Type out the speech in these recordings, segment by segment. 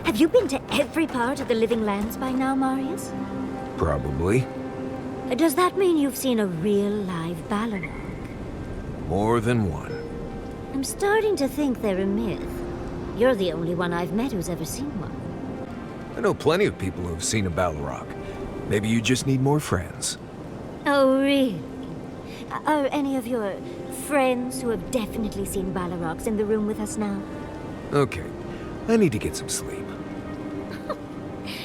Have you been to every part of the Living Lands by now, Marius? Probably. Does that mean you've seen a real live Balrog? More than one. I'm starting to think they're a myth. You're the only one I've met who's ever seen one. I know plenty of people who've seen a Balrog. Maybe you just need more friends. Oh, really? Are any of your friends who have definitely seen Balrogs in the room with us now? Okay, I need to get some sleep.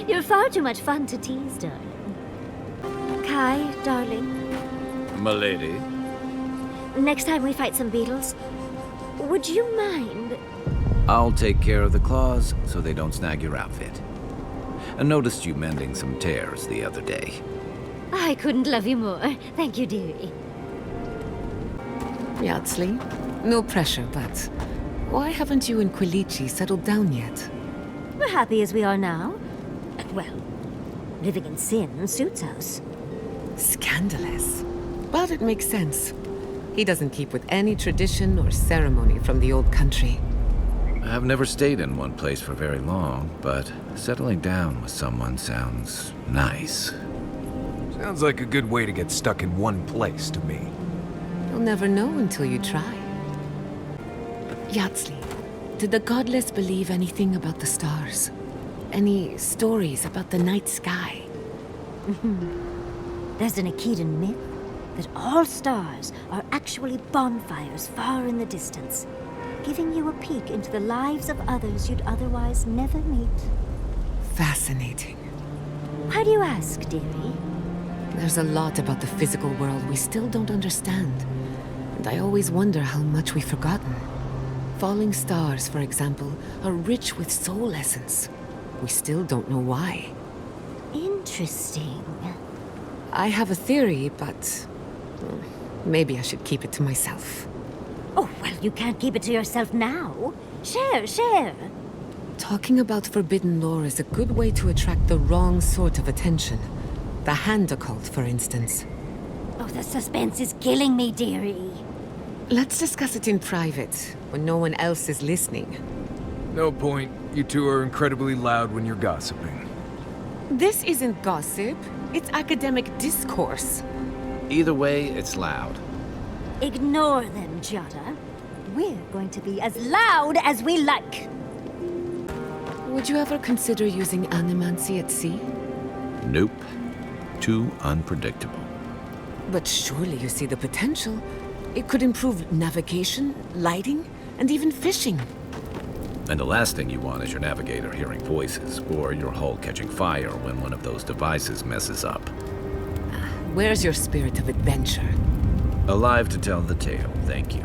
You're far too much fun to tease, darling. Kai, darling. Milady. Next time we fight some beetles, would you mind? I'll take care of the claws so they don't snag your outfit. I noticed you mending some tears the other day. I couldn't love you more. Thank you, dearie. Yardsley, no pressure, but why haven't you and Quilici settled down yet? We're happy as we are now. Well, living in sin suits us. Scandalous. But it makes sense. He doesn't keep with any tradition or ceremony from the old country. I've never stayed in one place for very long, but settling down with someone sounds nice. Sounds like a good way to get stuck in one place to me. You'll never know until you try. Yardsley, did the godless believe anything about the stars? Any stories about the night sky? There's an Akedan myth that all stars are actually bonfires far in the distance, giving you a peek into the lives of others you'd otherwise never meet. Fascinating. Why do you ask, dearie? There's a lot about the physical world we still don't understand. And I always wonder how much we've forgotten. Falling stars, for example, are rich with soul essence. We still don't know why. Interesting. I have a theory, but maybe I should keep it to myself. Oh, well, you can't keep it to yourself now. Share. Talking about forbidden lore is a good way to attract the wrong sort of attention. The hand occult, for instance. Oh, the suspense is killing me, dearie. Let's discuss it in private, when no one else is listening. No point. You two are incredibly loud when you're gossiping. This isn't gossip. It's academic discourse. Either way, it's loud. Ignore them, Giatta. We're going to be as loud as we like. Would you ever consider using animancy at sea? Nope. Too unpredictable. But surely you see the potential. It could improve navigation, lighting, and even fishing. And the last thing you want is your navigator hearing voices, or your hull catching fire when one of those devices messes up. Where's your spirit of adventure? Alive to tell the tale, thank you.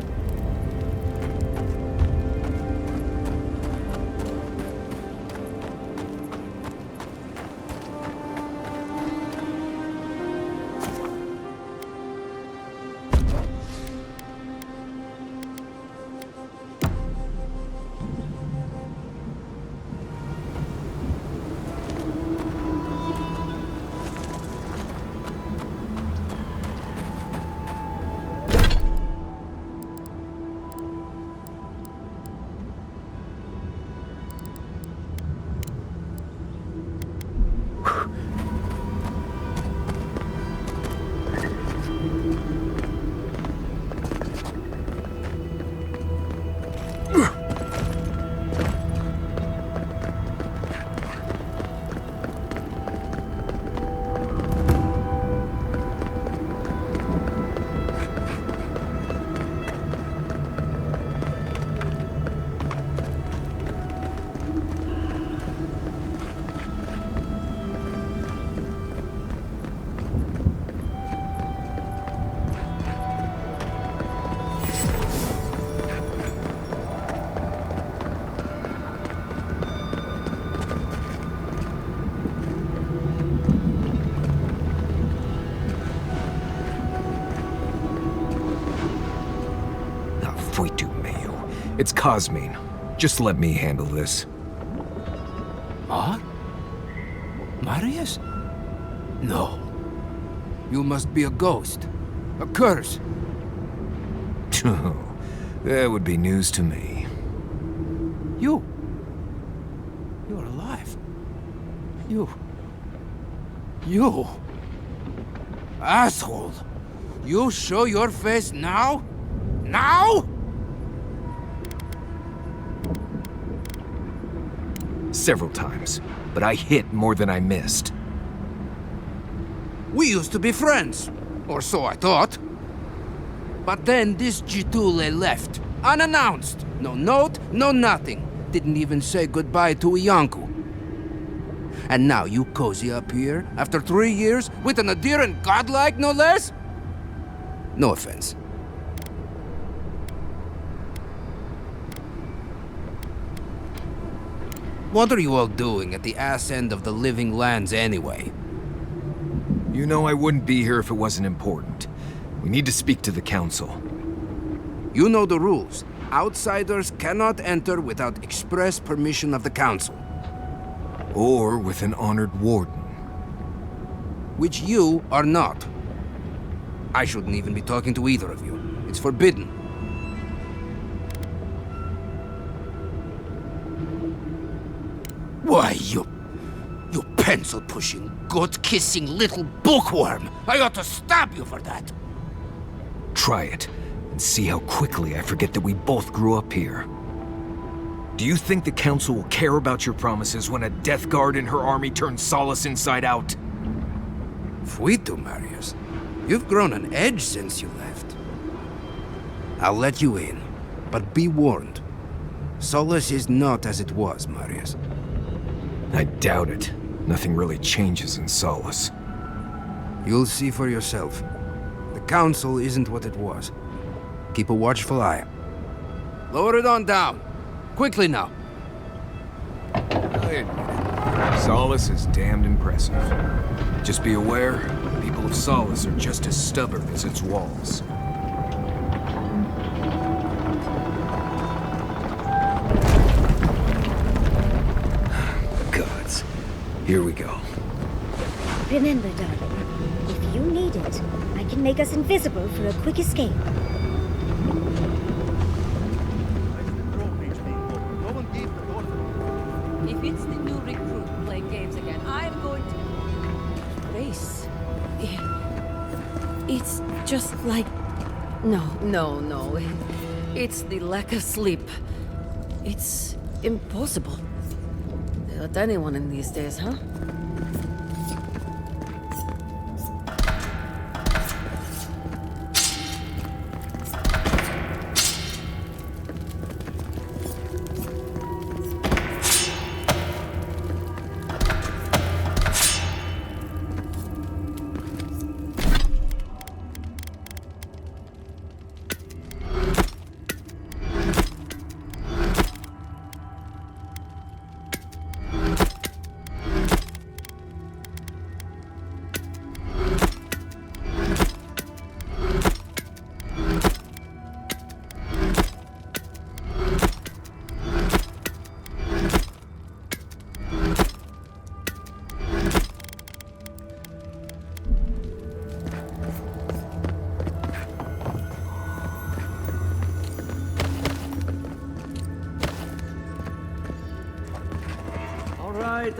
It's Cosmine. Just let me handle this. What? Marius? No. You must be a ghost. A curse. That would be news to me. You're alive. You... asshole! You show your face now? Now? Several times, but I hit more than I missed. We used to be friends, or so I thought. But then this Gitule left, unannounced. No note, no nothing. Didn't even say goodbye to Iancu. And now you cozy up here, after 3 years, with an adherent godlike, no less? No offense. What are you all doing at the ass end of the living lands anyway? You know I wouldn't be here if it wasn't important. We need to speak to the council. You know the rules. Outsiders cannot enter without express permission of the council. Or with an honored warden. Which you are not. I shouldn't even be talking to either of you. It's forbidden. Why, you pencil-pushing, goat-kissing little bookworm! I ought to stab you for that! Try it, and see how quickly I forget that we both grew up here. Do you think the council will care about your promises when a death guard in her army turns Solace inside out? Fuito, Marius. You've grown an edge since you left. I'll let you in, but be warned. Solace is not as it was, Marius. I doubt it. Nothing really changes in Solace. You'll see for yourself. The council isn't what it was. Keep a watchful eye. Lower it on down. Quickly now. I admit it. Solace is damned impressive. Just be aware, the people of Solace are just as stubborn as its walls. Gods. Here we go. Remember, darling, if you need it, I can make us invisible for a quick escape. If it's the new recruit playing games again, I'm going to... Grace... It's just like... No. It's the lack of sleep. It's impossible. Let anyone in these days, huh?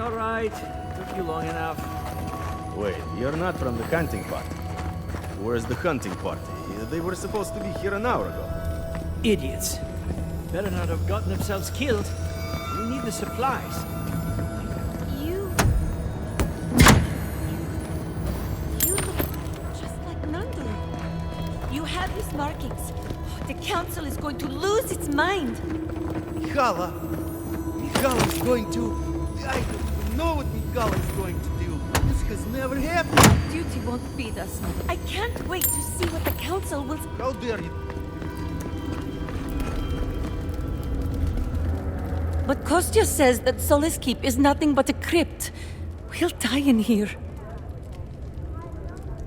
All right. Took you long enough. Wait, you're not from the hunting party. Where's the hunting party? They were supposed to be here an hour ago. Idiots. Better not have gotten themselves killed. We need the supplies. You look just like Nandor. You have his markings. The council is going to lose its mind. Mihala is going to... I don't know what Mihala is going to do. This has never happened. Duty won't beat us. I can't wait to see what the council will... How dare you? But Kostya says that Solace Keep is nothing but a crypt. We'll die in here.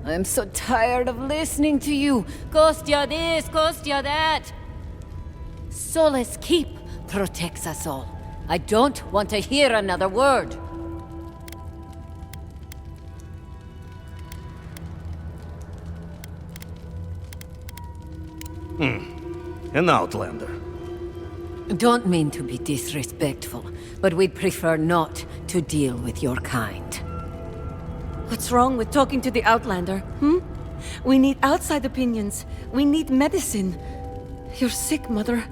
I'm so tired of listening to you. Kostya this, Kostya that. Solace Keep protects us all. I don't want to hear another word. An outlander. Don't mean to be disrespectful, but we'd prefer not to deal with your kind. What's wrong with talking to the Outlander, We need outside opinions. We need medicine. You're sick, Mother.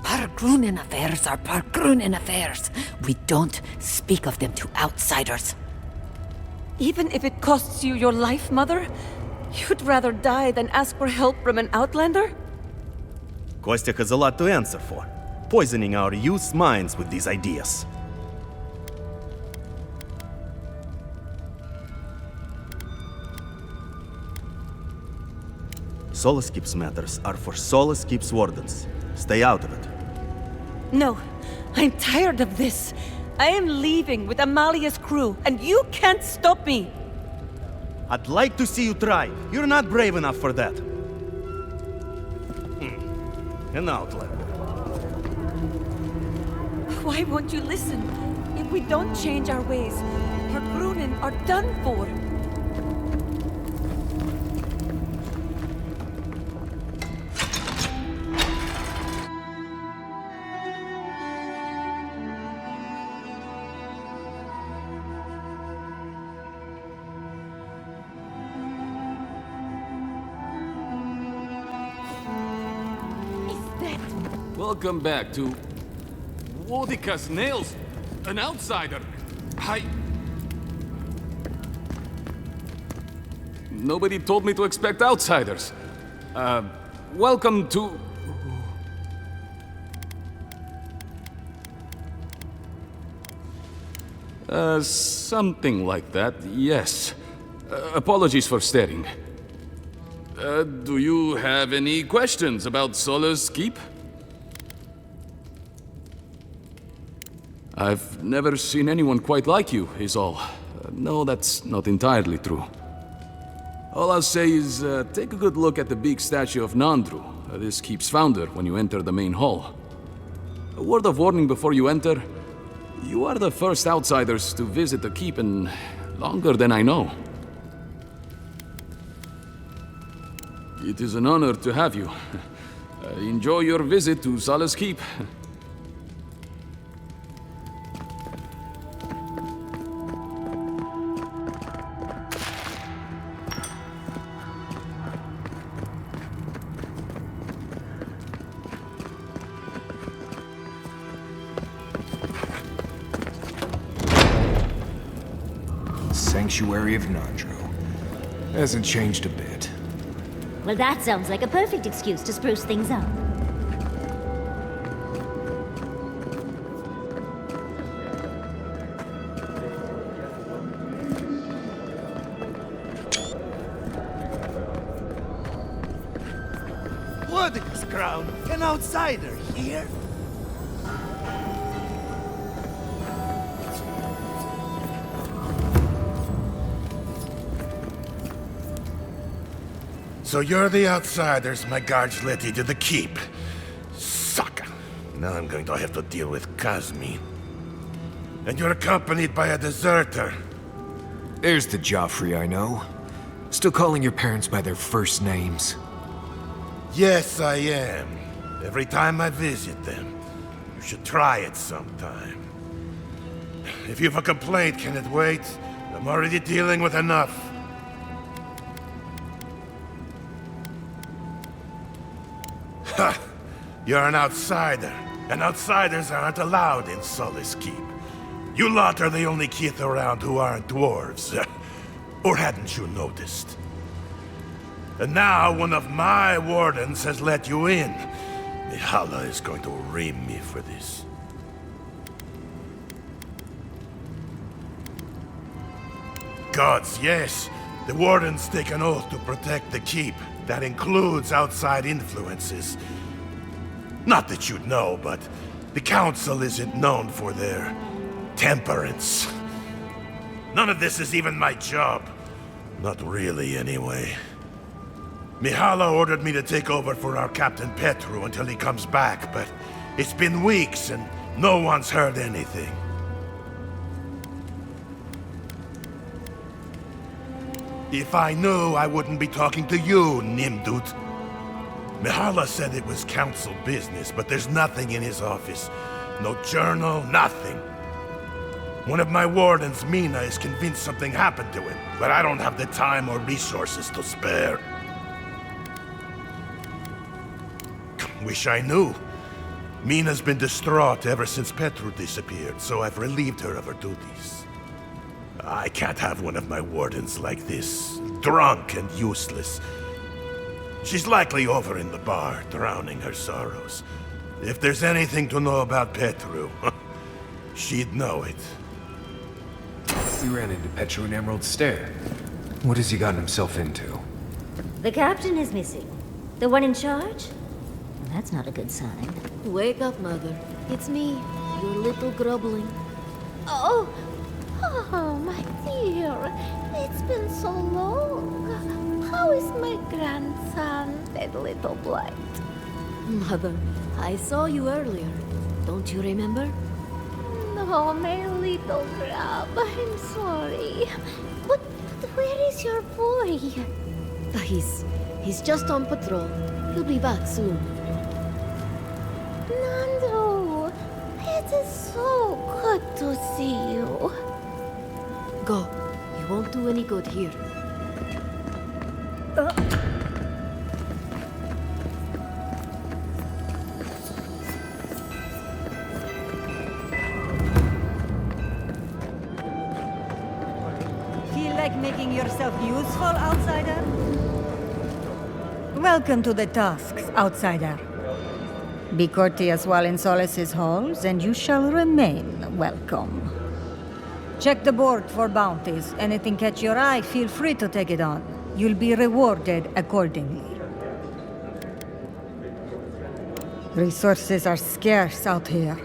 Pargrunen affairs are Pargrunen affairs. We don't speak of them to outsiders. Even if it costs you your life, Mother? You'd rather die than ask for help from an Outlander? Kostya has a lot to answer for, poisoning our youth's minds with these ideas. Solace Keep's matters are for Solace Keep's wardens. Stay out of it. No, I'm tired of this. I am leaving with Amalia's crew, and you can't stop me! I'd like to see you try. You're not brave enough for that. An outlander. Why won't you listen? If we don't change our ways, our Grunen are done for. Welcome back to Woedica's nails. An outsider. Nobody told me to expect outsiders. Welcome to... something like that, yes. Apologies for staring. Do you have any questions about Solace Keep? I've never seen anyone quite like you, is all. No, that's not entirely true. All I'll say is, take a good look at the big statue of Nandru, this keep's founder, when you enter the main hall. A word of warning before you enter, you are the first outsiders to visit the keep in longer than I know. It is an honor to have you. Enjoy your visit to Solace Keep. Sanctuary of Nandru. Hasn't changed a bit. Well, that sounds like a perfect excuse to spruce things up. Woedica's crown, an outsider here? So you're the outsiders my guards led you to the keep. Sucker. Now I'm going to have to deal with Kazmi. And you're accompanied by a deserter. There's the Joffrey I know. Still calling your parents by their first names. Yes, I am. Every time I visit them. You should try it sometime. If you've a complaint, can it wait? I'm already dealing with enough. Ha! You're an outsider, and outsiders aren't allowed in Solace Keep. You lot are the only Keith around who aren't dwarves. Or hadn't you noticed? And now one of my wardens has let you in. Giatta is going to ream me for this. Gods, yes. The wardens take an oath to protect the keep. That includes outside influences. Not that you'd know, but the council isn't known for their temperance. None of this is even my job. Not really, anyway. Giatta ordered me to take over for our Captain Petru until he comes back, but it's been weeks and no one's heard anything. If I knew, I wouldn't be talking to you, Nimdut. Mihala said it was council business, but there's nothing in his office. No journal, nothing. One of my wardens, Mina, is convinced something happened to him, but I don't have the time or resources to spare. Wish I knew. Mina's been distraught ever since Petru disappeared, so I've relieved her of her duties. I can't have one of my wardens like this, drunk and useless. She's likely over in the bar, drowning her sorrows. If there's anything to know about Petru, she'd know it. We ran into Petru in Emerald Stair. What has he gotten himself into? The captain is missing. The one in charge? That's not a good sign. Wake up, Mother. It's me, your little grubbling. Oh, my dear. It's been so long. How is my grandson, that little blight? Mother, I saw you earlier. Don't you remember? No, my little grub. I'm sorry. But where is your boy? He's just on patrol. He'll be back soon. Nando, it is so good to see you. Go. You won't do any good here. Feel like making yourself useful, outsider? Welcome to the Tusks, outsider. Be courteous while in Solace's halls, and you shall remain welcome. Check the board for bounties. Anything catch your eye, feel free to take it on. You'll be rewarded accordingly. Resources are scarce out here.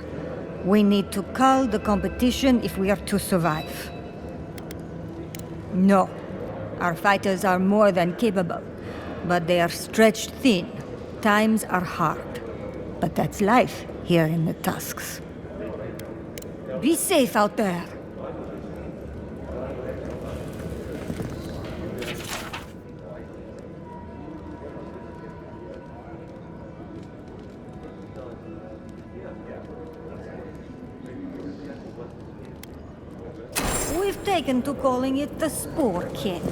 We need to cull the competition if we are to survive. No, our fighters are more than capable, but they are stretched thin. Times are hard. But that's life here in the Tusks. Be safe out there. We've taken to calling it the Spore King.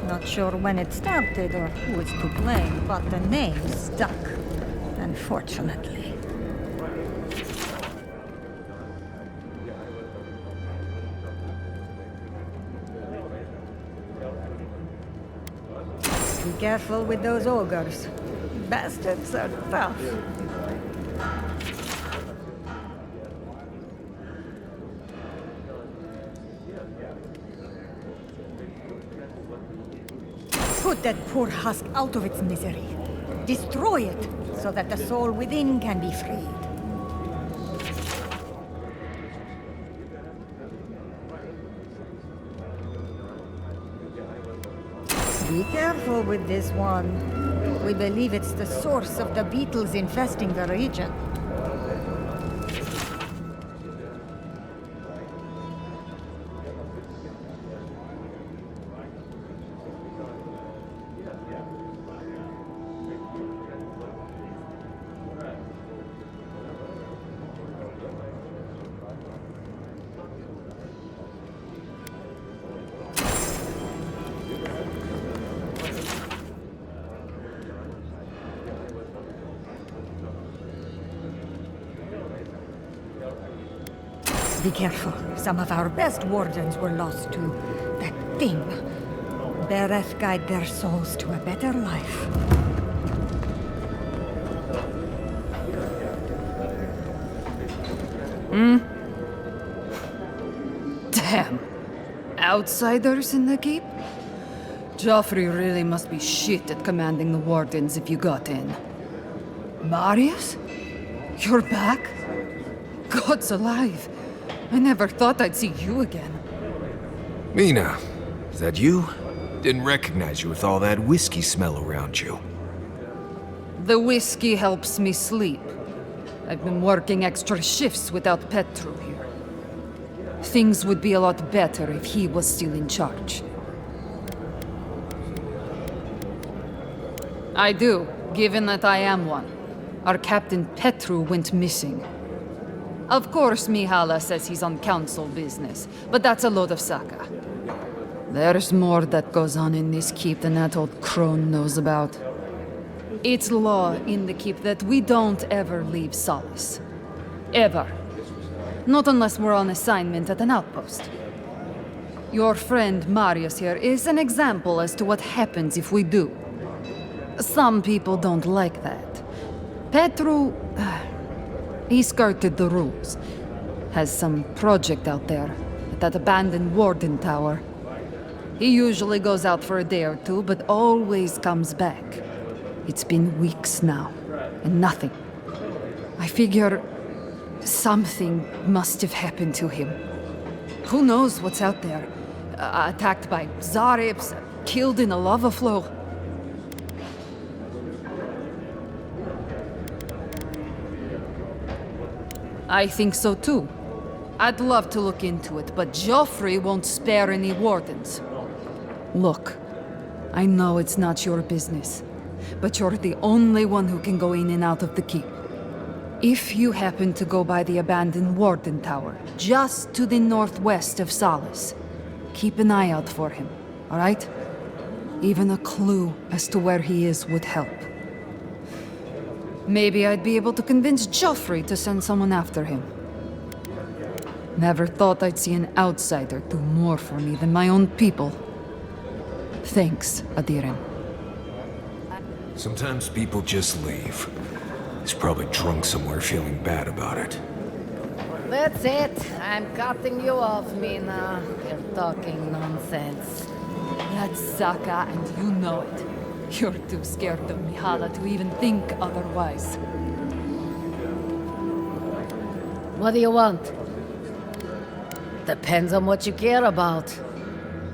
Not sure when it started or who is to blame, but the name stuck. Unfortunately. Be careful with those ogres. Bastards are tough. Put that poor husk out of its misery. Destroy it, so that the soul within can be freed. Be careful with this one. We believe it's the source of the beetles infesting the region. Be careful. Some of our best wardens were lost to that thing. Bereth guide their souls to a better life. Damn. Outsiders in the keep? Joffrey really must be shit at commanding the wardens if you got in. Marius? You're back? God's alive. I never thought I'd see you again. Mina, is that you? Didn't recognize you with all that whiskey smell around you. The whiskey helps me sleep. I've been working extra shifts without Petru here. Things would be a lot better if he was still in charge. I do. given that I am one. Our Captain Petru went missing. Of course, Mihala says he's on council business, but that's a load of Saka. There's more that goes on in this keep than that old crone knows about. It's law in the keep that we don't ever leave Solace. Ever. Not unless we're on assignment at an outpost. Your friend Marius here is an example as to what happens if we do. Some people don't like that. Petru... he skirted the rules. Has some project out there, at that abandoned warden tower. He usually goes out for a day or two, but always comes back. It's been weeks now, and nothing. I figure... something must have happened to him. Who knows what's out there? Attacked by Zarips, killed in a lava flow. I think so too. I'd love to look into it, but Joffrey won't spare any wardens. Look, I know it's not your business, but you're the only one who can go in and out of the keep. If you happen to go by the abandoned warden tower, just to the northwest of Solace, keep an eye out for him, all right? Even a clue as to where he is would help. Maybe I'd be able to convince Joffrey to send someone after him. Never thought I'd see an outsider do more for me than my own people. Thanks, Adiren. Sometimes people just leave. He's probably drunk somewhere feeling bad about it. That's it. I'm cutting you off, Mina. You're talking nonsense. That's Saka, and you know it. You're too scared of Mihala to even think otherwise. What do you want? Depends on what you care about.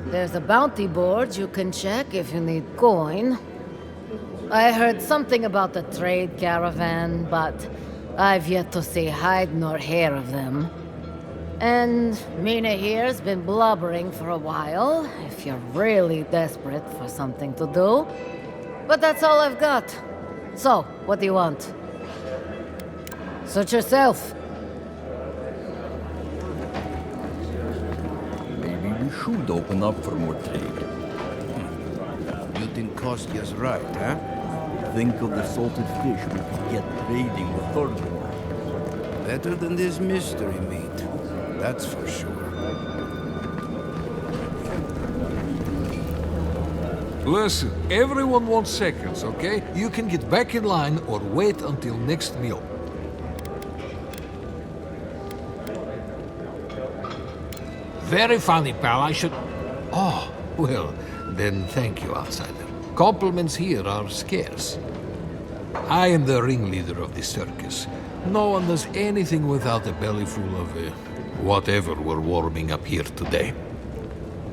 There's a bounty board you can check if you need coin. I heard something about the trade caravan, but I've yet to see hide nor hair of them. And Mina here's been blubbering for a while, if you're really desperate for something to do. But that's all I've got. So, what do you want? Suit yourself. Maybe we should open up for more trade. You think Kostya's right, huh? Think of the salted fish we could get trading the third war. Better than this mystery meat. That's for sure. Listen, everyone wants seconds, okay? You can get back in line or wait until next meal. Very funny, pal. I should... Oh, well, then thank you, outsider. Compliments here are scarce. I am the ringleader of the circus. No one does anything without a belly full of whatever we're warming up here today.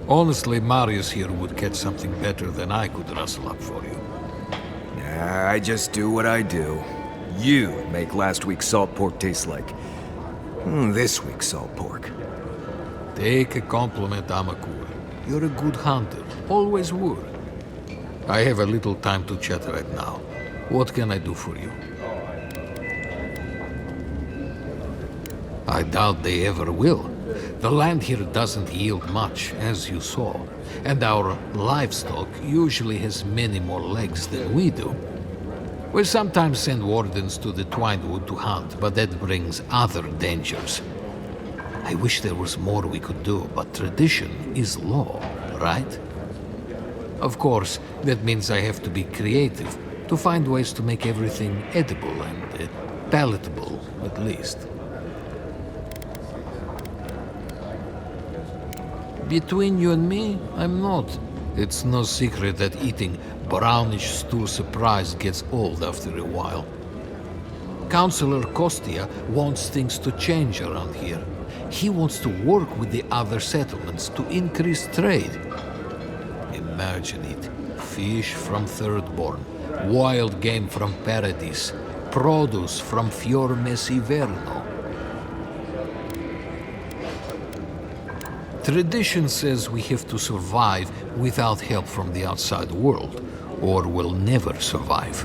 Honestly, Marius here would catch something better than I could rustle up for you. Nah, I just do what I do. You make last week's salt pork taste like... this week's salt pork. Take a compliment, Amakura. You're a good hunter. Always were. I have a little time to chat right now. What can I do for you? I doubt they ever will. The land here doesn't yield much, as you saw, and our livestock usually has many more legs than we do. We sometimes send wardens to the Twinewood to hunt, but that brings other dangers. I wish there was more we could do, but tradition is law, right? Of course, that means I have to be creative, to find ways to make everything edible and palatable, at least. Between you and me, I'm not. It's no secret that eating brownish stew surprise gets old after a while. Councillor Kostya wants things to change around here. He wants to work with the other settlements to increase trade. Imagine it. Fish from Thirdborn, wild game from Paradis, produce from Fior Messiverno. Tradition says we have to survive without help from the outside world, or we'll never survive.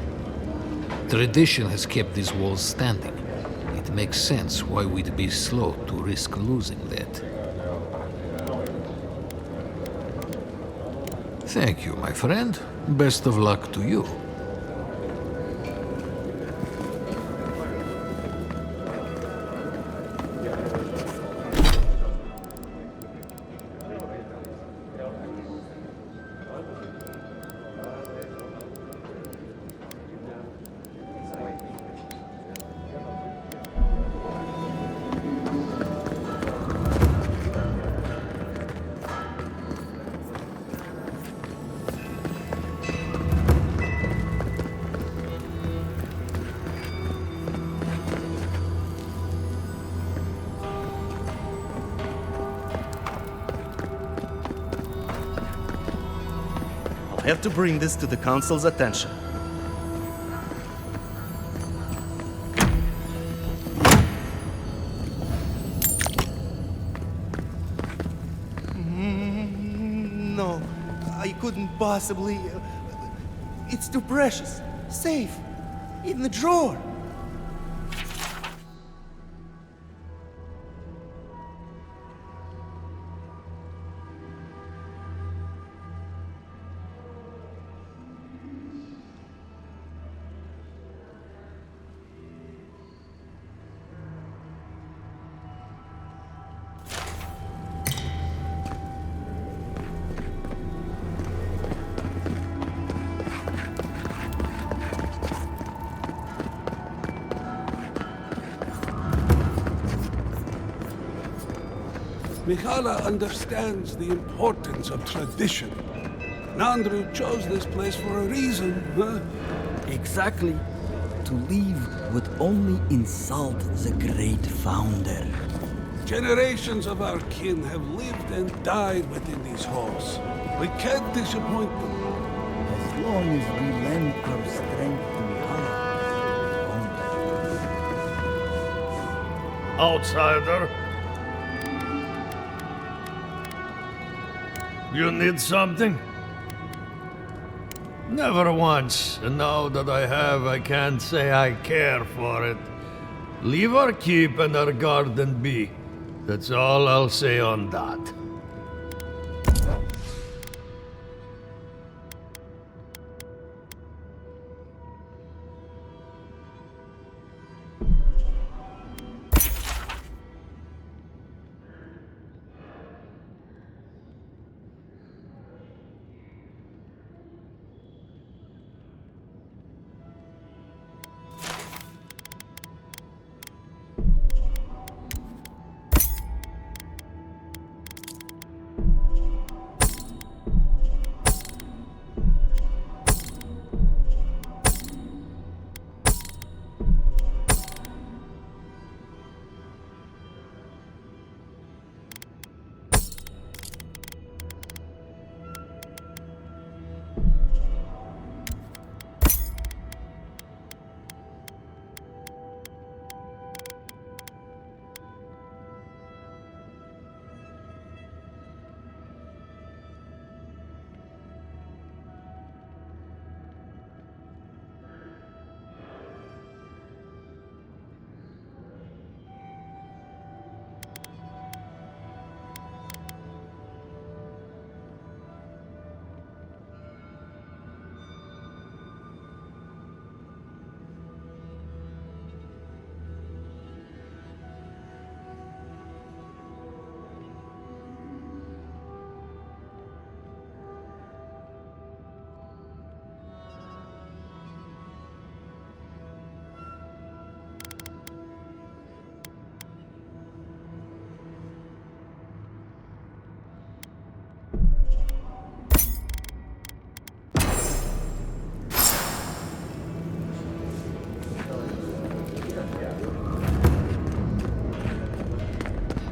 Tradition has kept these walls standing. It makes sense why we'd be slow to risk losing that. Thank you, my friend. Best of luck to you. I have to bring this to the Council's attention. No, I couldn't possibly. It's too precious. Safe. In the drawer. Giatta understands the importance of tradition. Nandru chose this place for a reason, huh? Exactly. To leave would only insult the great founder. Generations of our kin have lived and died within these halls. We can't disappoint them. As long as we lend our strength to Giatta. Outsider. You need something? Never once, and now that I have, I can't say I care for it. Leave our keep and our garden be. That's all I'll say on that.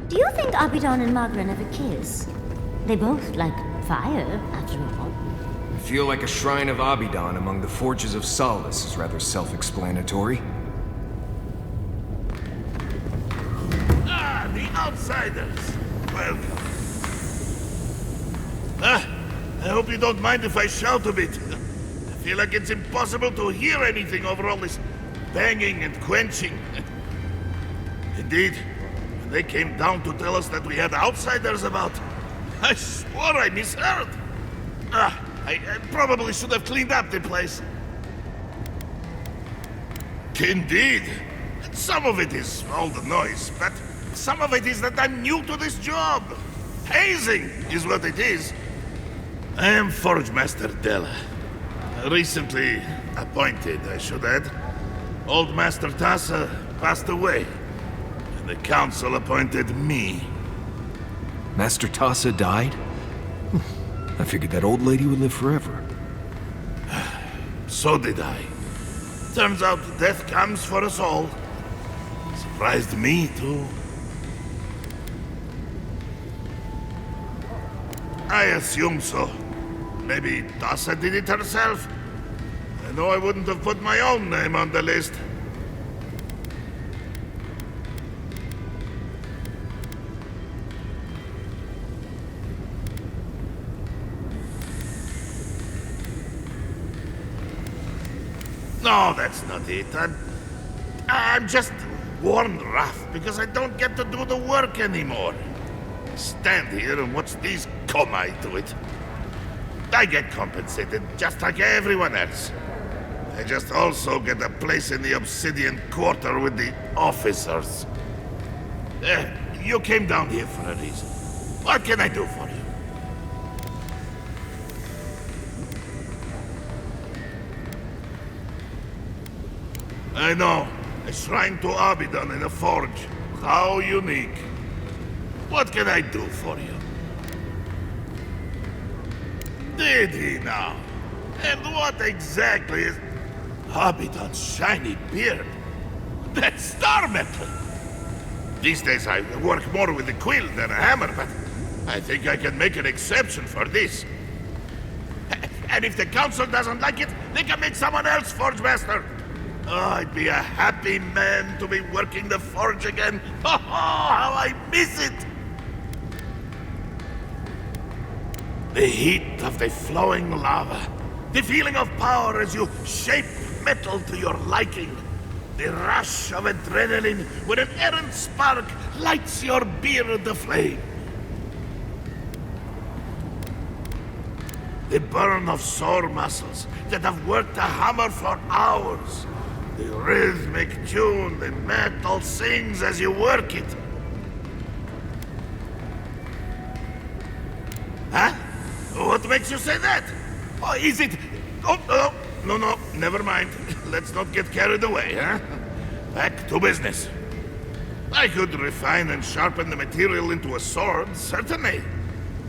Do you think Abidon and Magran ever kiss? They both like fire, after all. I feel like a shrine of Abidon among the forges of Solace is rather self-explanatory. Ah, the outsiders! Well... I hope you don't mind if I shout a bit. The feel like it's impossible to hear anything over all this banging and quenching. Indeed, when they came down to tell us that we had outsiders about, I swore I misheard. I probably should have cleaned up the place. Indeed. Some of it is all the noise, but some of it is that I'm new to this job. Hazing is what it is. I am Forge Master Della. Recently appointed, I should add. Old Master Tassa passed away, and the council appointed me. Master Tassa died? I figured that old lady would live forever. So did I. Turns out death comes for us all. Surprised me, too. I assume so. Maybe Tassa did it herself. I know I wouldn't have put my own name on the list. No, that's not it. I'm just worn rough because I don't get to do the work anymore. Stand here and watch these Komai do it. I get compensated just like everyone else. I just also get a place in the Obsidian Quarter with the officers. You came down here for a reason. What can I do for you? I know. A shrine to Abaddon in a forge. How unique. What can I do for you? Did he now? And what exactly is Abaddon's shiny beard? That's star metal! These days I work more with a quill than a hammer, but I think I can make an exception for this. And if the council doesn't like it, they can make someone else Forge Master. Oh, I'd be a happy man to be working the forge again. Oh, how I miss it! The heat of the flowing lava. The feeling of power as you shape metal to your liking. The rush of adrenaline when an errant spark lights your beard aflame. The burn of sore muscles that have worked a hammer for hours. The rhythmic tune the metal sings as you work it. Huh? What makes you say that? Oh, is it... Oh, no, never mind. Let's not get carried away, huh? Back to business. I could refine and sharpen the material into a sword, certainly.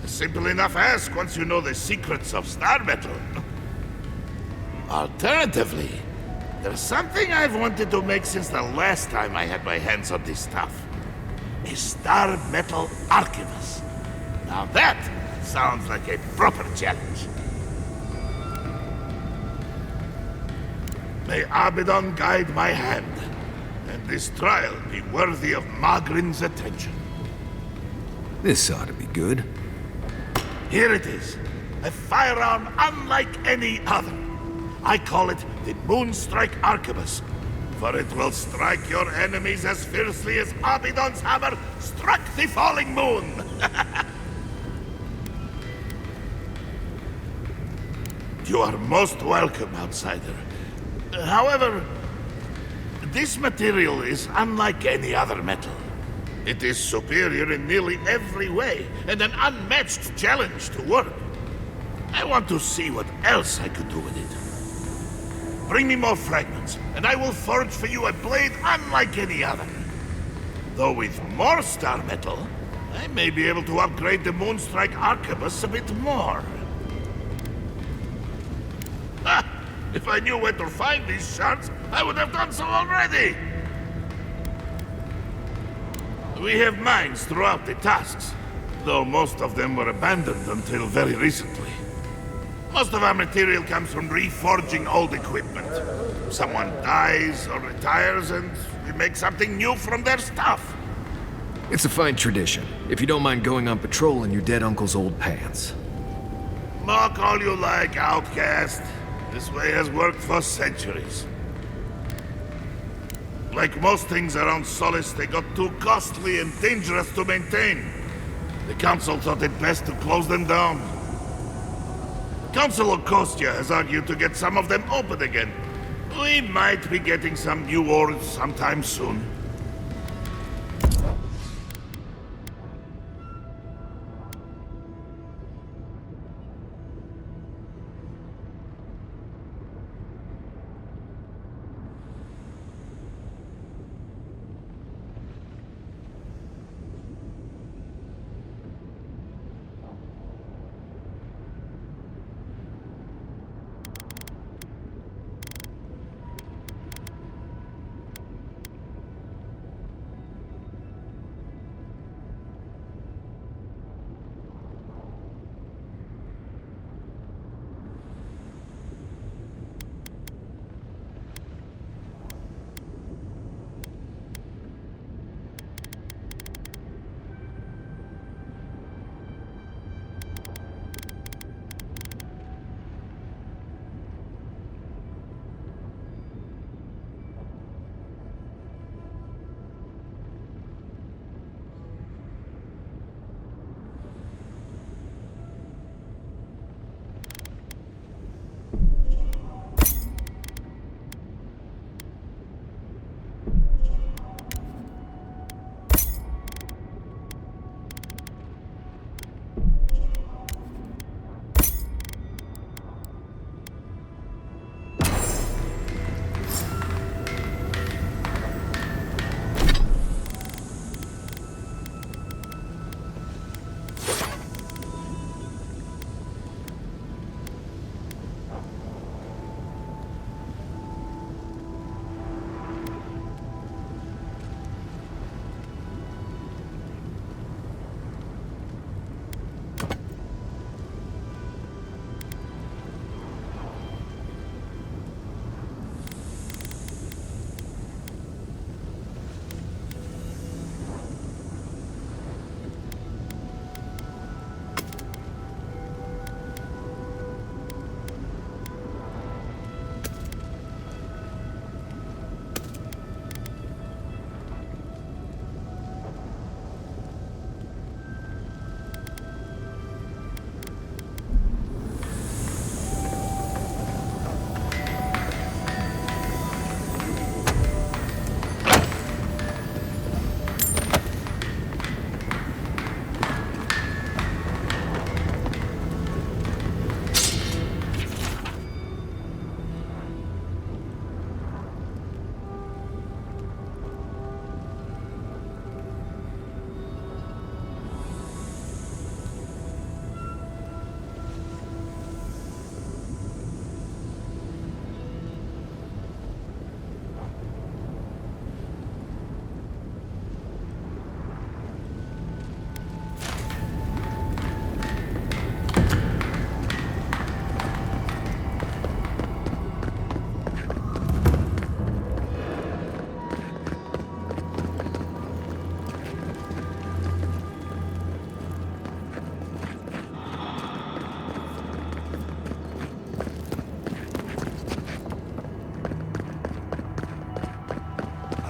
A simple enough ask once you know the secrets of star metal. Alternatively, there's something I've wanted to make since the last time I had my hands on this stuff. A star metal arquebus. Now that sounds like a proper challenge. May Abaddon guide my hand, and this trial be worthy of Magrin's attention. This ought to be good. Here it is. A firearm unlike any other. I call it the Moonstrike Arquebus, for it will strike your enemies as fiercely as Abaddon's hammer struck the falling moon. You are most welcome, outsider. However, this material is unlike any other metal. It is superior in nearly every way, and an unmatched challenge to work. I want to see what else I could do with it. Bring me more fragments, and I will forge for you a blade unlike any other. Though with more star metal, I may be able to upgrade the Moonstrike Arquebus a bit more. Ah! If I knew where to find these shards, I would have done so already! We have mines throughout the tasks, though most of them were abandoned until very recently. Most of our material comes from reforging old equipment. Someone dies or retires and we make something new from their stuff. It's a fine tradition, if you don't mind going on patrol in your dead uncle's old pants. Mock all you like, outcast. This way has worked for centuries. Like most things around Solace, they got too costly and dangerous to maintain. The Council thought it best to close them down. Councilor Kostya has argued to get some of them open again. We might be getting some new ores sometime soon.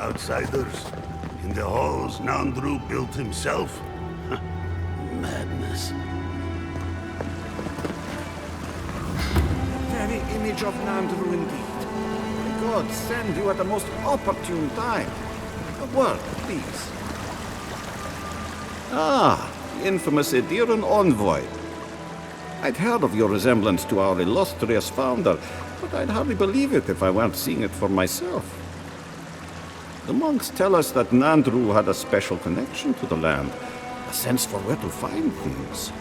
Outsiders? In the halls Nandru built himself? Madness. Very image of Nandru indeed. May God send you at the most opportune time. A word, please. Ah, the infamous Ediran envoy. I'd heard of your resemblance to our illustrious founder, but I'd hardly believe it if I weren't seeing it for myself. The monks tell us that Nandru had a special connection to the land, a sense for where to find things.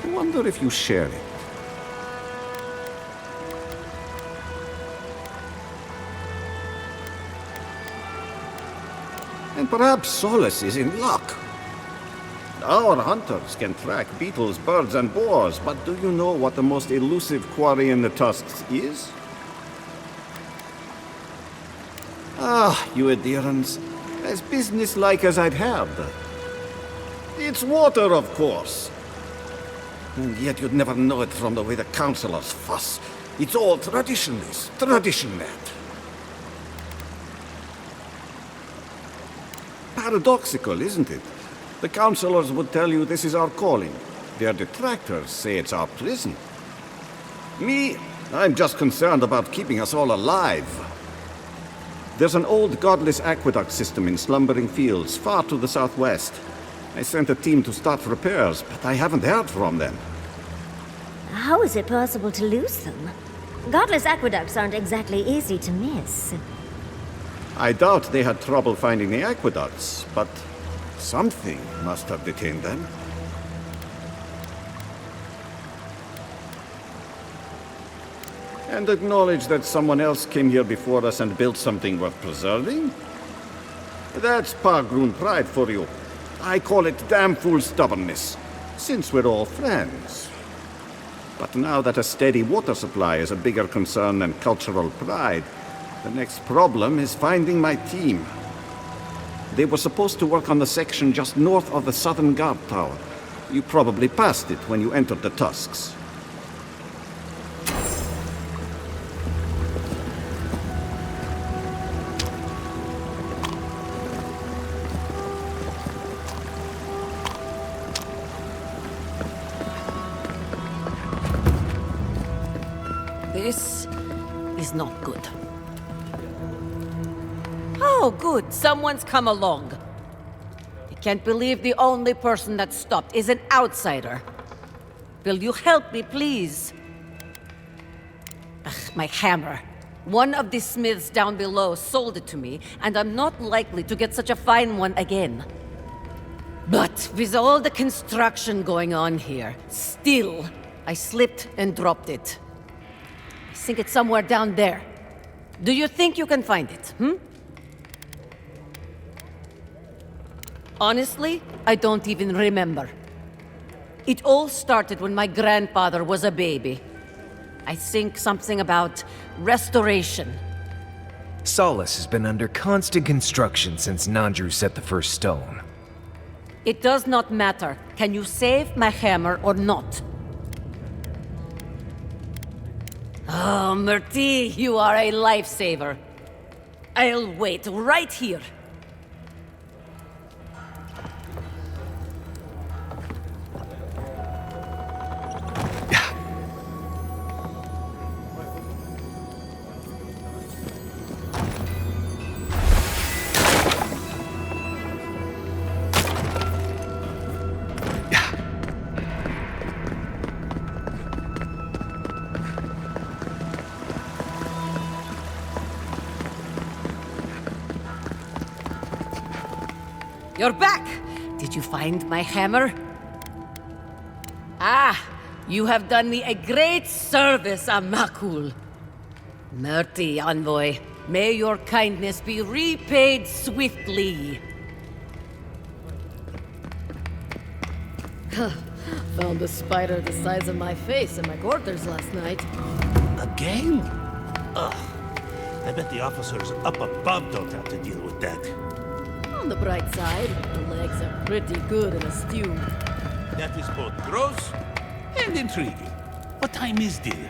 I wonder if you share it. And perhaps Solace is in luck. Our hunters can track beetles, birds, and boars, but do you know what the most elusive quarry in the tusks is? Ah, you adherents. As businesslike as I'd heard. It's water, of course. And yet you'd never know it from the way the councilors fuss. It's all traditionalist, tradition-led. Paradoxical, isn't it? The counselors would tell you this is our calling. Their detractors say it's our prison. Me, I'm just concerned about keeping us all alive. There's an old godless aqueduct system in slumbering fields far to the southwest. I sent a team to start repairs, but I haven't heard from them. How is it possible to lose them? Godless aqueducts aren't exactly easy to miss. I doubt they had trouble finding the aqueducts, but something must have detained them. And acknowledge that someone else came here before us and built something worth preserving? That's Pargroon pride for you. I call it damn fool stubbornness, since we're all friends. But now that a steady water supply is a bigger concern than cultural pride, the next problem is finding my team. They were supposed to work on the section just north of the southern guard tower. You probably passed it when you entered the Tusks. This is not good. Oh, good. Someone's come along. I can't believe the only person that stopped is an outsider. Will you help me, please? Ugh, my hammer. One of the smiths down below sold it to me, and I'm not likely to get such a fine one again. But with all the construction going on here, still, I slipped and dropped it. I think it's somewhere down there. Do you think you can find it, Honestly, I don't even remember. It all started when my grandfather was a baby. I think something about restoration. Solace has been under constant construction since Nandru set the first stone. It does not matter. Can you save my hammer or not? Oh, Murti, you are a lifesaver. I'll wait right here. You're back! Did you find my hammer? Ah, you have done me a great service, Amakul. Murti, envoy, may your kindness be repaid swiftly. Found a spider the size of my face in my quarters last night. Again? Ugh. I bet the officers up above don't have to deal with that. On the bright side, the legs are pretty good in a stew. That is both gross and intriguing. What time is dinner?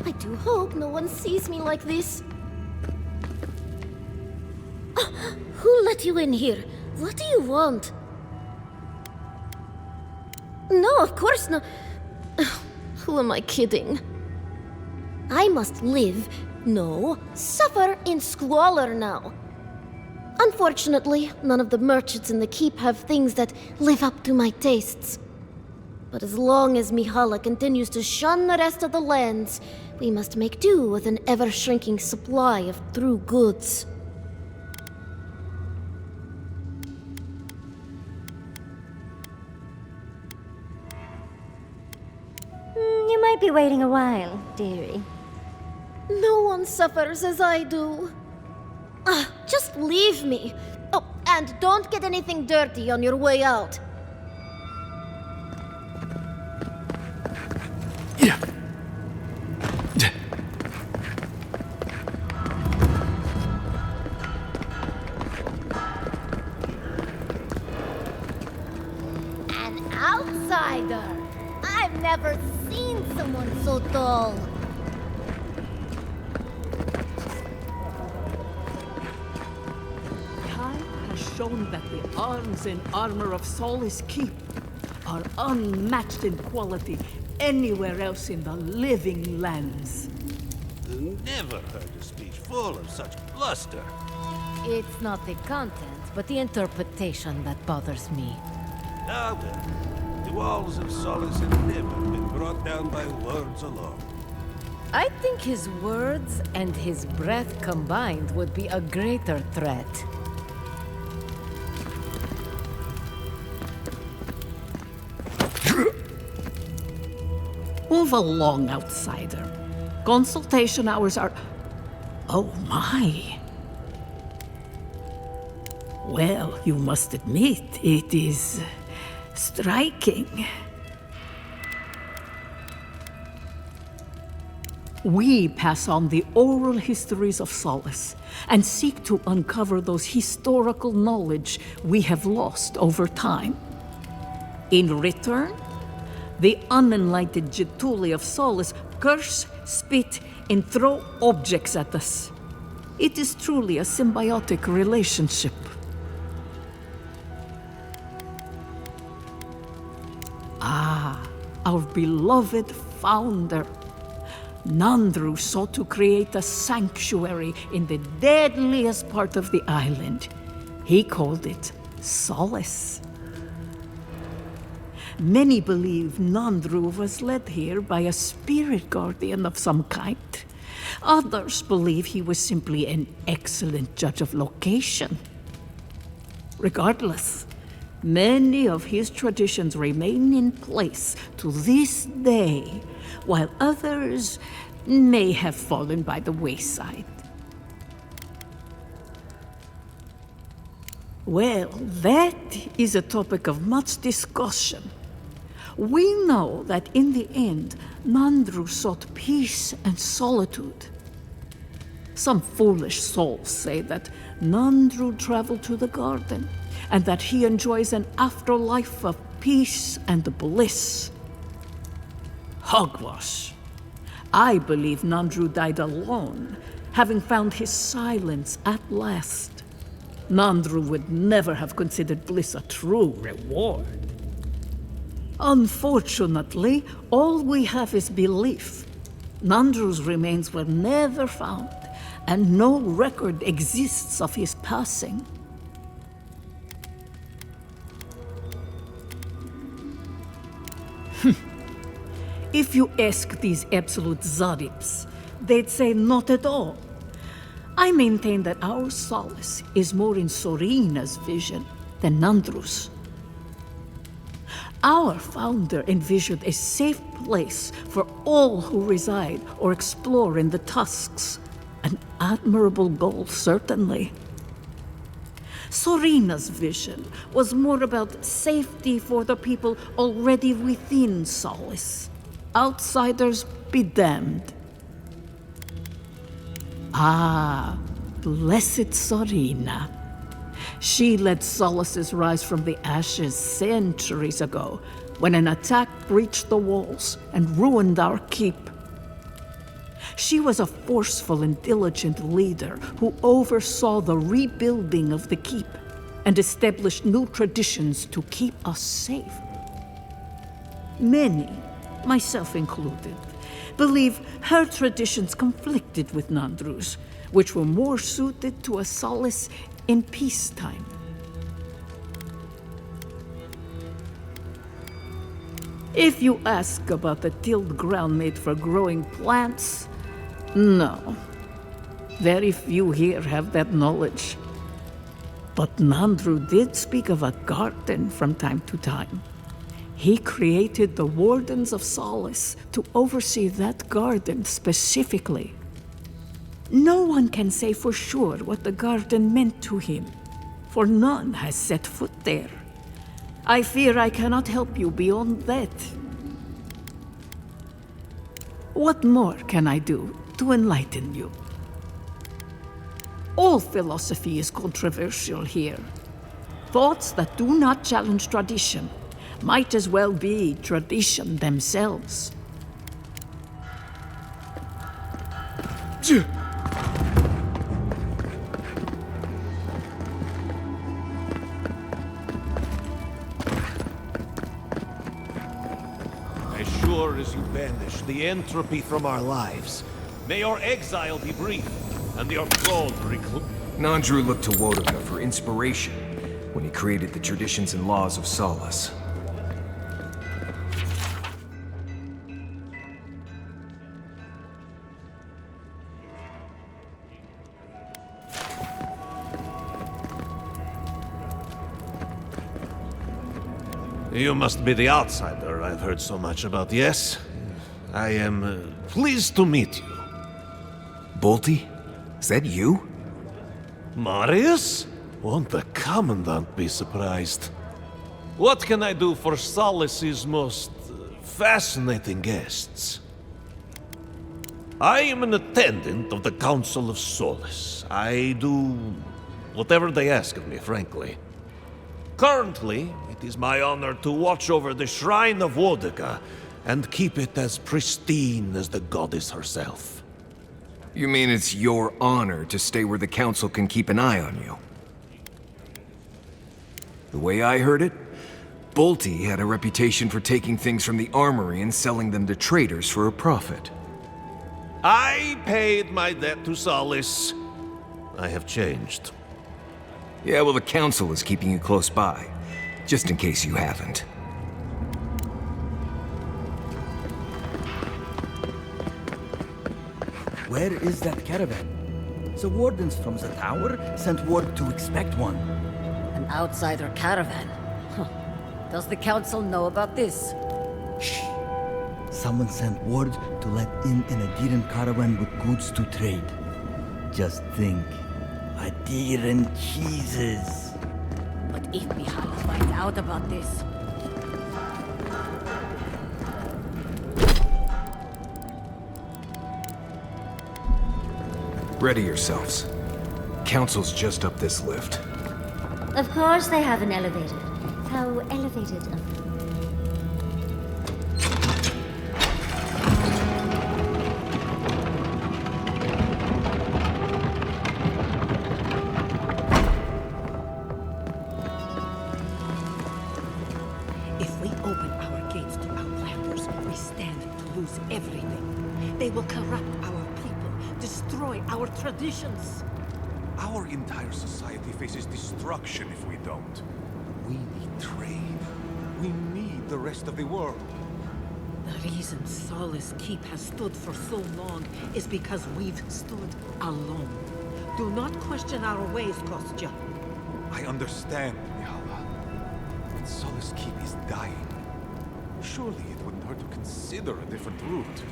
I do hope no one sees me like this. Who let you in here? What do you want? No, of course not. Who am I kidding? I must live, no, suffer in squalor now. Unfortunately, none of the merchants in the keep have things that live up to my tastes. But as long as Mihala continues to shun the rest of the lands, we must make do with an ever-shrinking supply of true goods. You might be waiting a while, dearie. No one suffers as I do. Just leave me. Oh, and don't get anything dirty on your way out. An outsider! I've never seen someone so dull. Shown that the arms and armor of Solace keep are unmatched in quality anywhere else in the living lands. Never heard a speech full of such bluster. It's not the content, but the interpretation that bothers me. Ah, well. The walls of Solace have never been brought down by words alone. I think his words and his breath combined would be a greater threat. Move along, outsider. Consultation hours are... Oh my. Well, you must admit, it is striking. We pass on the oral histories of Solace and seek to uncover those historical knowledge we have lost over time. In return, the unenlightened Gituli of Solace curse, spit, and throw objects at us. It is truly a symbiotic relationship. Ah, our beloved founder. Nandru sought to create a sanctuary in the deadliest part of the island. He called it Solace. Many believe Nandru was led here by a spirit guardian of some kind. Others believe he was simply an excellent judge of location. Regardless, many of his traditions remain in place to this day, while others may have fallen by the wayside. Well, that is a topic of much discussion. We know that in the end, Nandru sought peace and solitude. Some foolish souls say that Nandru traveled to the garden, and that he enjoys an afterlife of peace and bliss. Hogwash. I believe Nandru died alone, having found his silence at last. Nandru would never have considered bliss a true reward. Unfortunately, all we have is belief. Nandru's remains were never found, and no record exists of his passing. If you ask these absolute Zarips, they'd say not at all. I maintain that our solace is more in Sorina's vision than Nandru's. Our founder envisioned a safe place for all who reside or explore in the Tusks. An admirable goal, certainly. Sorina's vision was more about safety for the people already within Solace. Outsiders be damned. Ah, blessed Sorina. She led Solace's rise from the ashes centuries ago, when an attack breached the walls and ruined our keep. She was a forceful and diligent leader who oversaw the rebuilding of the keep and established new traditions to keep us safe. Many, myself included, believe her traditions conflicted with Nandru's, which were more suited to a solace in peacetime. If you ask about the tilled ground made for growing plants, no. Very few here have that knowledge. But Nandru did speak of a garden from time to time. He created the Wardens of Solace to oversee that garden specifically. No one can say for sure what the garden meant to him, for none has set foot there. I fear I cannot help you beyond that. What more can I do to enlighten you? All philosophy is controversial here. Thoughts that do not challenge tradition might as well be tradition themselves. As sure as you banish the entropy from our lives, may your exile be brief, and your throne recluse. Nandru looked to Woedica for inspiration when he created the traditions and laws of Solace. You must be the outsider I've heard so much about, yes? I am pleased to meet you. Bolty? Is that you? Marius? Won't the Commandant be surprised? What can I do for Solace's most fascinating guests? I am an attendant of the Council of Solace. I do whatever they ask of me, frankly. Currently, it is my honor to watch over the Shrine of Woedica and keep it as pristine as the goddess herself. You mean it's your honor to stay where the Council can keep an eye on you? The way I heard it, Bolty had a reputation for taking things from the armory and selling them to traders for a profit. I paid my debt to Solace. I have changed. Yeah, well, the Council is keeping you close by, just in case you haven't. Where is that caravan? The wardens from the tower sent word to expect one. An outsider caravan? Huh. Does the council know about this? Shh. Someone sent word to let in an Adiran caravan with goods to trade. Just think. Adiran cheeses. But if Giatta finds out about this... Ready yourselves. Council's just up this lift. Of course they have an elevator. How elevated of them. If we open our gates to outlanders, we stand to lose everything. They will corrupt our people, destroy our traditions. Our entire society faces destruction if we don't. We need trade. We need the rest of the world. The reason Solace Keep has stood for so long is because we've stood alone. Do not question our ways, Kostya. I understand, Giatta. But Solace Keep is dying. Surely it wouldn't hurt to consider a different route.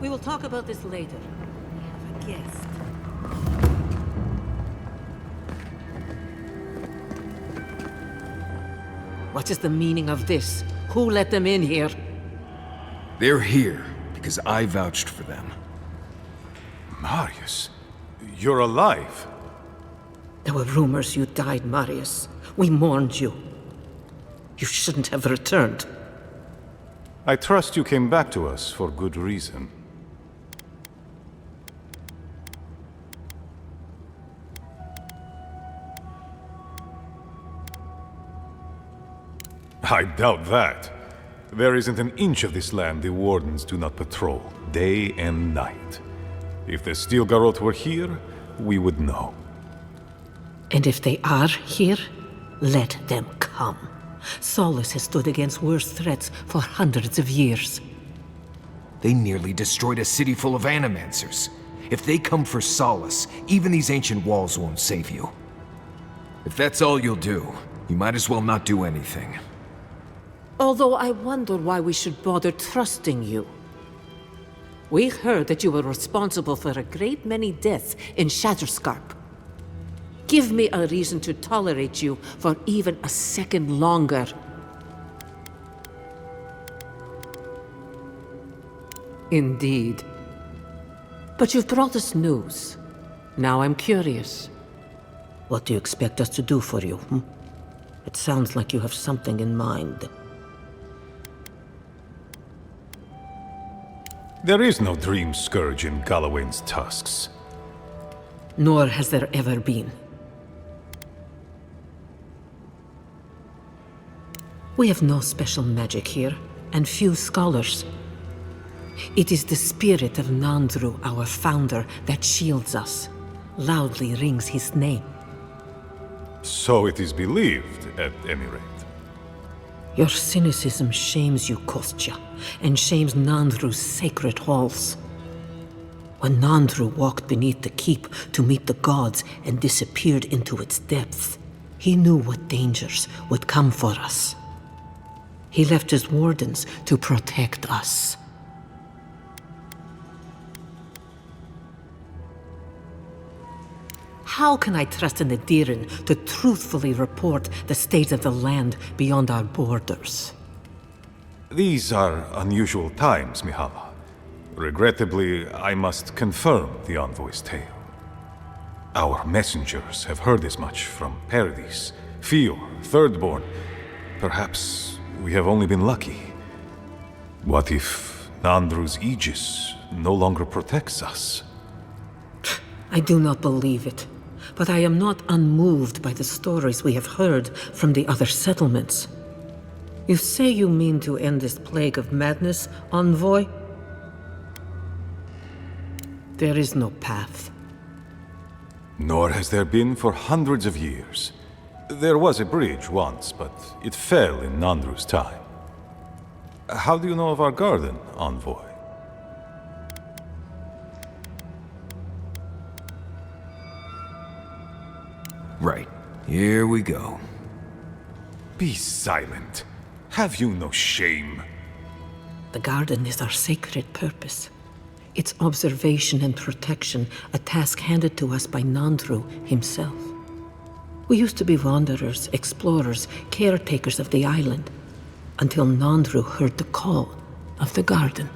We will talk about this later. We have a guest. What is the meaning of this? Who let them in here? They're here because I vouched for them. Marius, you're alive. There were rumors you died, Marius. We mourned you. You shouldn't have returned. I trust you came back to us for good reason. I doubt that. There isn't an inch of this land the Wardens do not patrol, day and night. If the Stilgarroth were here, we would know. And if they are here, let them come. Solace has stood against worse threats for hundreds of years. They nearly destroyed a city full of animancers. If they come for Solace, even these ancient walls won't save you. If that's all you'll do, you might as well not do anything. Although I wonder why we should bother trusting you. We heard that you were responsible for a great many deaths in Shatterscarp. Give me a reason to tolerate you for even a second longer. Indeed. But you've brought us news. Now I'm curious. What do you expect us to do for you, It sounds like you have something in mind. There is no dream scourge in Galawain's tusks. Nor has there ever been. We have no special magic here, and few scholars. It is the spirit of Nandru, our founder, that shields us. Loudly rings his name. So it is believed, at any rate. Your cynicism shames you, Kostya, and shames Nandru's sacred halls. When Nandru walked beneath the keep to meet the gods and disappeared into its depths, he knew what dangers would come for us. He left his wardens to protect us. How can I trust an Adiran to truthfully report the state of the land beyond our borders? These are unusual times, Mihala. Regrettably, I must confirm the envoy's tale. Our messengers have heard as much from Paradis, Fior, Thirdborn. Perhaps we have only been lucky. What if Nandru's Aegis no longer protects us? I do not believe it, but I am not unmoved by the stories we have heard from the other settlements. You say you mean to end this plague of madness, envoy? There is no path. Nor has there been for hundreds of years. There was a bridge once, but it fell in Nandru's time. How do you know of our garden, envoy? Right. Here we go. Be silent. Have you no shame? The garden is our sacred purpose. Its observation and protection, a task handed to us by Nandru himself. We used to be wanderers, explorers, caretakers of the island, until Nandru heard the call of the garden.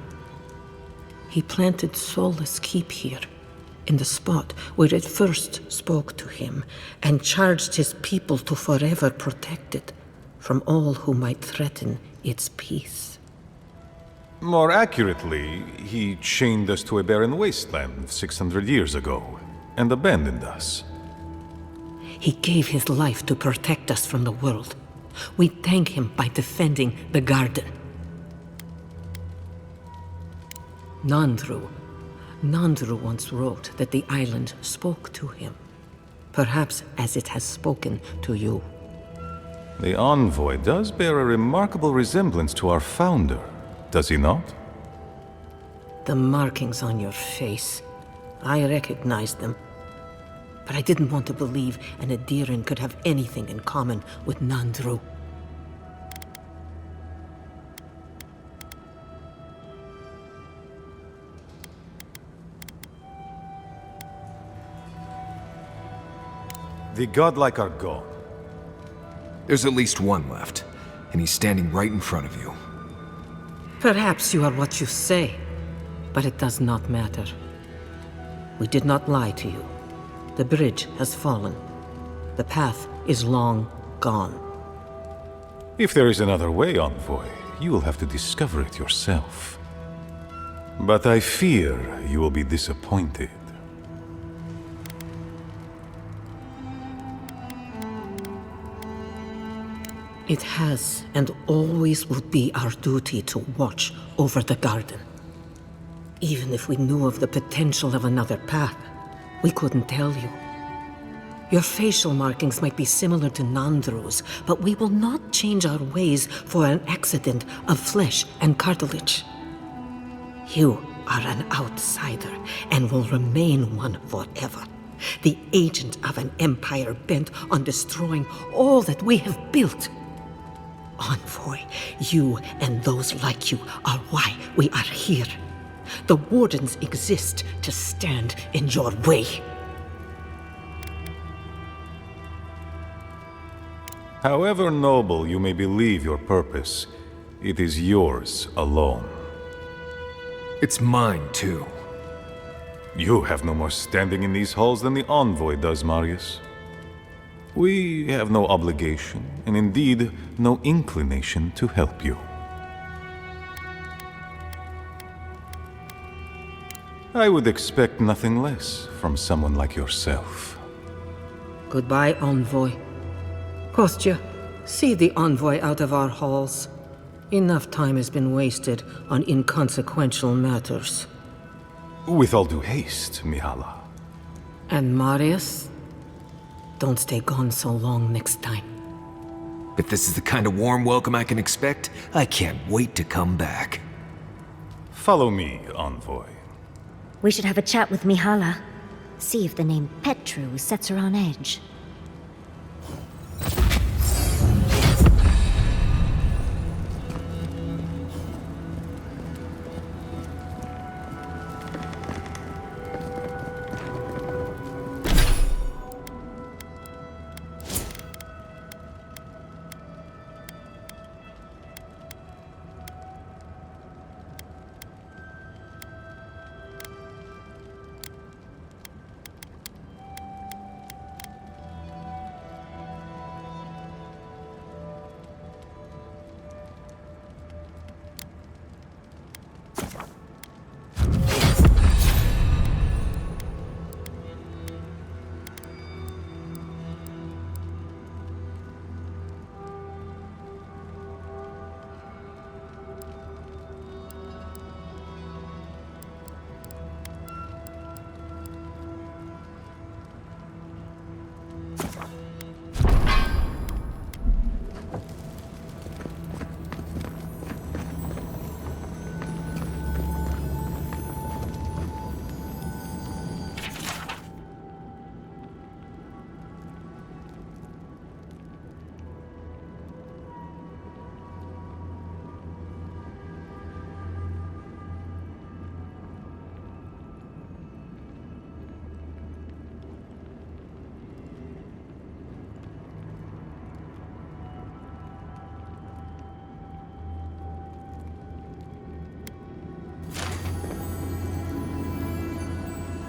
He planted Solace Keep here, in the spot where it first spoke to him, and charged his people to forever protect it from all who might threaten its peace. More accurately, he chained us to a barren wasteland 600 years ago, and abandoned us. He gave his life to protect us from the world. We thank him by defending the garden. Nandru once wrote that the island spoke to him, perhaps as it has spoken to you. The envoy does bear a remarkable resemblance to our founder, does he not? The markings on your face, I recognized them. But I didn't want to believe an Adiran could have anything in common with Nandru. The godlike are gone. There's at least one left, and he's standing right in front of you. Perhaps you are what you say, but it does not matter. We did not lie to you. The bridge has fallen. The path is long gone. If there is another way, envoy, you will have to discover it yourself. But I fear you will be disappointed. It has and always would be our duty to watch over the garden. Even if we knew of the potential of another path, we couldn't tell you. Your facial markings might be similar to Nandru's, but we will not change our ways for an accident of flesh and cartilage. You are an outsider and will remain one forever. The agent of an empire bent on destroying all that we have built. Envoy, you and those like you are why we are here. The Wardens exist to stand in your way. However noble you may believe your purpose, it is yours alone. It's mine, too. You have no more standing in these halls than the Envoy does, Marius. We have no obligation, and indeed, no inclination to help you. I would expect nothing less from someone like yourself. Goodbye, Envoy. Kostya, see the Envoy out of our halls. Enough time has been wasted on inconsequential matters. With all due haste, Mihala. And Marius? Don't stay gone so long next time. If this is the kind of warm welcome I can expect, I can't wait to come back. Follow me, Envoy. We should have a chat with Mihala. See if the name Petru sets her on edge.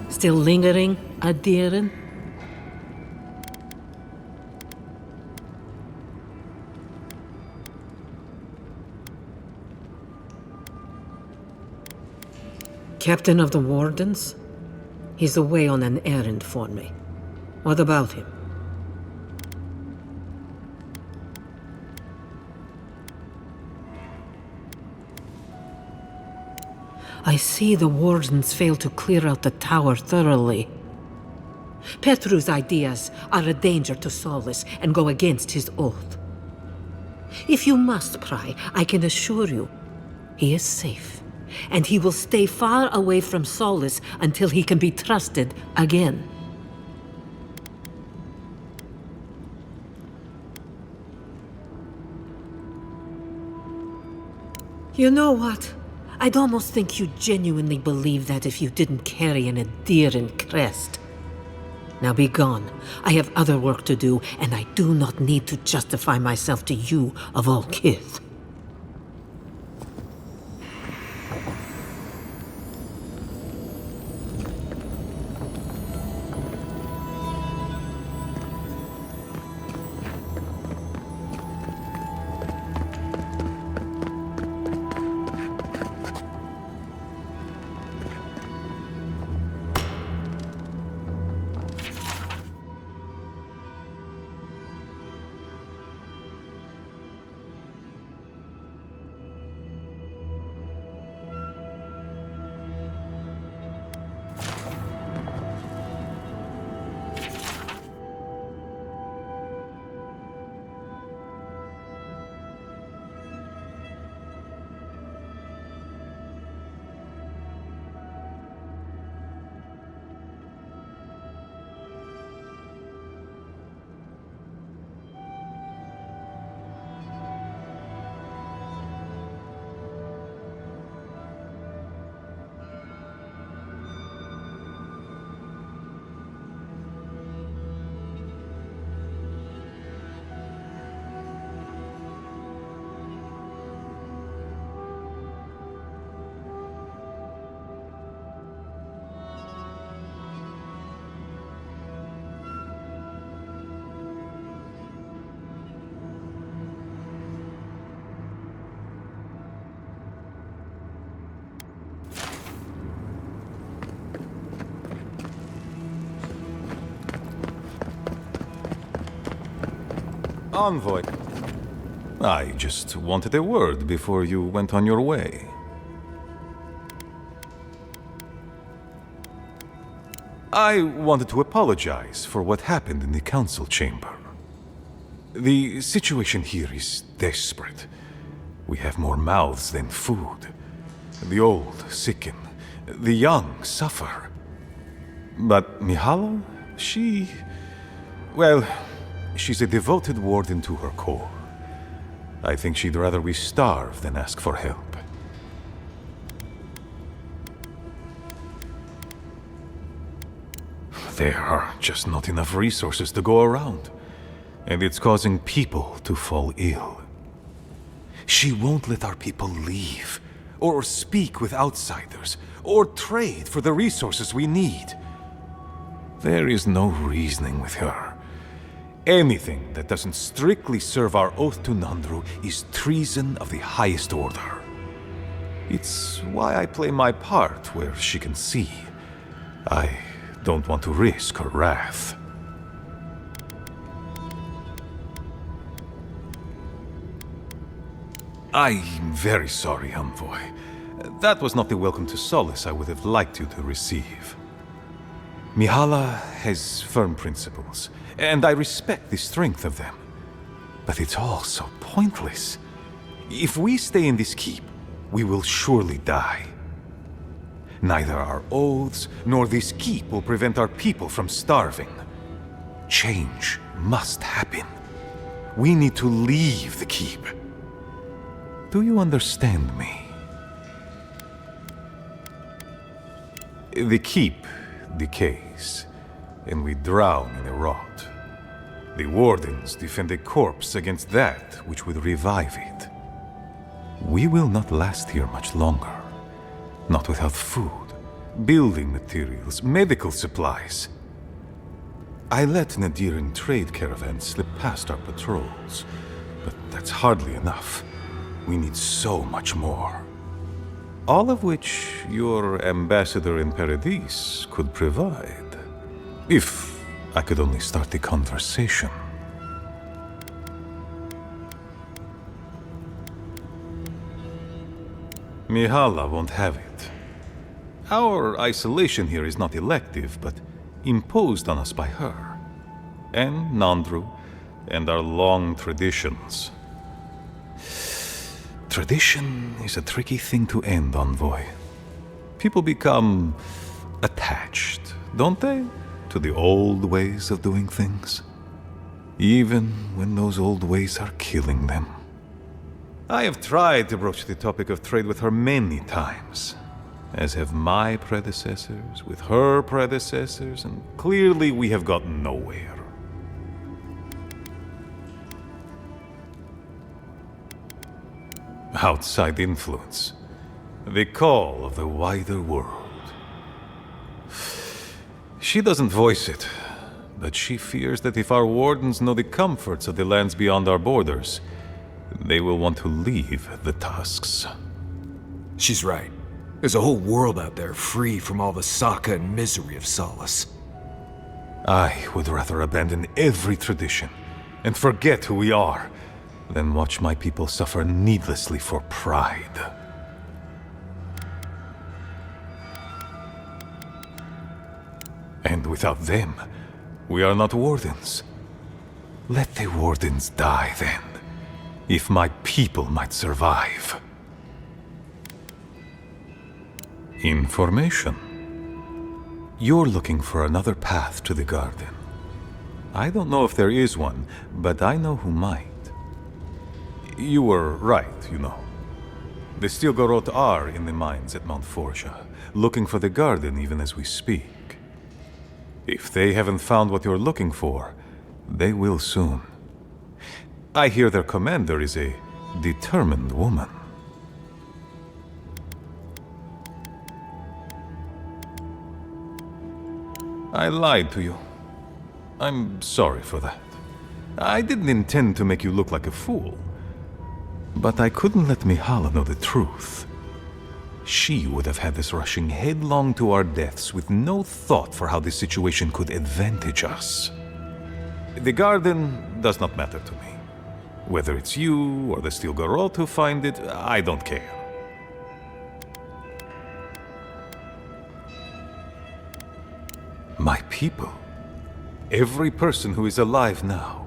Still lingering, Adiren? Captain of the Wardens? He's away on an errand for me. What about him? I see the Wardens failed to clear out the tower thoroughly. Petru's ideas are a danger to Solace and go against his oath. If you must pry, I can assure you, he is safe, and he will stay far away from Solace until he can be trusted again. You know what? I'd almost think you genuinely believe that if you didn't carry an Adiran crest. Now be gone. I have other work to do, and I do not need to justify myself to you of all kith. Envoy. I just wanted a word before you went on your way. I wanted to apologize for what happened in the council chamber. The situation here is desperate. We have more mouths than food. The old sicken, the young suffer. But Mihala, she's a devoted warden to her core. I think she'd rather we starve than ask for help. There are just not enough resources to go around, and it's causing people to fall ill. She won't let our people leave, or speak with outsiders, or trade for the resources we need. There is no reasoning with her. Anything that doesn't strictly serve our oath to Nandru is treason of the highest order. It's why I play my part where she can see. I don't want to risk her wrath. I'm very sorry, Envoy. That was not the welcome to Solace I would have liked you to receive. Mihala has firm principles, and I respect the strength of them. But it's all so pointless. If we stay in this keep, we will surely die. Neither our oaths nor this keep will prevent our people from starving. Change must happen. We need to leave the keep. Do you understand me? The keep decays, and we drown in a rot. The wardens defend a corpse against that which would revive it. We will not last here much longer. Not without food, building materials, medical supplies. I let Nadiran trade caravans slip past our patrols, but that's hardly enough. We need so much more. All of which your ambassador in Paradis could provide. If I could only start the conversation. Mihala won't have it. Our isolation here is not elective, but imposed on us by her. And Nandru, and our long traditions. Tradition is a tricky thing to end, Envoy. People become attached, don't they, to the old ways of doing things? Even when those old ways are killing them. I have tried to broach the topic of trade with her many times, as have my predecessors with her predecessors, and clearly we have gotten nowhere. Outside influence. The call of the wider world. She doesn't voice it, but she fears that if our wardens know the comforts of the lands beyond our borders, they will want to leave the tusks. She's right. There's a whole world out there free from all the Saka and misery of Solace. I would rather abandon every tradition and forget who we are than watch my people suffer needlessly for pride. And without them, we are not wardens. Let the wardens die then, if my people might survive. Information. You're looking for another path to the garden. I don't know if there is one, but I know who might. You were right, you know. The Stilgarot are in the mines at Mount Forja, looking for the garden even as we speak. If they haven't found what you're looking for, they will soon. I hear their commander is a determined woman. I lied to you. I'm sorry for that. I didn't intend to make you look like a fool. But I couldn't let Mihala know the truth. She would have had us rushing headlong to our deaths with no thought for how this situation could advantage us. The garden does not matter to me. Whether it's you or the Steel Garrote who find it, I don't care. My people. Every person who is alive now,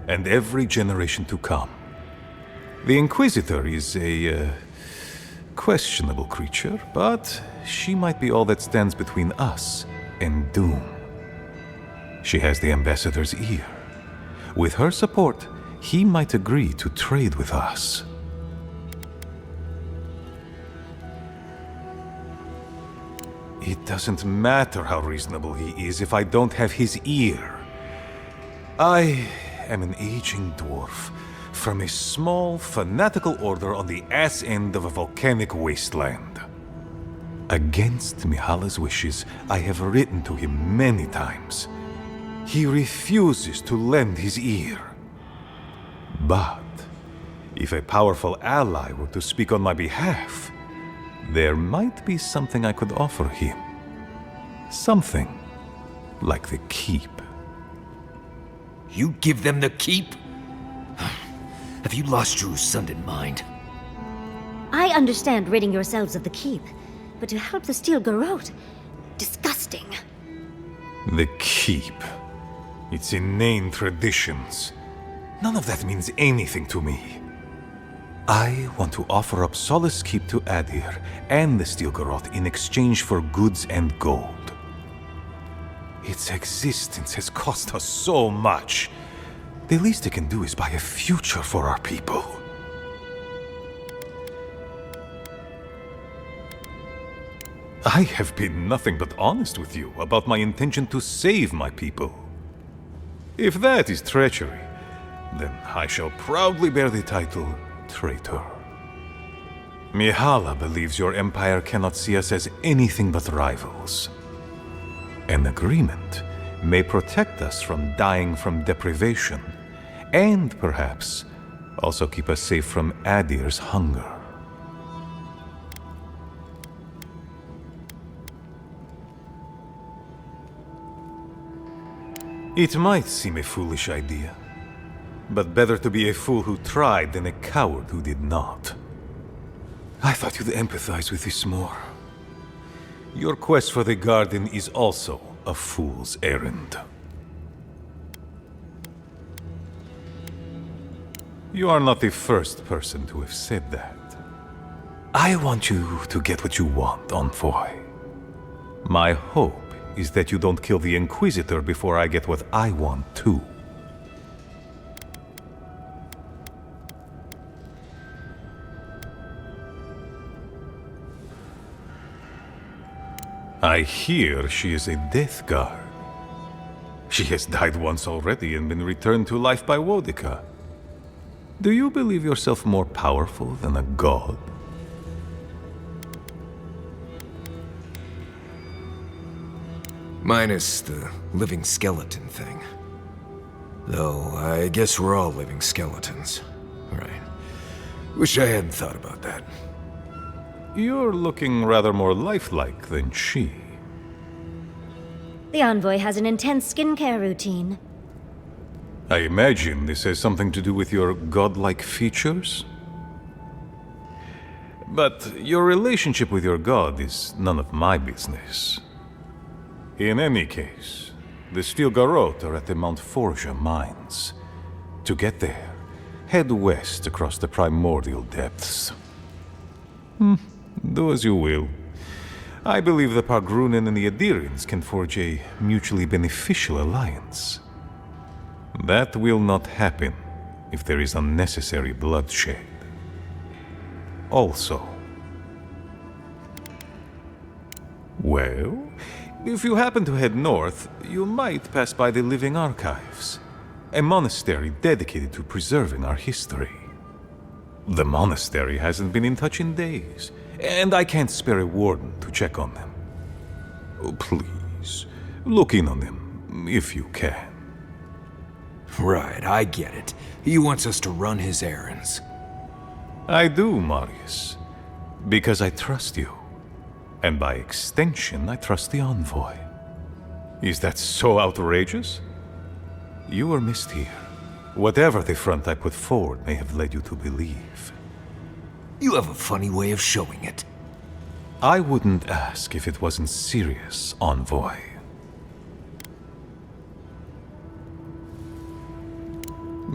and every generation to come. The Inquisitor is a questionable creature, but she might be all that stands between us and doom. She has the Ambassador's ear. With her support, he might agree to trade with us. It doesn't matter how reasonable he is if I don't have his ear. I am an aging dwarf from a small, fanatical order on the ass end of a volcanic wasteland. Against Mihala's wishes, I have written to him many times. He refuses to lend his ear. But if a powerful ally were to speak on my behalf, there might be something I could offer him. Something like the keep. You give them the keep? Have you lost your Sundan mind? I understand ridding yourselves of the keep, but to help the Steel Garrote? Disgusting. The keep. Its inane traditions. None of that means anything to me. I want to offer up Solace Keep to Adir and the Steel Garrote in exchange for goods and gold. Its existence has cost us so much. The least it can do is buy a future for our people. I have been nothing but honest with you about my intention to save my people. If that is treachery, then I shall proudly bear the title traitor. Mihala believes your empire cannot see us as anything but rivals. An agreement may protect us from dying from deprivation, and perhaps also keep us safe from Adir's hunger. It might seem a foolish idea, but better to be a fool who tried than a coward who did not. I thought you'd empathize with this more. Your quest for the garden is also a fool's errand. You are not the first person to have said that. I want you to get what you want, Envoy. My hope is that you don't kill the Inquisitor before I get what I want too. I hear she is a death guard. She has died once already and been returned to life by Woedica. Do you believe yourself more powerful than a god? Minus the living skeleton thing. Though, I guess we're all living skeletons. Right. Wish I hadn't thought about that. You're looking rather more lifelike than she. The Envoy has an intense skincare routine. I imagine this has something to do with your godlike features? But your relationship with your god is none of my business. In any case, the Steel Garrote are at the Mount Forja mines. To get there, head west across the primordial depths. Do as you will. I believe the Pargrunen and the Adirians can forge a mutually beneficial alliance. That will not happen if there is unnecessary bloodshed. Also, well, if you happen to head north, you might pass by the Living Archives, a monastery dedicated to preserving our history. The monastery hasn't been in touch in days, and I can't spare a warden to check on them. Oh, please, look in on them, if you can. Right, I get it. He wants us to run his errands. I do, Marius, because I trust you. And by extension, I trust the Envoy. Is that so outrageous? You were missed here, whatever the front I put forward may have led you to believe. You have a funny way of showing it. I wouldn't ask if it wasn't serious, Envoy.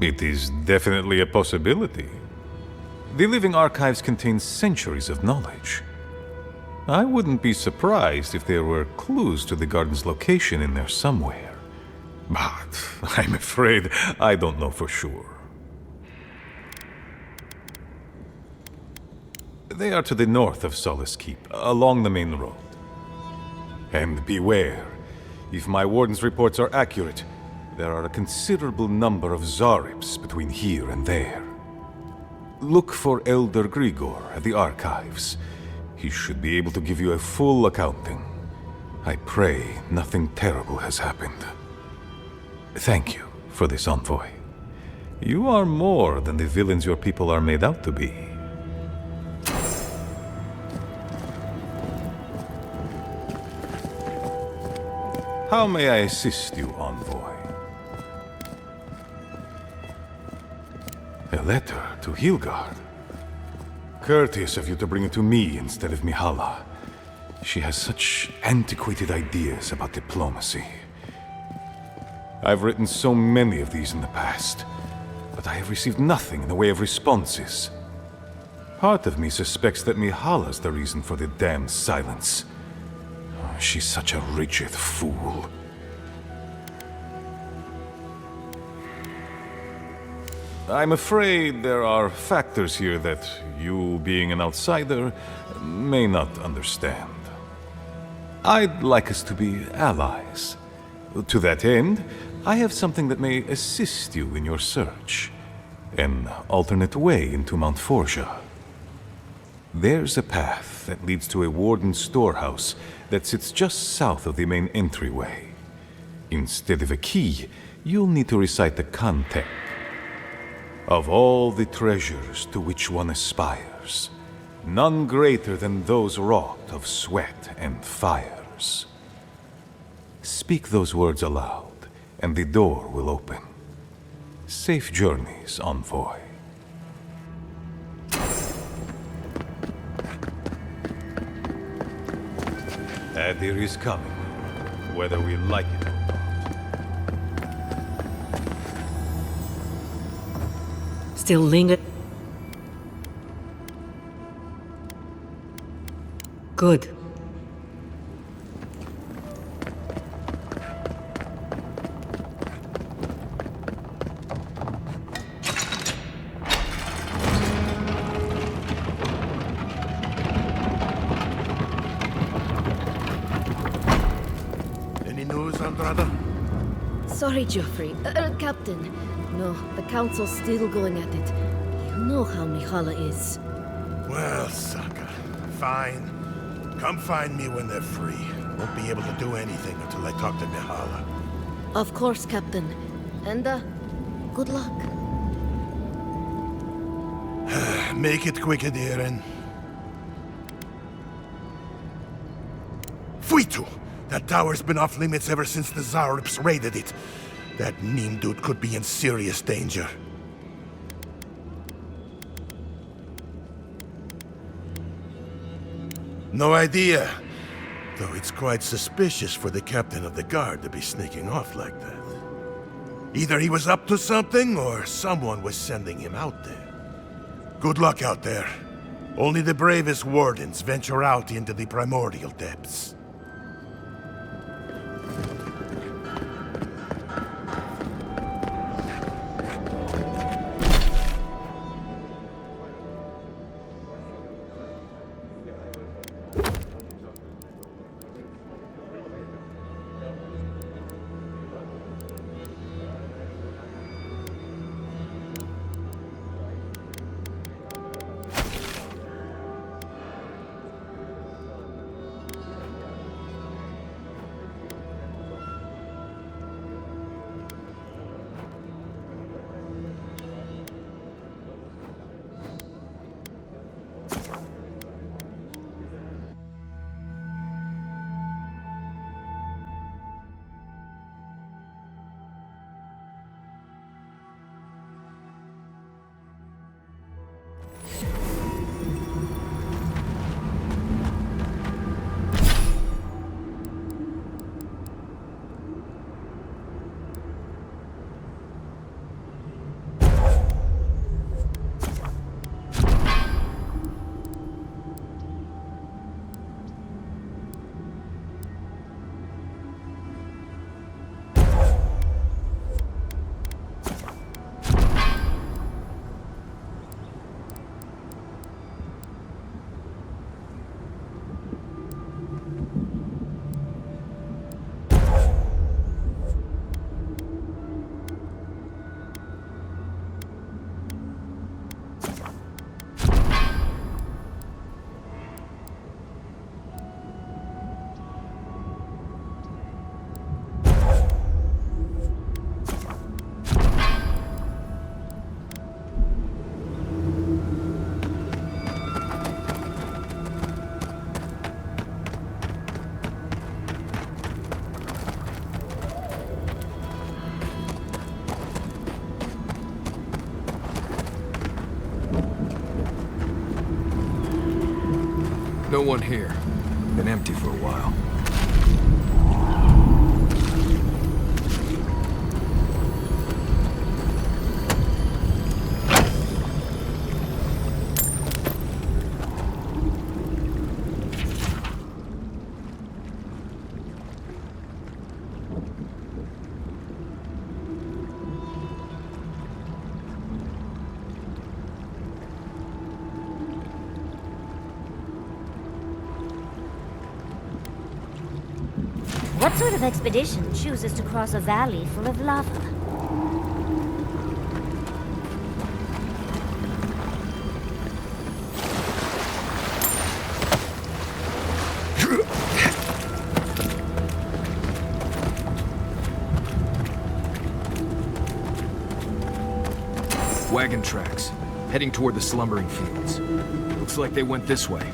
It is definitely a possibility. The living archives contain centuries of knowledge. I wouldn't be surprised if there were clues to the garden's location in there somewhere. But I'm afraid I don't know for sure. They are to the north of Solace Keep, along the main road. And beware, if my warden's reports are accurate, there are a considerable number of Zarips between here and there. Look for Elder Grigor at the archives. He should be able to give you a full accounting. I pray nothing terrible has happened. Thank you for this, Envoy. You are more than the villains your people are made out to be. How may I assist you, Envoy? A letter to Hilgard. Courteous of you to bring it to me instead of Mihala. She has such antiquated ideas about diplomacy. I've written so many of these in the past, but I have received nothing in the way of responses. Part of me suspects that Mihala's the reason for the damned silence. She's such a rigid fool. I'm afraid there are factors here that you, being an outsider, may not understand. I'd like us to be allies. To that end, I have something that may assist you in your search. An alternate way into Mount Forja. There's a path that leads to a warden storehouse that sits just south of the main entryway. Instead of a key, you'll need to recite the content. Of all the treasures to which one aspires, none greater than those wrought of sweat and fires. Speak those words aloud, and the door will open. Safe journeys, Envoy. Adir is coming, whether we like it or not. Still linger? Good. Any news, Andrada? Sorry, Geoffrey. Captain. No, the Council's still going at it. You know how Mihala is. Well, sucker. Fine. Come find me when they're free. Won't be able to do anything until I talk to Mihala. Of course, Captain. And, good luck. Make it quick, Adiren. Fuitu! That tower's been off limits ever since the Zarips raided it. That Neem dude could be in serious danger. No idea. Though it's quite suspicious for the captain of the guard to be sneaking off like that. Either he was up to something, or someone was sending him out there. Good luck out there. Only the bravest wardens venture out into the primordial depths. No one here. Been empty for a while. What sort of expedition chooses to cross a valley full of lava? Wagon tracks, heading toward the slumbering fields. Looks like they went this way.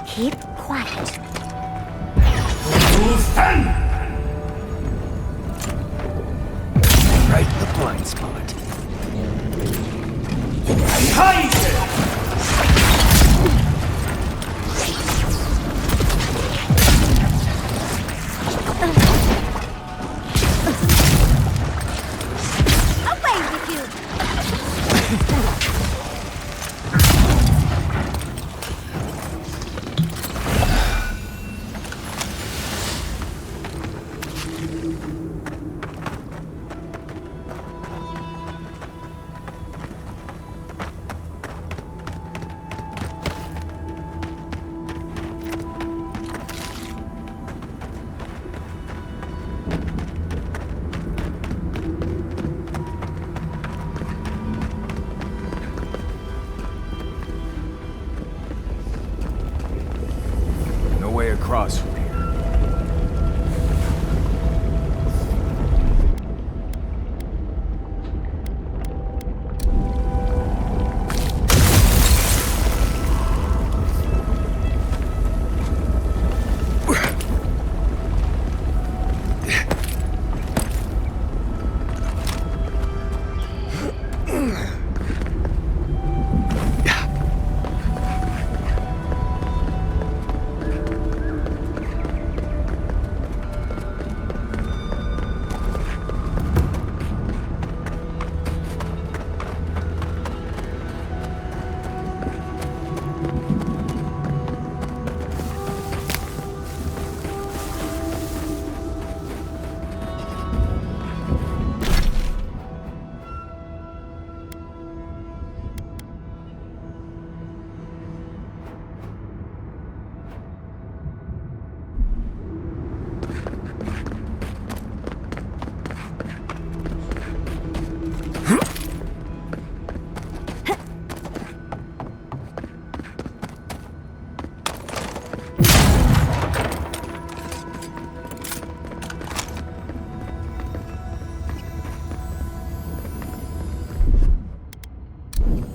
Keep quiet. Right in the blind spot. Away with you! No way across from here.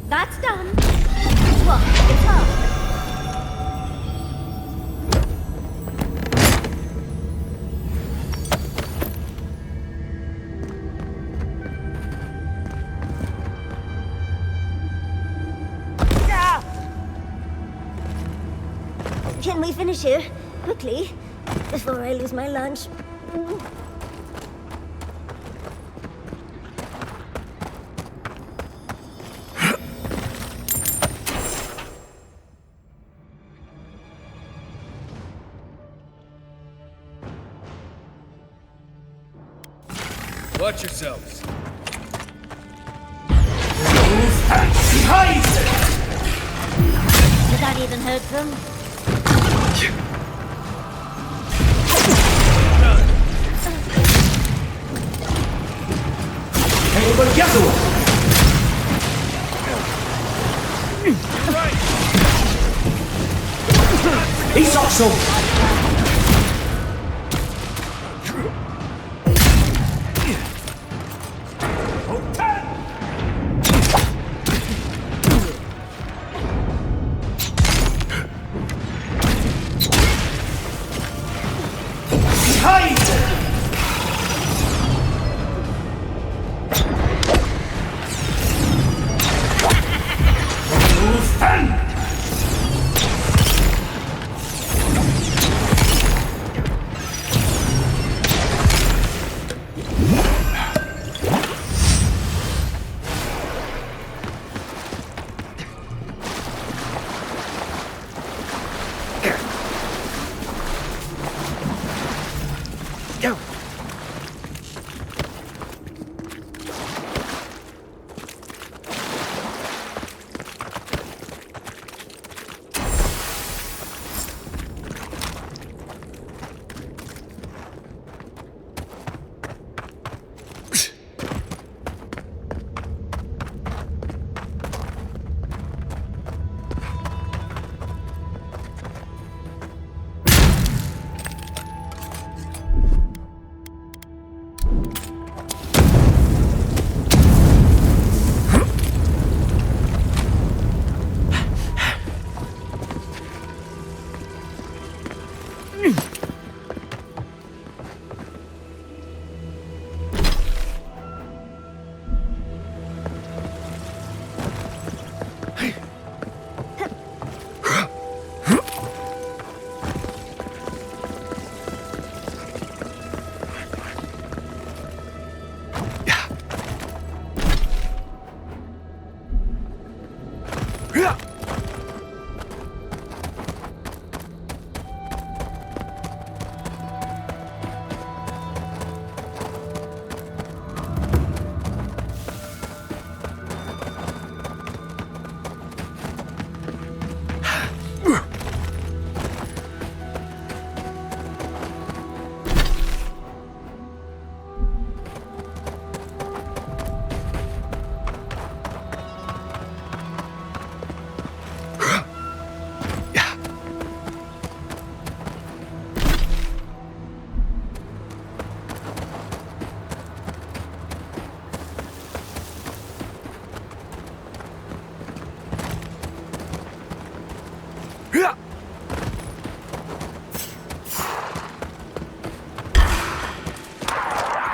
That's done. Look, it's up. Can we finish here? Quickly, before I lose my lunch. Watch yourselves. Did that even hurt them? He's also. Behind!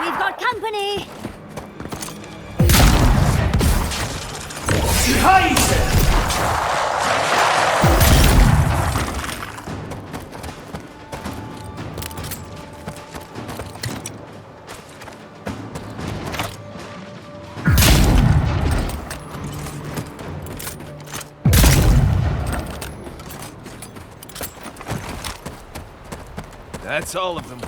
We've got company! That's all of them.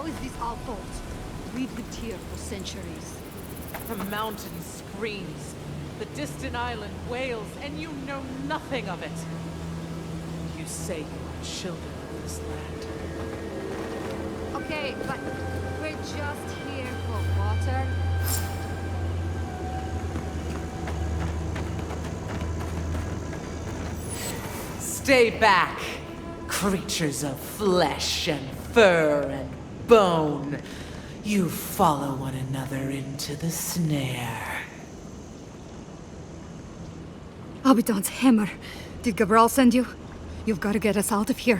How is this our fault? We've lived here for centuries. The mountain screams. The distant island wails, and you know nothing of it. You say you are children of this land. Okay, but we're just here for water. Stay back, creatures of flesh and fur and bone. You follow one another into the snare. Abaddon's hammer. Did Gabral send you? You've got to get us out of here.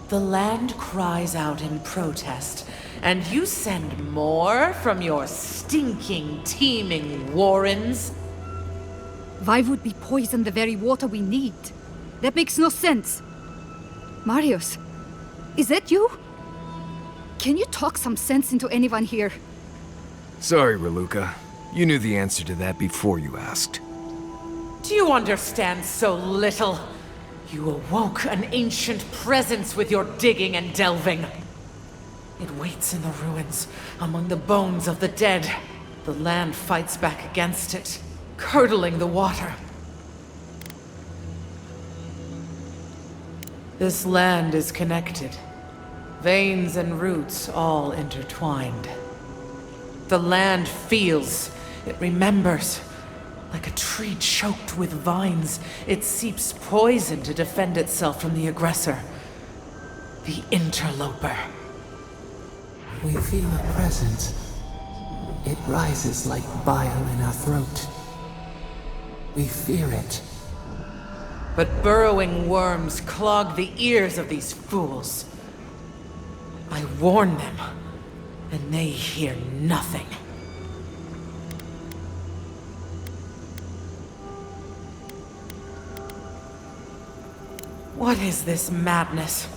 The land cries out in protest, and you send more from your stinking, teeming warrens? Why would we poison the very water we need? That makes no sense. Marius, is that you? Can you talk some sense into anyone here? Sorry, Raluca. You knew the answer to that before you asked. Do you understand so little? You awoke an ancient presence with your digging and delving. It waits in the ruins, among the bones of the dead. The land fights back against it, curdling the water. This land is connected. Veins and roots all intertwined. The land feels, it remembers. Like a tree choked with vines, it seeps poison to defend itself from the aggressor. The interloper. We feel a presence It rises like bile in our throat. We fear it. But burrowing worms clog the ears of these fools. I warn them, and they hear nothing. What is this madness?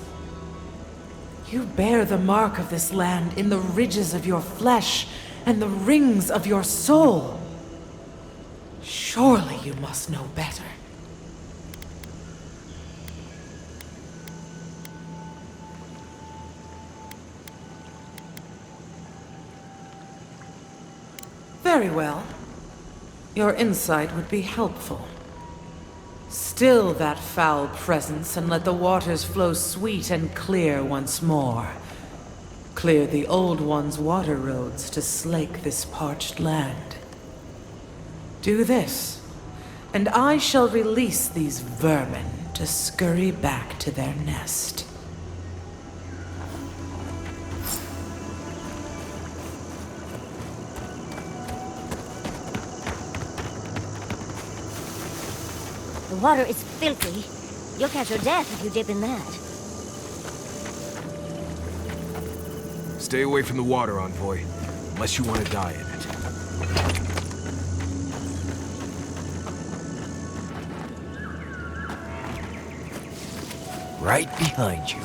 You bear the mark of this land in the ridges of your flesh and the rings of your soul. Surely you must know better. Very well. Your insight would be helpful. Still that foul presence and let the waters flow sweet and clear once more. Clear the old one's water roads to slake this parched land. Do this, and I shall release these vermin to scurry back to their nest. The water is filthy. You'll catch your death if you dip in that. Stay away from the water, Envoy, unless you want to die in it. Right behind you.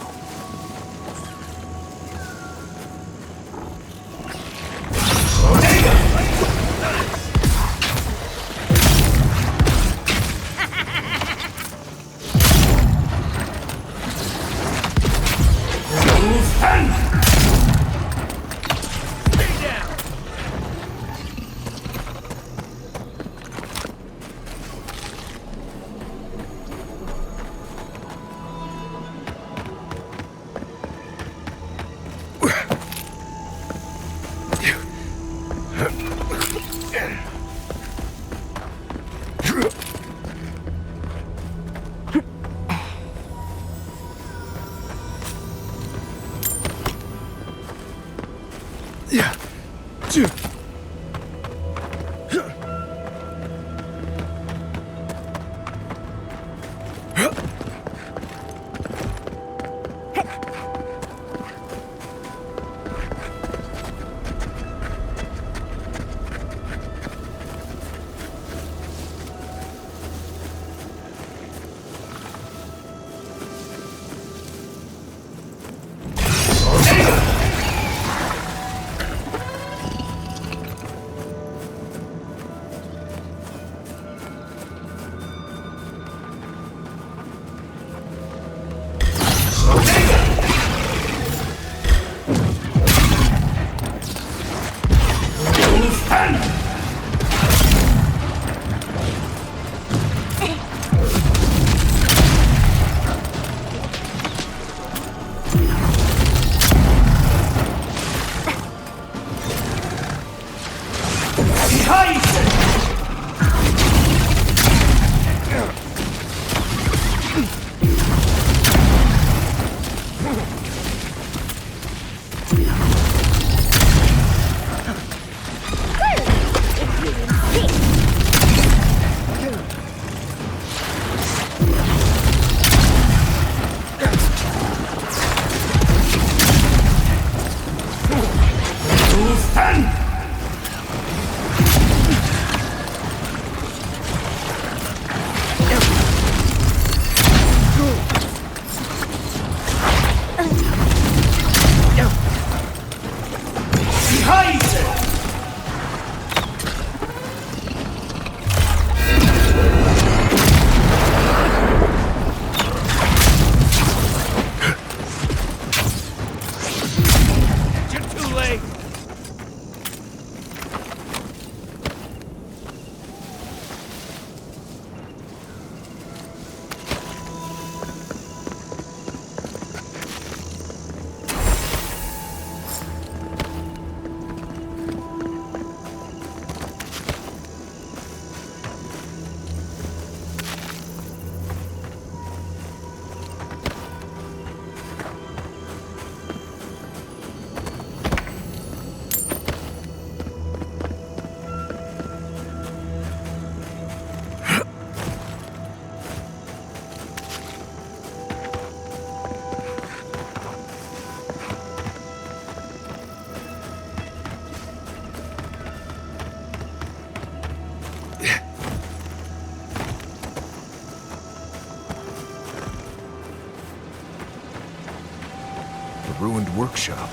workshop.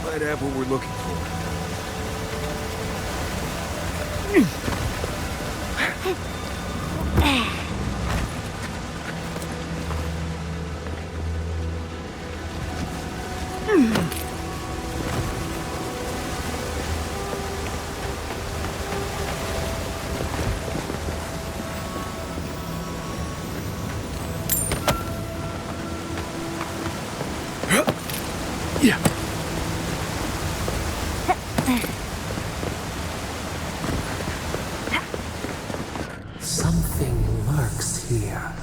Might have what we're looking for. Something lurks here.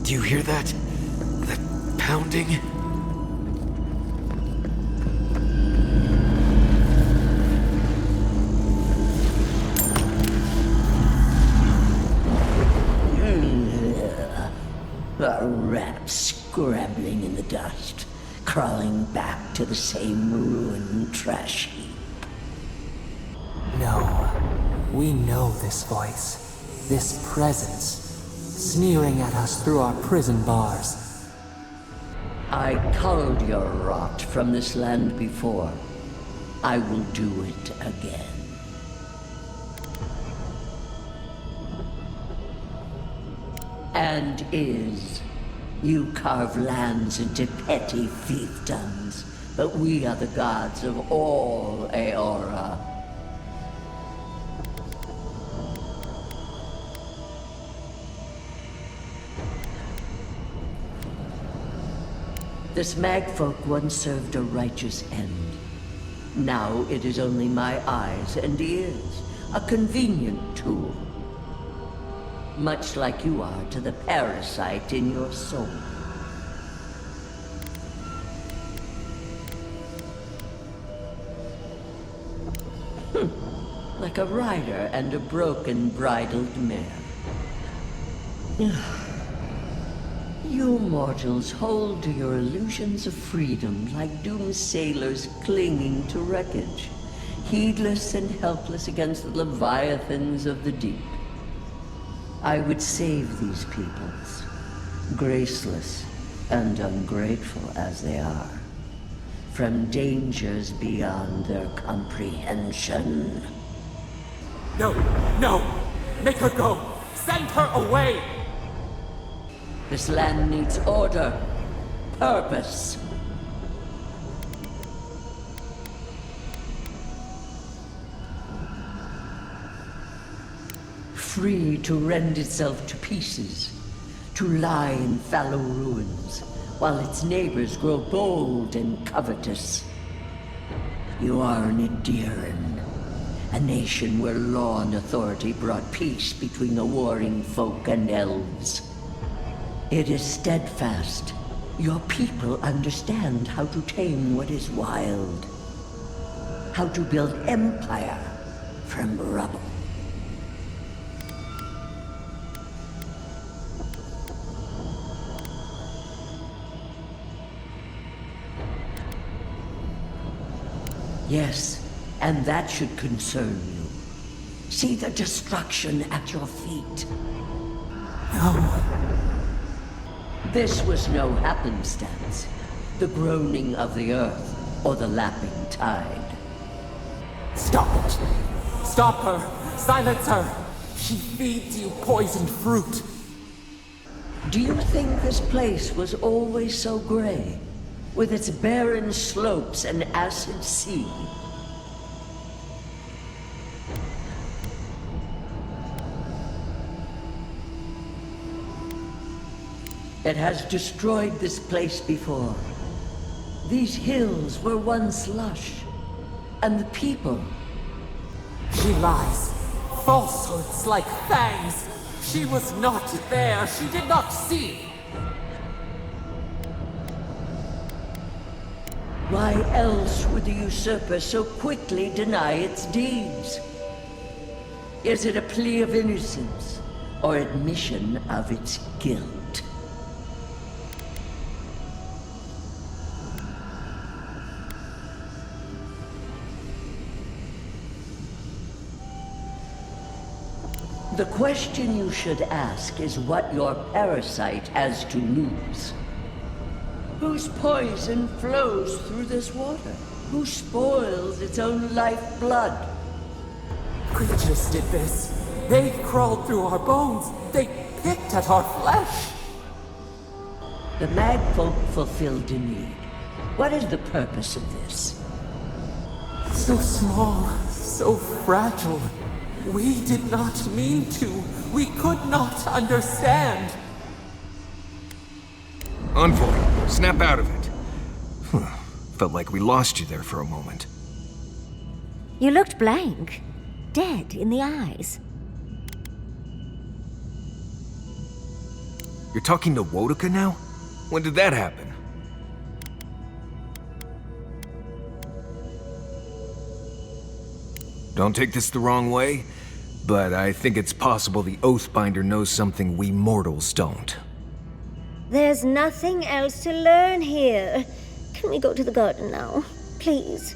Do you hear that? That pounding? A rat scrabbling in the dust, crawling back to the same ruined trash heap. No, we know this voice, this presence, sneering at us through our prison bars. I culled your rot from this land before. I will do it again. And you carve lands into petty fiefdoms, but we are the gods of all Aora. This magfolk once served a righteous end. Now it is only my eyes and ears, a convenient tool. Much like you are to the parasite in your soul. Like a rider and a broken bridled mare. You mortals hold to your illusions of freedom like doomed sailors clinging to wreckage, heedless and helpless against the leviathans of the deep. I would save these peoples, graceless and ungrateful as they are, from dangers beyond their comprehension. No, no! Make her go! Send her away! This land needs order, purpose. Free to rend itself to pieces, to lie in fallow ruins, while its neighbors grow bold and covetous. You are an Ediran, a nation where law and authority brought peace between the warring folk and elves. It is steadfast. Your people understand how to tame what is wild, how to build empire from rubble. Yes, and that should concern you. See the destruction at your feet. No. This was no happenstance. The groaning of the earth, or the lapping tide. Stop it! Stop her! Silence her! She feeds you poisoned fruit! Do you think this place was always so gray, with its barren slopes and acid sea? It has destroyed this place before. These hills were once lush, and the people. She lies. Falsehoods like fangs. She was not there. She did not see. Why else would the usurper so quickly deny its deeds? Is it a plea of innocence, or admission of its guilt? The question you should ask is what your parasite has to lose. Whose poison flows through this water? Who spoils its own lifeblood? Creatures did this. They crawled through our bones. They picked at our flesh. The mad folk fulfilled a need. What is the purpose of this? So small, so fragile. We did not mean to. We could not understand. Envoy, snap out of it. Felt like we lost you there for a moment. You looked blank, dead in the eyes. You're talking to Woedica now? When did that happen? Don't take this the wrong way, but I think it's possible the Oathbinder knows something we mortals don't. There's nothing else to learn here. Can we go to the garden now, please?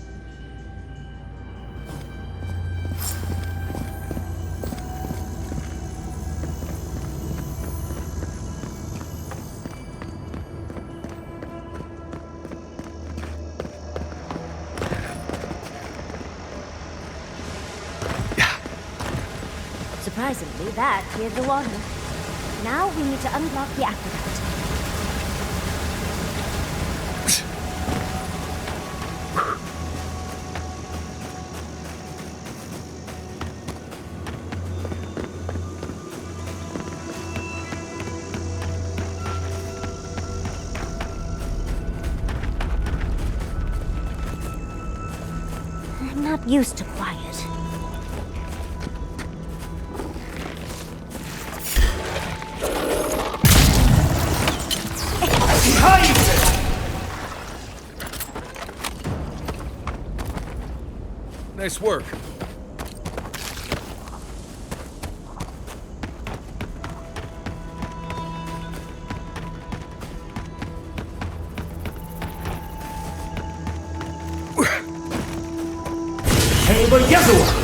Surprisingly, that cleared the water. Now we need to unblock the aqueduct. I'm not used to quiet. Nice work. Hey, but Yazoo!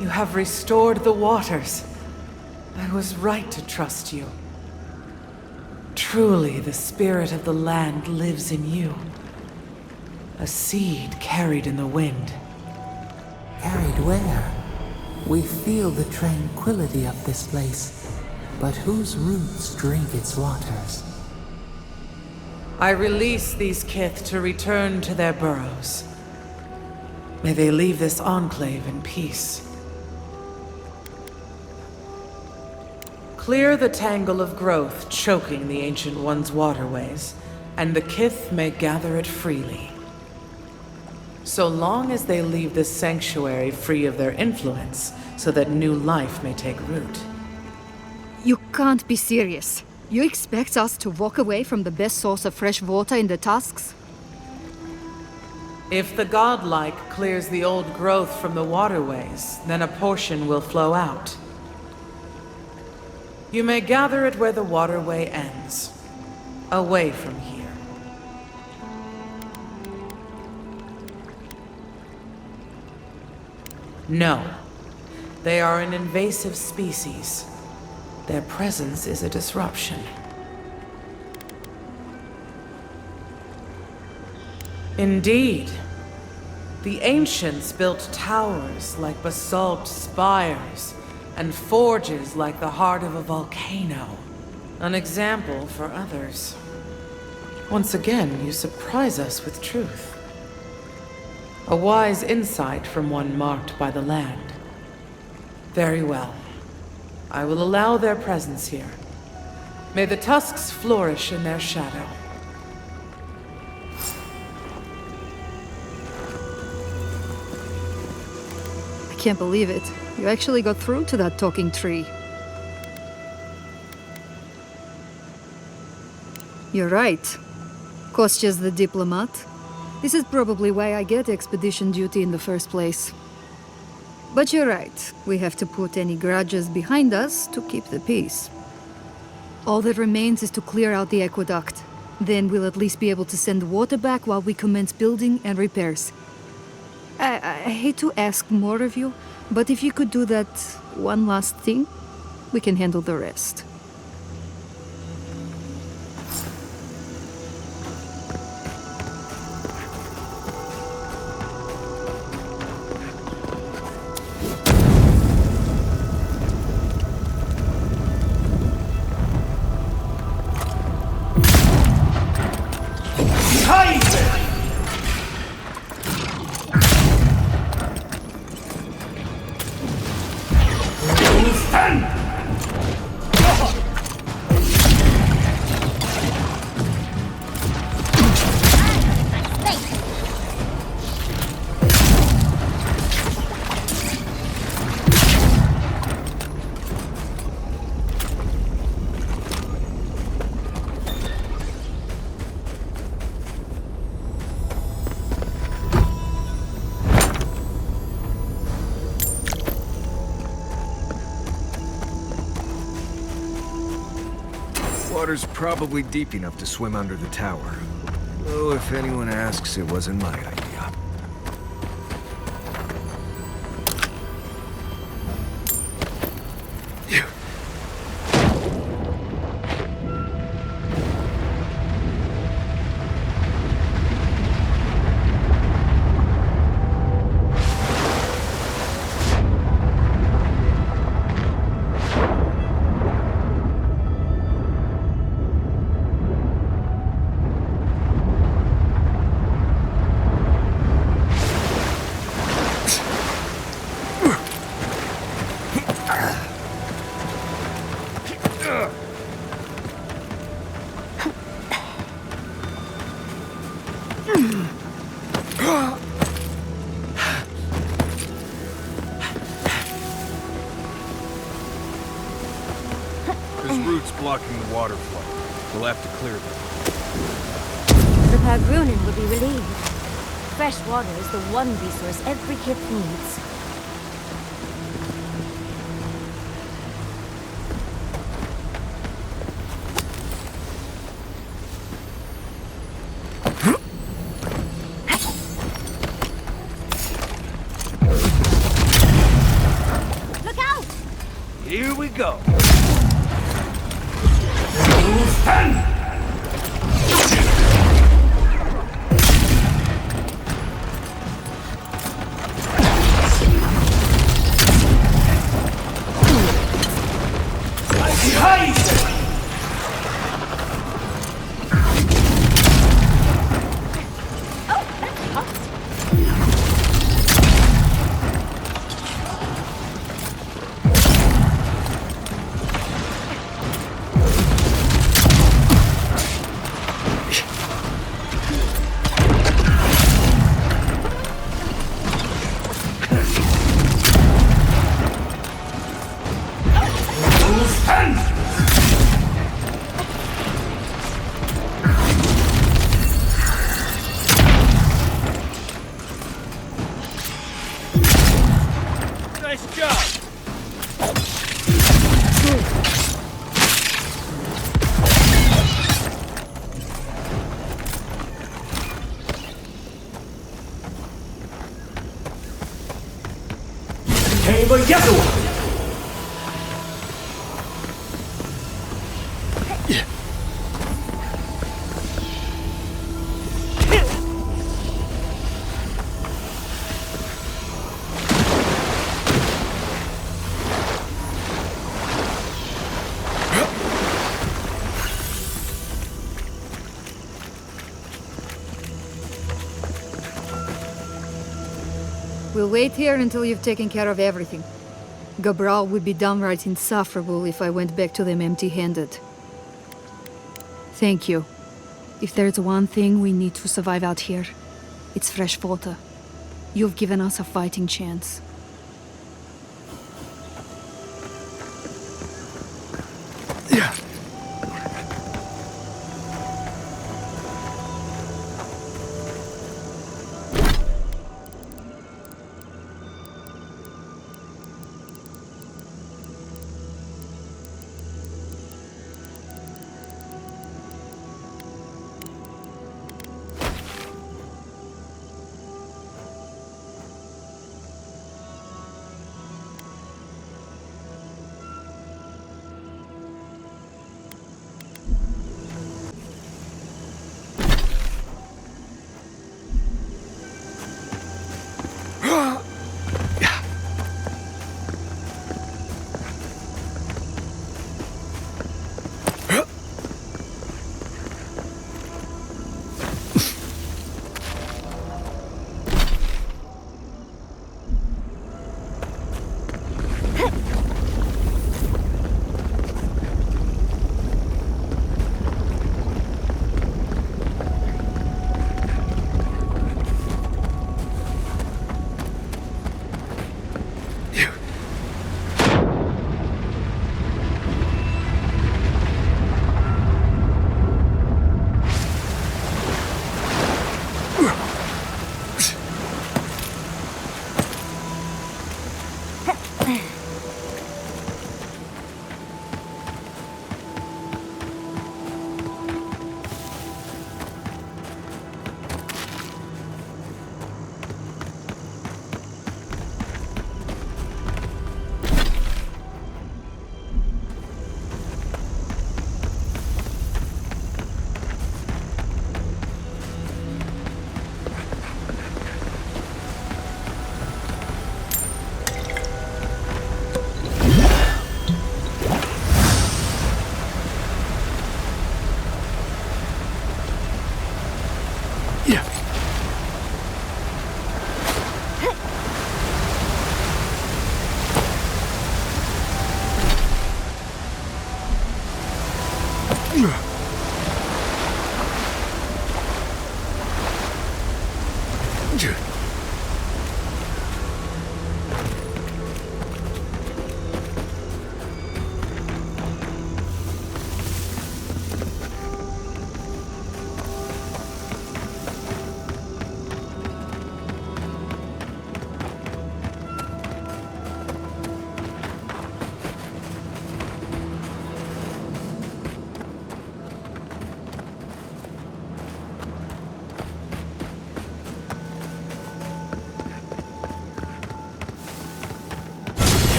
You have restored the waters. I was right to trust you. Truly, the spirit of the land lives in you. A seed carried in the wind. Carried where? We feel the tranquility of this place, but whose roots drink its waters? I release these kith to return to their burrows. May they leave this enclave in peace. Clear the tangle of growth choking the Ancient One's waterways, and the kith may gather it freely. So long as they leave this sanctuary free of their influence, so that new life may take root. You can't be serious. You expect us to walk away from the best source of fresh water in the Tusks? If the godlike clears the old growth from the waterways, then a portion will flow out. You may gather it where the waterway ends, away from here. No, they are an invasive species. Their presence is a disruption. Indeed. The ancients built towers like basalt spires, and forges like the heart of a volcano. An example for others. Once again, you surprise us with truth. A wise insight from one marked by the land. Very well. I will allow their presence here. May the tusks flourish in their shadow. I can't believe it. You actually got through to that talking tree. You're right. Kostya's the diplomat. This is probably why I get expedition duty in the first place. But you're right. We have to put any grudges behind us to keep the peace. All that remains is to clear out the aqueduct. Then we'll at least be able to send water back while we commence building and repairs. I hate to ask more of you, but if you could do that one last thing, we can handle the rest. Water's probably deep enough to swim under the tower. Though if anyone asks, it wasn't my idea. There's roots blocking the water flow. We'll have to clear them. The Pagrunin will be relieved. Fresh water is the one resource every kid needs. Look out! Here we go. We'll wait here until you've taken care of everything. Gabral would be downright insufferable if I went back to them empty-handed. Thank you. If there's one thing we need to survive out here, it's fresh water. You've given us a fighting chance. Yeah.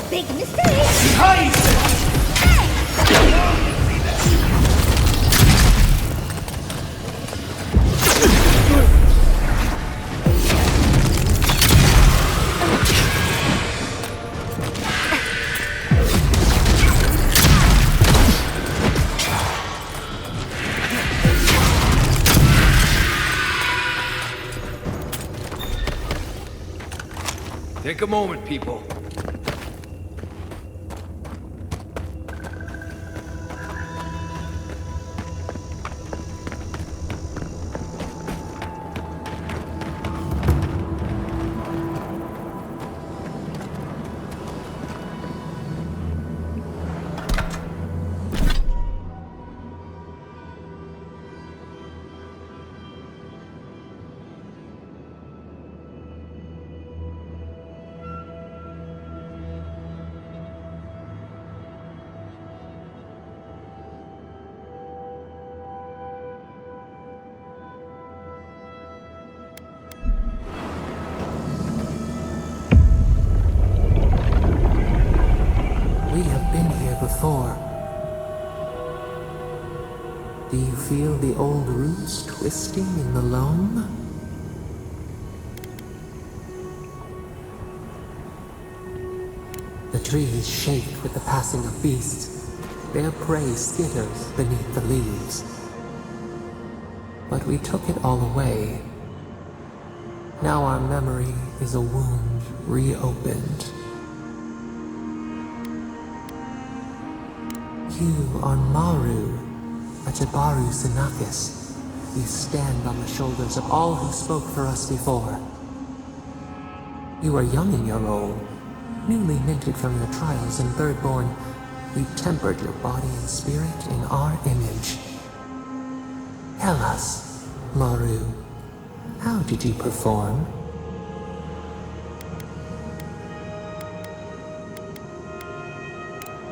Big mistake! Take a moment, people. Do you feel the old roots twisting in the loam? The trees shake with the passing of beasts. Their prey skitters beneath the leaves. But we took it all away. Now our memory is a wound reopened. You are Maru, a Jabaru Sinakis. You stand on the shoulders of all who spoke for us before. You are young in your role, newly minted from your trials in Thirdborn. We tempered your body and spirit in our image. Tell us, Maru, how did you perform?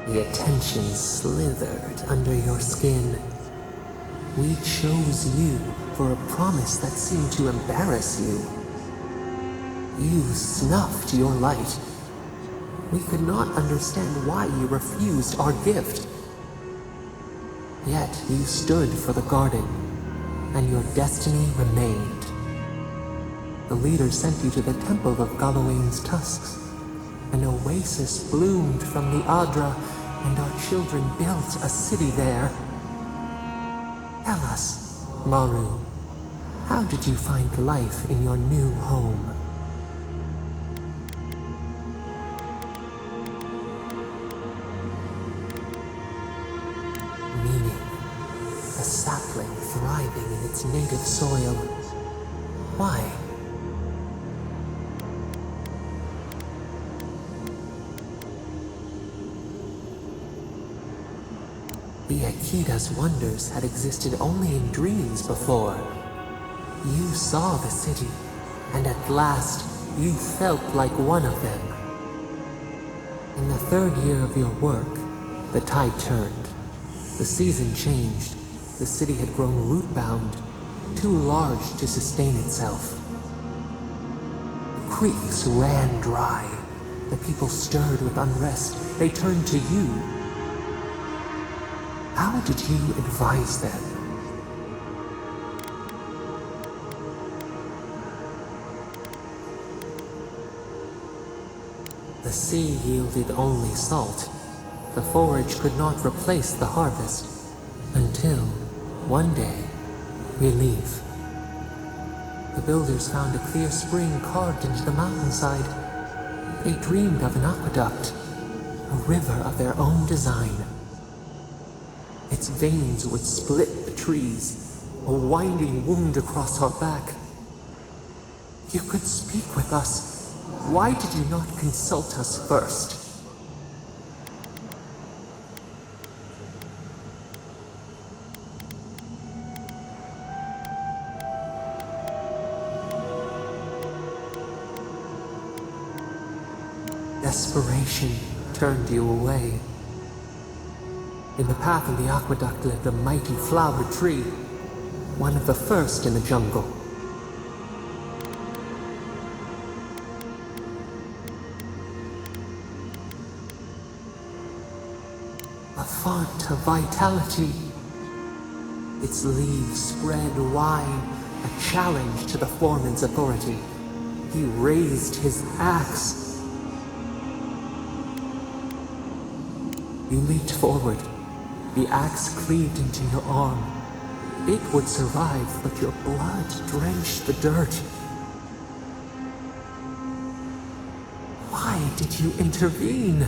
The attention slithered under your skin. We chose you for a promise that seemed to embarrass you. You snuffed your light. We could not understand why you refused our gift. Yet you stood for the garden, and your destiny remained. The leader sent you to the temple of Galawain's tusks. An oasis bloomed from the Adra, and our children built a city there. Tell us, Maru, how did you find life in your new home? Meaning, a sapling thriving in its native soil. Why? The Akida's wonders had existed only in dreams before. You saw the city, and at last, you felt like one of them. In the third year of your work, the tide turned. The season changed. The city had grown root-bound, too large to sustain itself. Creeks ran dry. The people stirred with unrest. They turned to you. How did you advise them? The sea yielded only salt. The forage could not replace the harvest. Until, one day, relief. The builders found a clear spring carved into the mountainside. They dreamed of an aqueduct, a river of their own design. Its veins would split the trees, a winding wound across our back. You could speak with us. Why did you not consult us first? Desperation turned you away. In the path of the aqueduct lived a mighty flower tree, one of the first in the jungle. A font of vitality. Its leaves spread wide, a challenge to the foreman's authority. He raised his axe. You leaped forward. The axe cleaved into your arm. It would survive, but your blood drenched the dirt. Why did you intervene?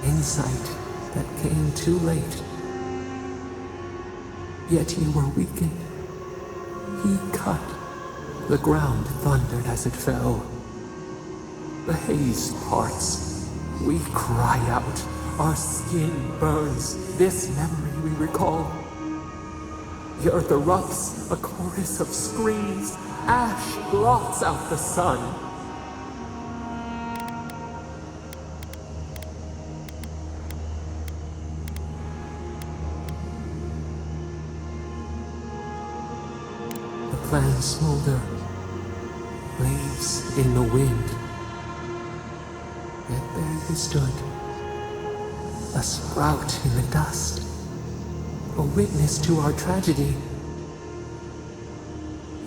Insight that came too late. Yet you were weakened. He cut. The ground thundered as it fell. The haze parts. We cry out. Our skin burns. This memory we recall. The earth erupts, a chorus of screams. Ash blots out the sun. clan smolder, leaves in the wind. Yet there he stood, a sprout in the dust, a witness to our tragedy.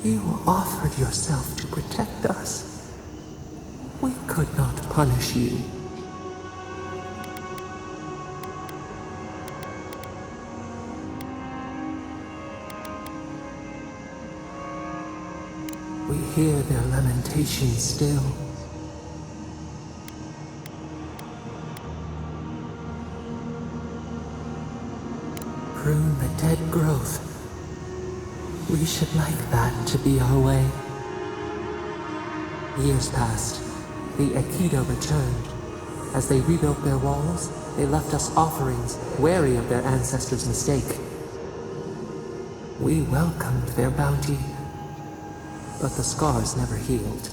You offered yourself to protect us. We could not punish you. We hear their lamentations still. Prune the dead growth. We should like that to be our way. Years passed. The Aikido returned. As they rebuilt their walls, they left us offerings, wary of their ancestors' mistake. We welcomed their bounty, but the scars never healed.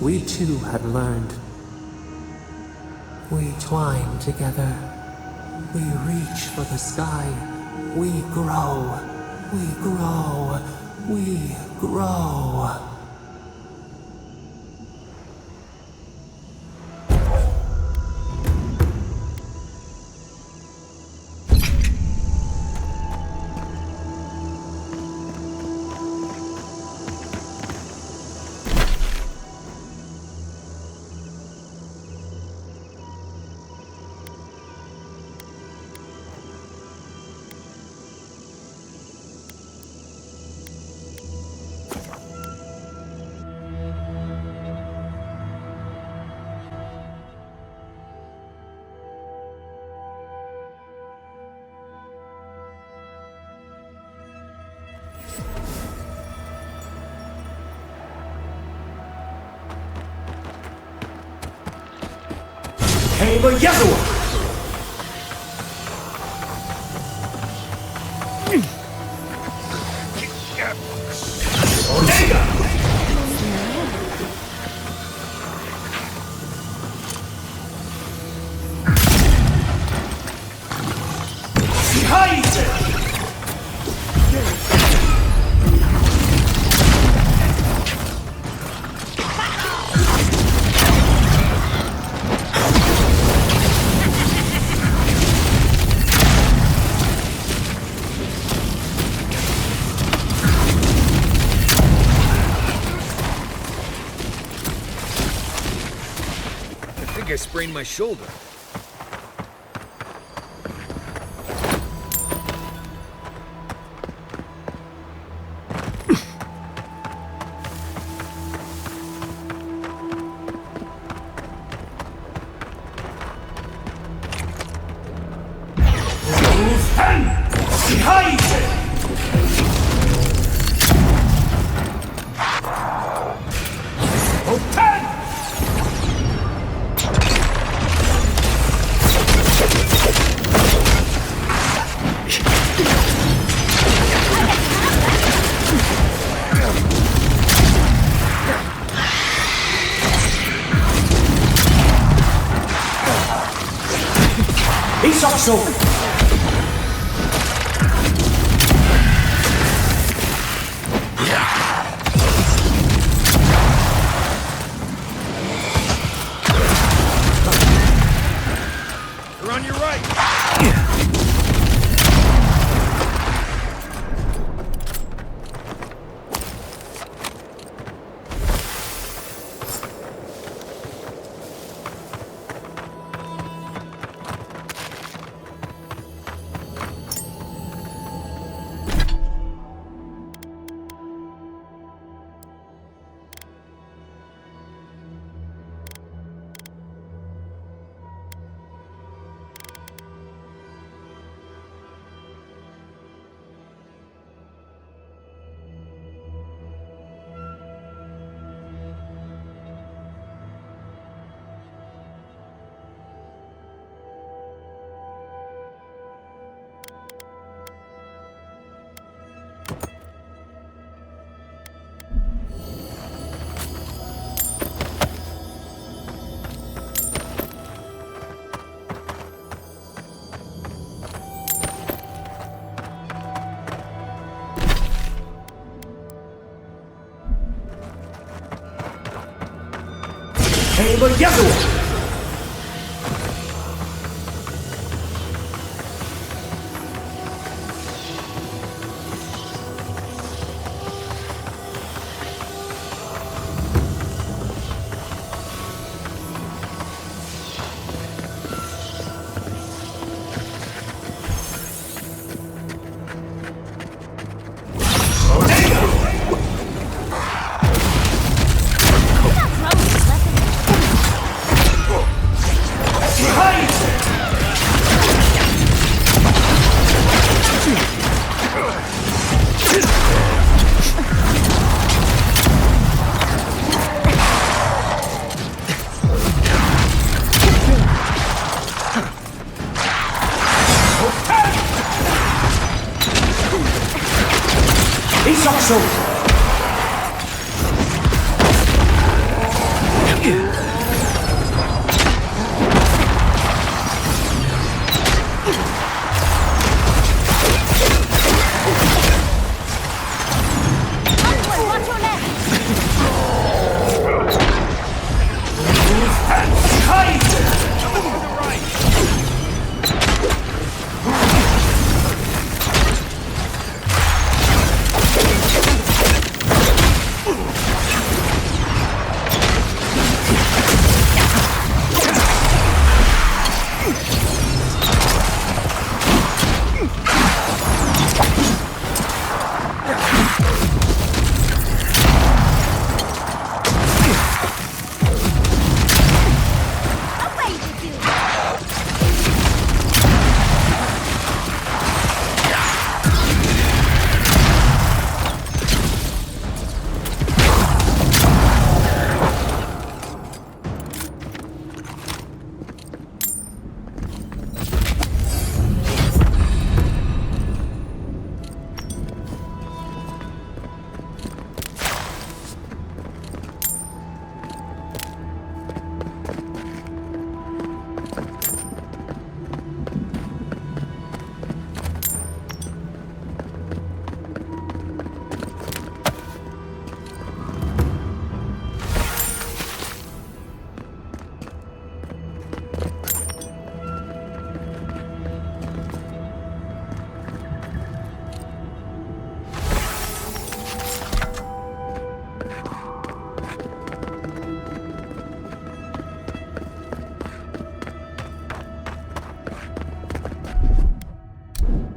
We too had learned. We twine together. We reach for the sky. We grow. We grow. We grow. I sprained my shoulder. You're on your right.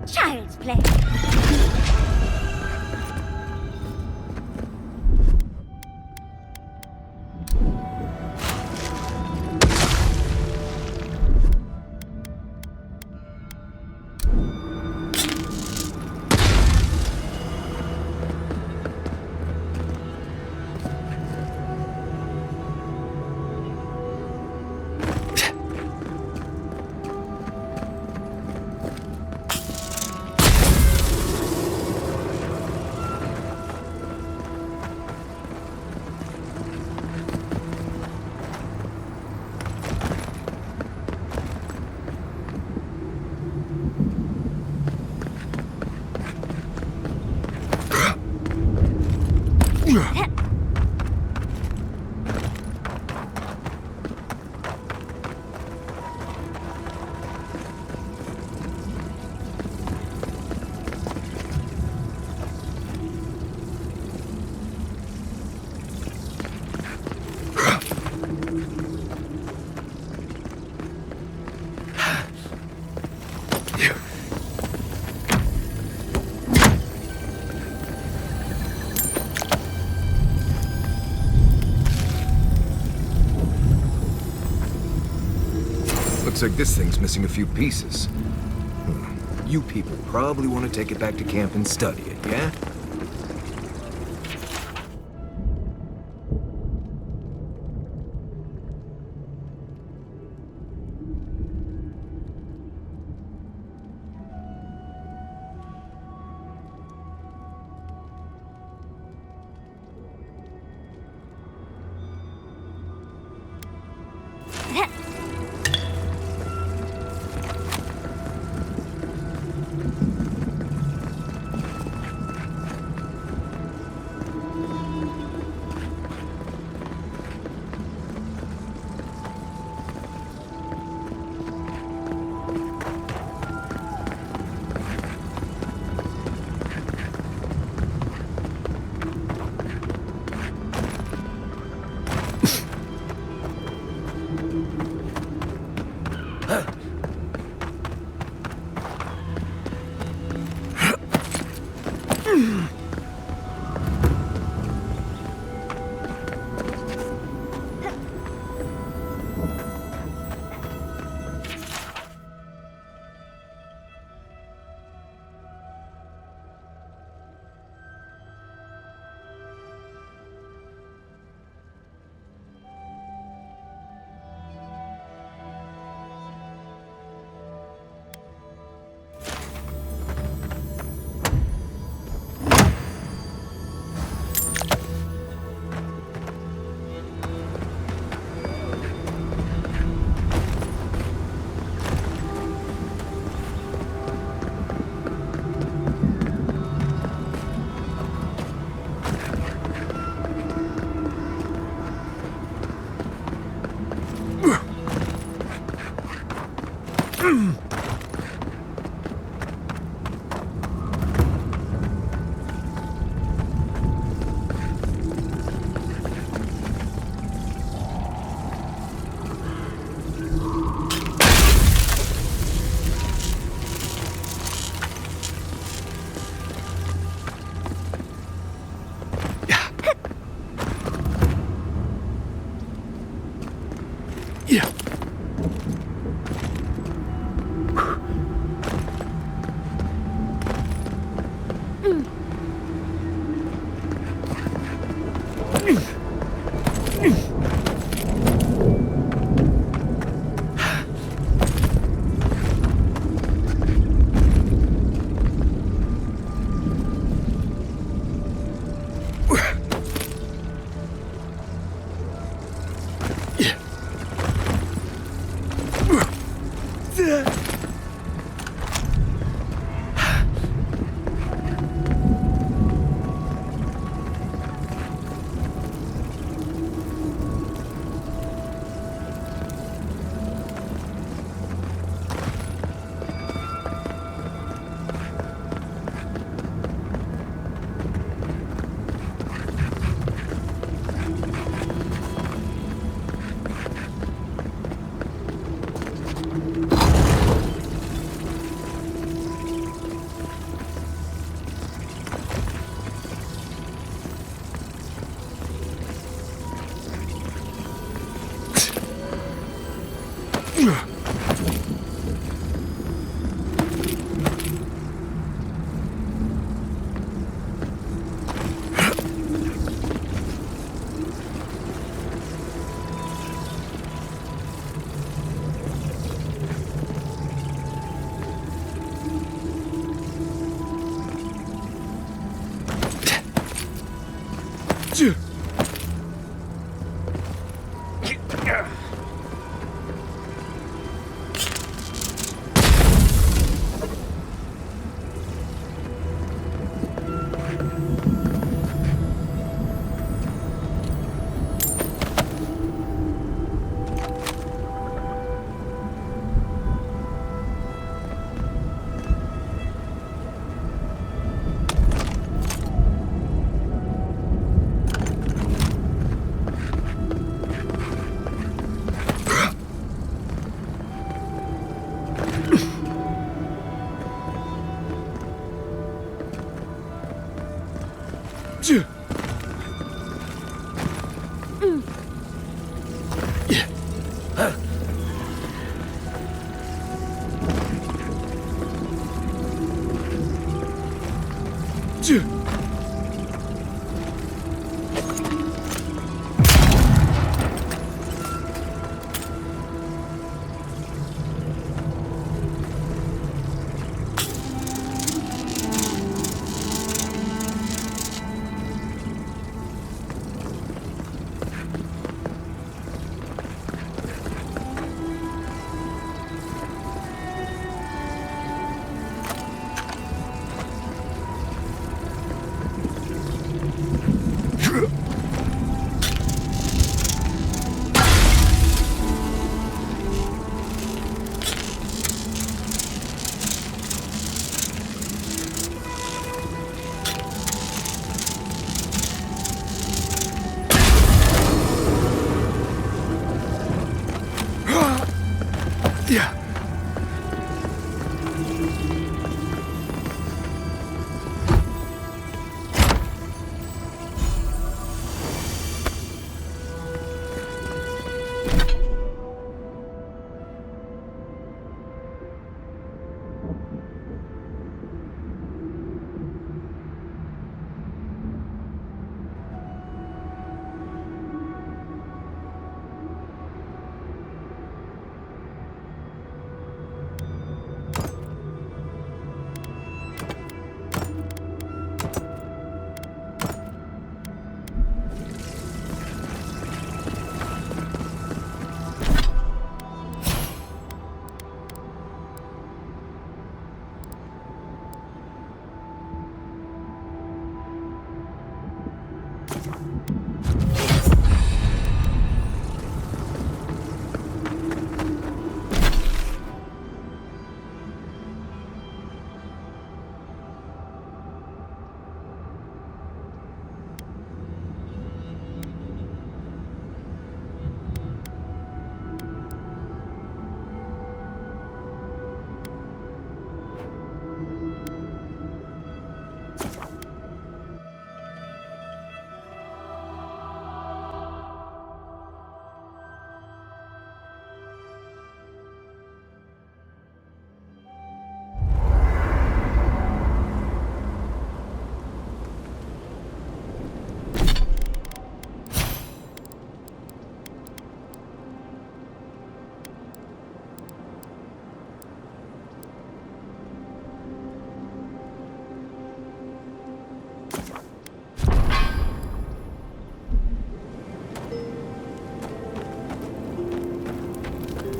Child's play. Looks like this thing's missing a few pieces. You people probably want to take it back to camp and study it, yeah?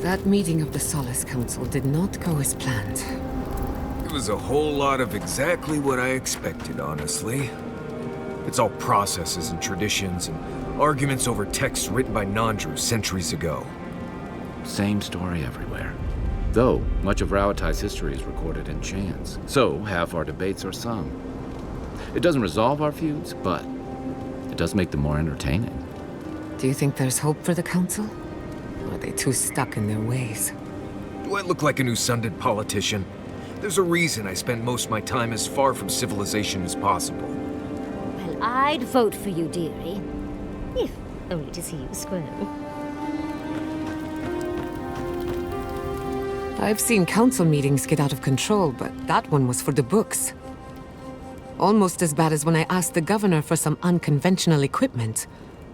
That meeting of the Solace Council did not go as planned. It was a whole lot of exactly what I expected, honestly. It's all processes and traditions and arguments over texts written by non-Druze centuries ago. Same story everywhere. Though, much of Rauatai's history is recorded in chants, so half our debates are sung. It doesn't resolve our feuds, but it does make them more entertaining. Do you think there's hope for the Council? Or are they too stuck in their ways? Do I look like an Usundid politician? There's a reason I spend most of my time as far from civilization as possible. Well, I'd vote for you, dearie. If only to see you squirm. I've seen council meetings get out of control, but that one was for the books. Almost as bad as when I asked the governor for some unconventional equipment.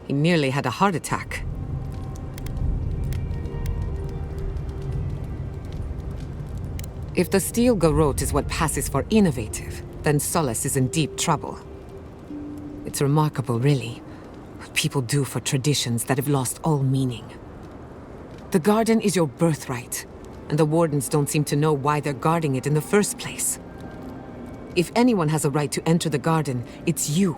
He nearly had a heart attack. If the steel garrote is what passes for innovative, then Solace is in deep trouble. It's remarkable, really, what people do for traditions that have lost all meaning. The garden is your birthright, and the Wardens don't seem to know why they're guarding it in the first place. If anyone has a right to enter the garden, it's you.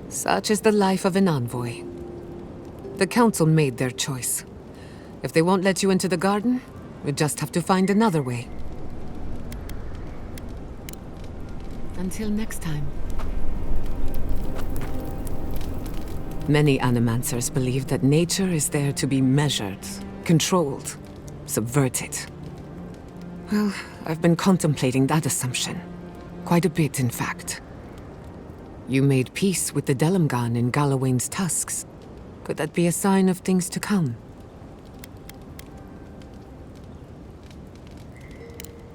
Such is the life of an envoy. The Council made their choice. If they won't let you into the garden, we just have to find another way. Until next time. Many animancers believe that nature is there to be measured, controlled, subverted. Well, I've been contemplating that assumption. Quite a bit, in fact. You made peace with the Delimgan in Galawain's tusks. Could that be a sign of things to come?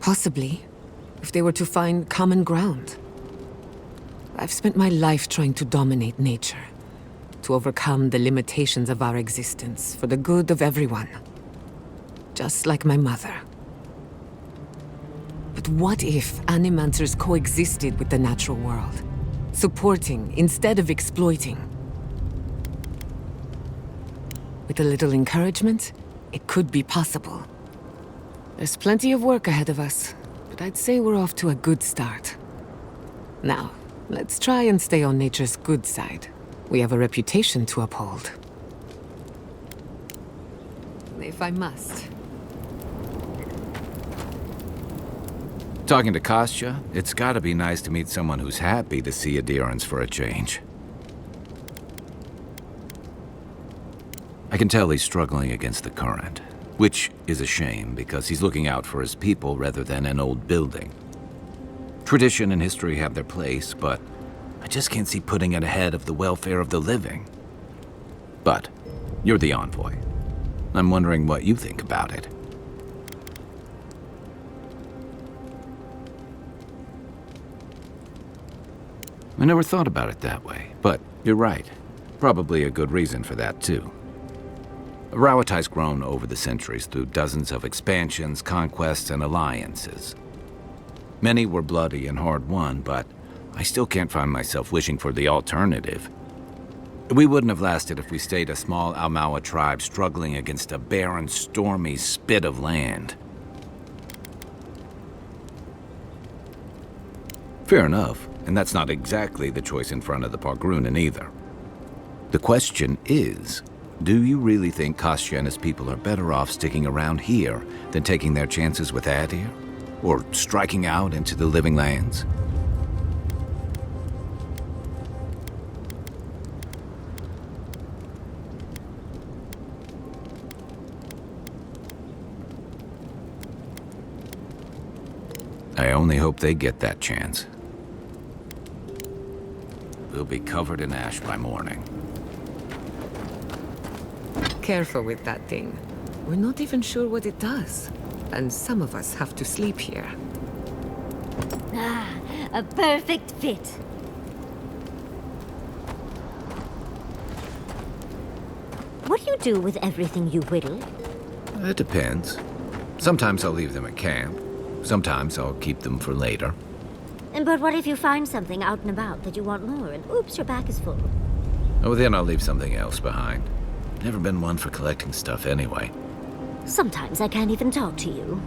Possibly, if they were to find common ground. I've spent my life trying to dominate nature, to overcome the limitations of our existence for the good of everyone. Just like my mother. But what if animancers coexisted with the natural world, supporting instead of exploiting? With a little encouragement, it could be possible. There's plenty of work ahead of us, but I'd say we're off to a good start. Now, let's try and stay on nature's good side. We have a reputation to uphold. If I must. Talking to Kostya, it's gotta be nice to meet someone who's happy to see adherence for a change. I can tell he's struggling against the current, which is a shame because he's looking out for his people rather than an old building. Tradition and history have their place, but I just can't see putting it ahead of the welfare of the living. But you're the envoy. I'm wondering what you think about it. I never thought about it that way, but you're right. Probably a good reason for that, too. Rauatai's grown over the centuries through dozens of expansions, conquests, and alliances. Many were bloody and hard-won, but I still can't find myself wishing for the alternative. We wouldn't have lasted if we stayed a small Almawa tribe struggling against a barren, stormy spit of land. Fair enough, and that's not exactly the choice in front of the Pargrunen either. The question is, do you really think Kostya and his people are better off sticking around here than taking their chances with Adir? Or striking out into the Living Lands? I only hope they get that chance. We'll be covered in ash by morning. Careful with that thing. We're not even sure what it does. And some of us have to sleep here. Ah, a perfect fit. What do you do with everything you whittle? It depends. Sometimes I'll leave them at camp. Sometimes I'll keep them for later. But what if you find something out and about that you want more, and oops, your back is full? Oh, then I'll leave something else behind. Never been one for collecting stuff anyway. Sometimes I can't even talk to you.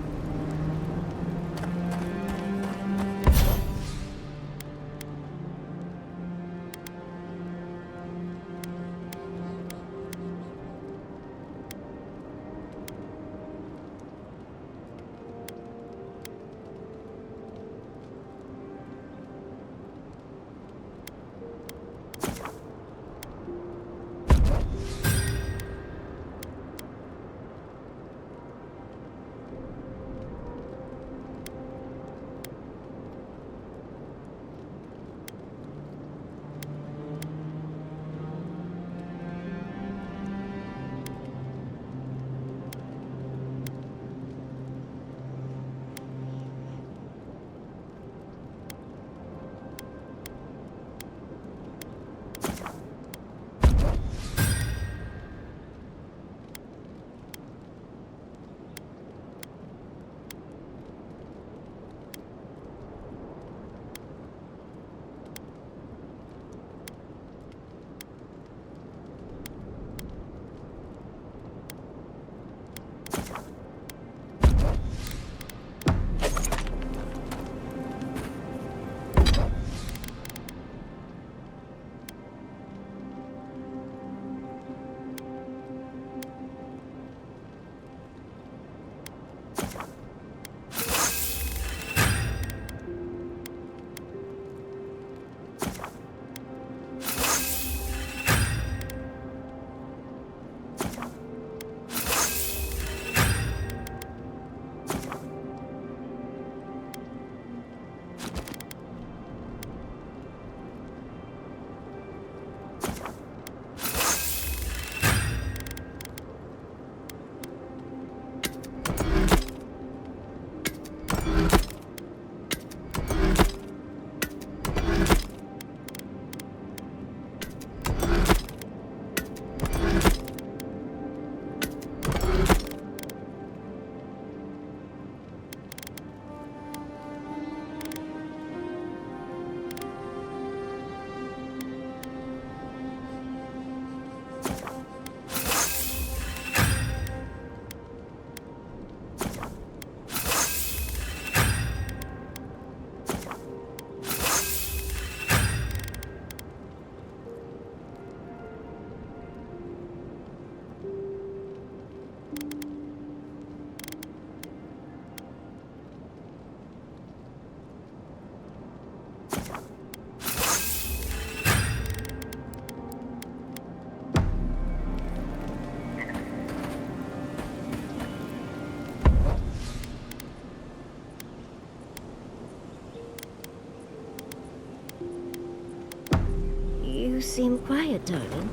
You seem quiet, darling.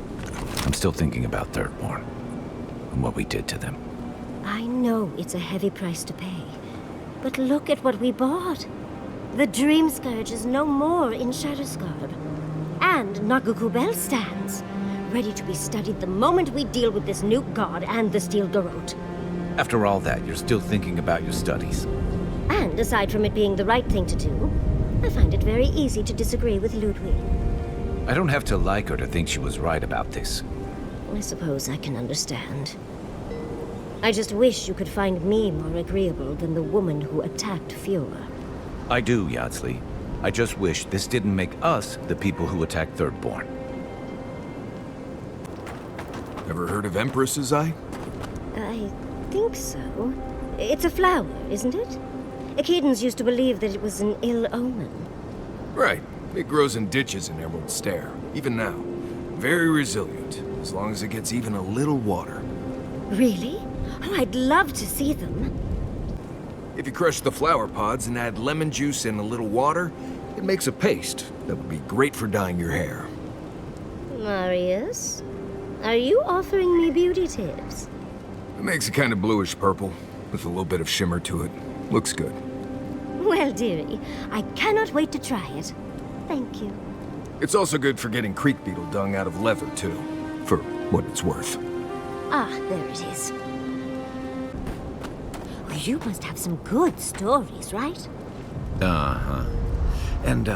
I'm still thinking about Thirdborn and what we did to them. I know it's a heavy price to pay, but look at what we bought. The Dream Scourge is no more in Shatterscard. And Nagukubel stands, ready to be studied the moment we deal with this new god and the Steel Garrote. After all that, you're still thinking about your studies. And aside from it being the right thing to do, I find it very easy to disagree with Lodwyn. I don't have to like her to think she was right about this. I suppose I can understand. I just wish you could find me more agreeable than the woman who attacked Fiora. I do, Yardsley. I just wish this didn't make us the people who attacked Thirdborn. Ever heard of Empress's Eye? I think so. It's a flower, isn't it? Akedans used to believe that it was an ill omen. Right. It grows in ditches in Emerald Stair, even now. Very resilient, as long as it gets even a little water. Really? Oh, I'd love to see them. If you crush the flower pods and add lemon juice and a little water, it makes a paste that would be great for dyeing your hair. Marius, are you offering me beauty tips? It makes it kind of bluish purple, with a little bit of shimmer to it. Looks good. Well, dearie, I cannot wait to try it. Thank you. It's also good for getting creek beetle dung out of leather, too. For what it's worth. Ah, there it is. Well, you must have some good stories, right? Uh-huh. And,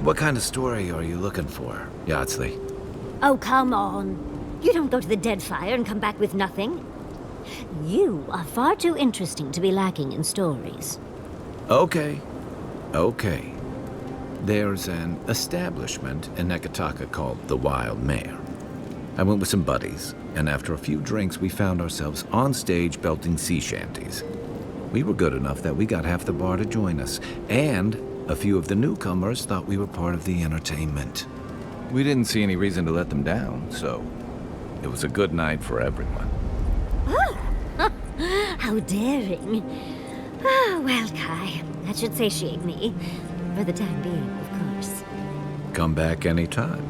what kind of story are you looking for, Yardsley? Oh, come on. You don't go to the Deadfire and come back with nothing. You are far too interesting to be lacking in stories. Okay. Okay. There's an establishment in Nekataka called the Wild Mare. I went with some buddies, and after a few drinks, we found ourselves on stage belting sea shanties. We were good enough that we got half the bar to join us, and a few of the newcomers thought we were part of the entertainment. We didn't see any reason to let them down, so it was a good night for everyone. Oh, how daring. Ah, well, Kai, that should satiate me. For the time being, of course. Come back anytime.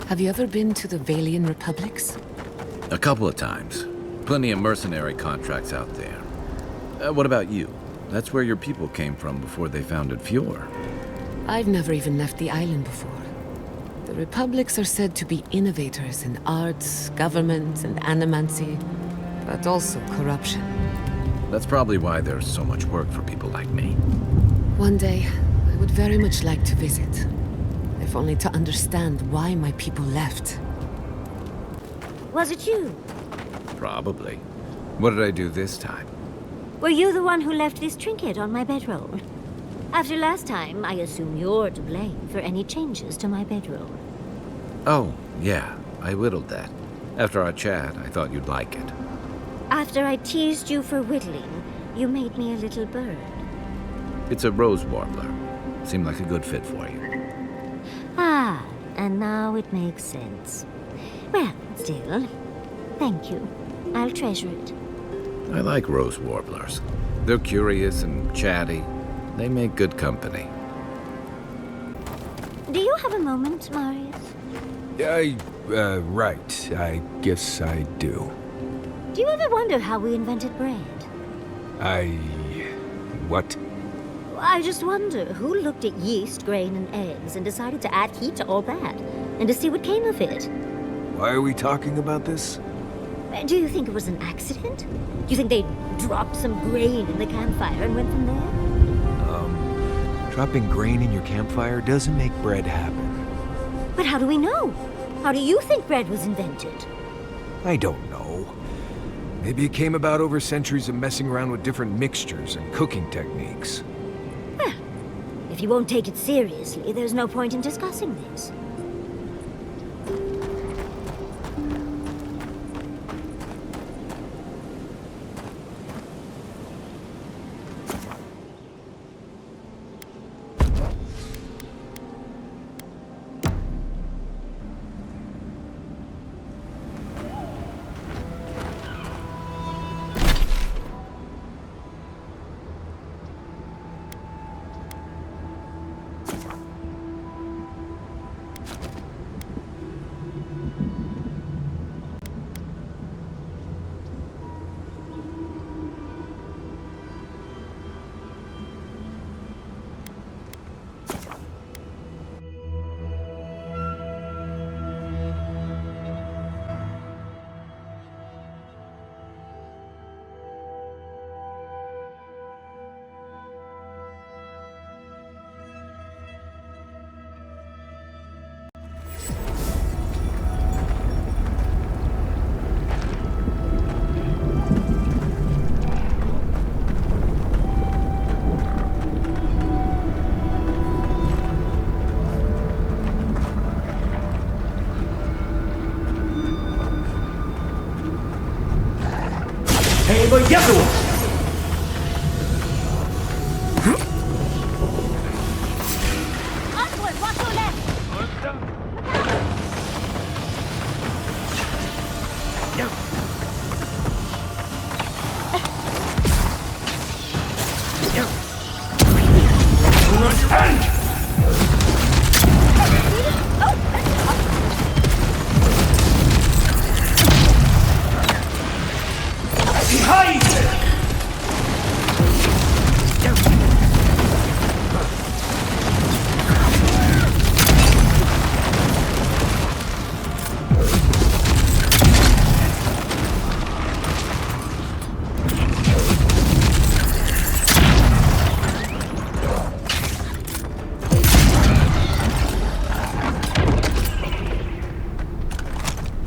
Have you ever been to the Valian Republics? A couple of times. Plenty of mercenary contracts out there. What about you? That's where your people came from before they founded Fjord. I've never even left the island before. The Republics are said to be innovators in arts, government, and animancy, but also corruption. That's probably why there's so much work for people like me. One day, I would very much like to visit. If only to understand why my people left. Was it you? Probably. What did I do this time? Were you the one who left this trinket on my bedroll? After last time, I assume you're to blame for any changes to my bedroll. Oh, yeah, I whittled that. After our chat, I thought you'd like it. After I teased you for whittling, you made me a little bird. It's a rose warbler. Seemed like a good fit for you. Ah, and now it makes sense. Well, still, thank you. I'll treasure it. I like rose warblers. They're curious and chatty. They make good company. Do you have a moment, Marius? Right. I guess I do. Do you ever wonder how we invented bread? What? I just wonder who looked at yeast, grain, and eggs and decided to add heat to all that, and to see what came of it. Why are we talking about this? Do you think it was an accident? Do you think they dropped some grain in the campfire and went from there? Dropping grain in your campfire doesn't make bread happen. But how do we know? How do you think bread was invented? I don't know. Maybe it came about over centuries of messing around with different mixtures and cooking techniques. Well, if you won't take it seriously, there's no point in discussing this.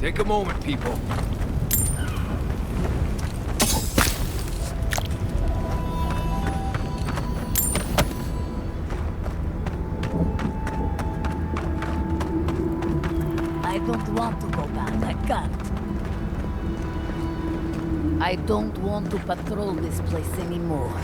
Take a moment, people. I don't want to go back. I can't. I don't want to patrol this place anymore.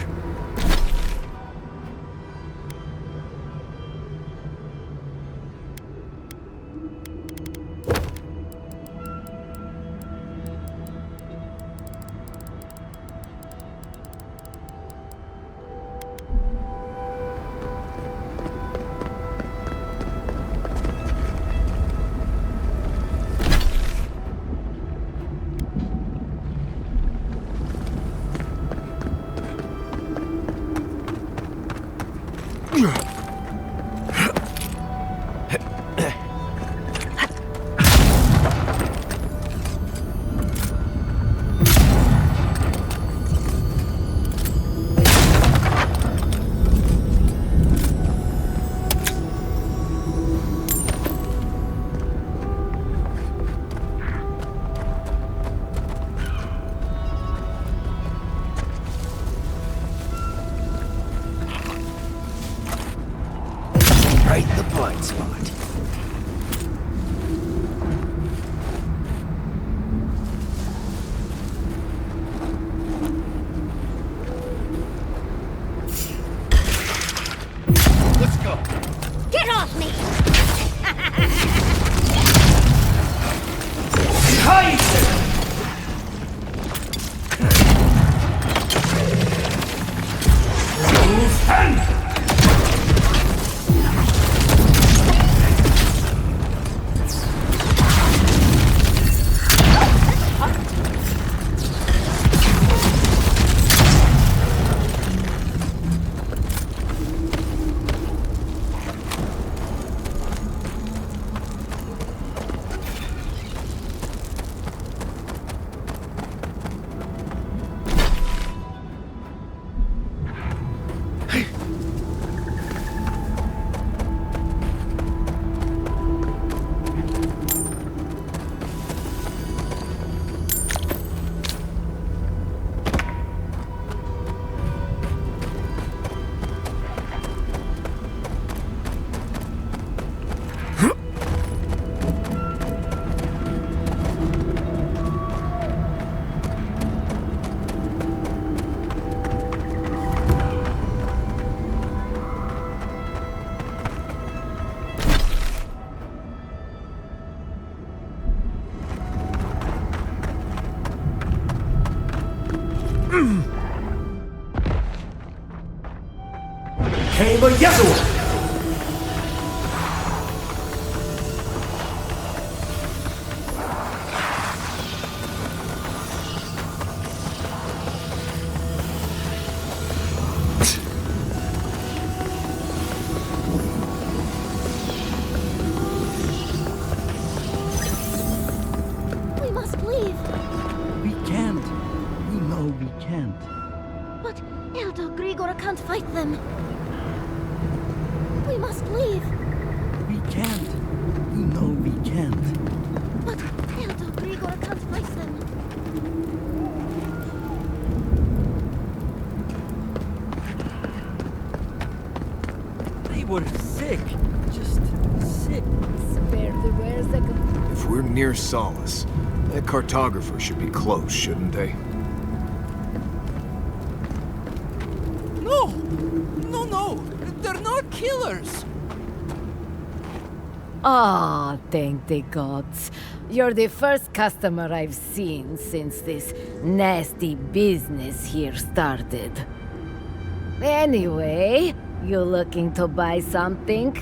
Right in the blind spot. Let's go. Get off me! We must leave. We can't. We know we can't. But Elder Grigor can't fight them. We must leave. We can't. We know we can't. But Elder Grigor can't fight them. They were sick. Just sick. Spare the wares that could... If we're near Solace, that cartographer should be close, shouldn't they? No! No! They're not killers! Ah, thank the gods. You're the first customer I've seen since this nasty business here started. Anyway, You looking to buy something?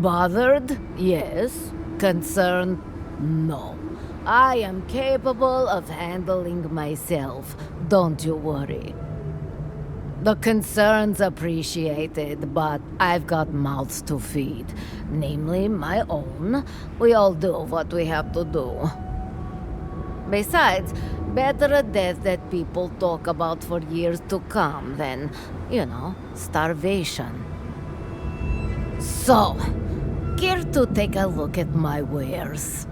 Bothered? Yes. Concerned? No. I am capable of handling myself. Don't you worry. The concern's appreciated, but I've got mouths to feed. Namely, my own. We all do what we have to do. Besides, better a death that people talk about for years to come than, starvation. So, care to take a look at my wares?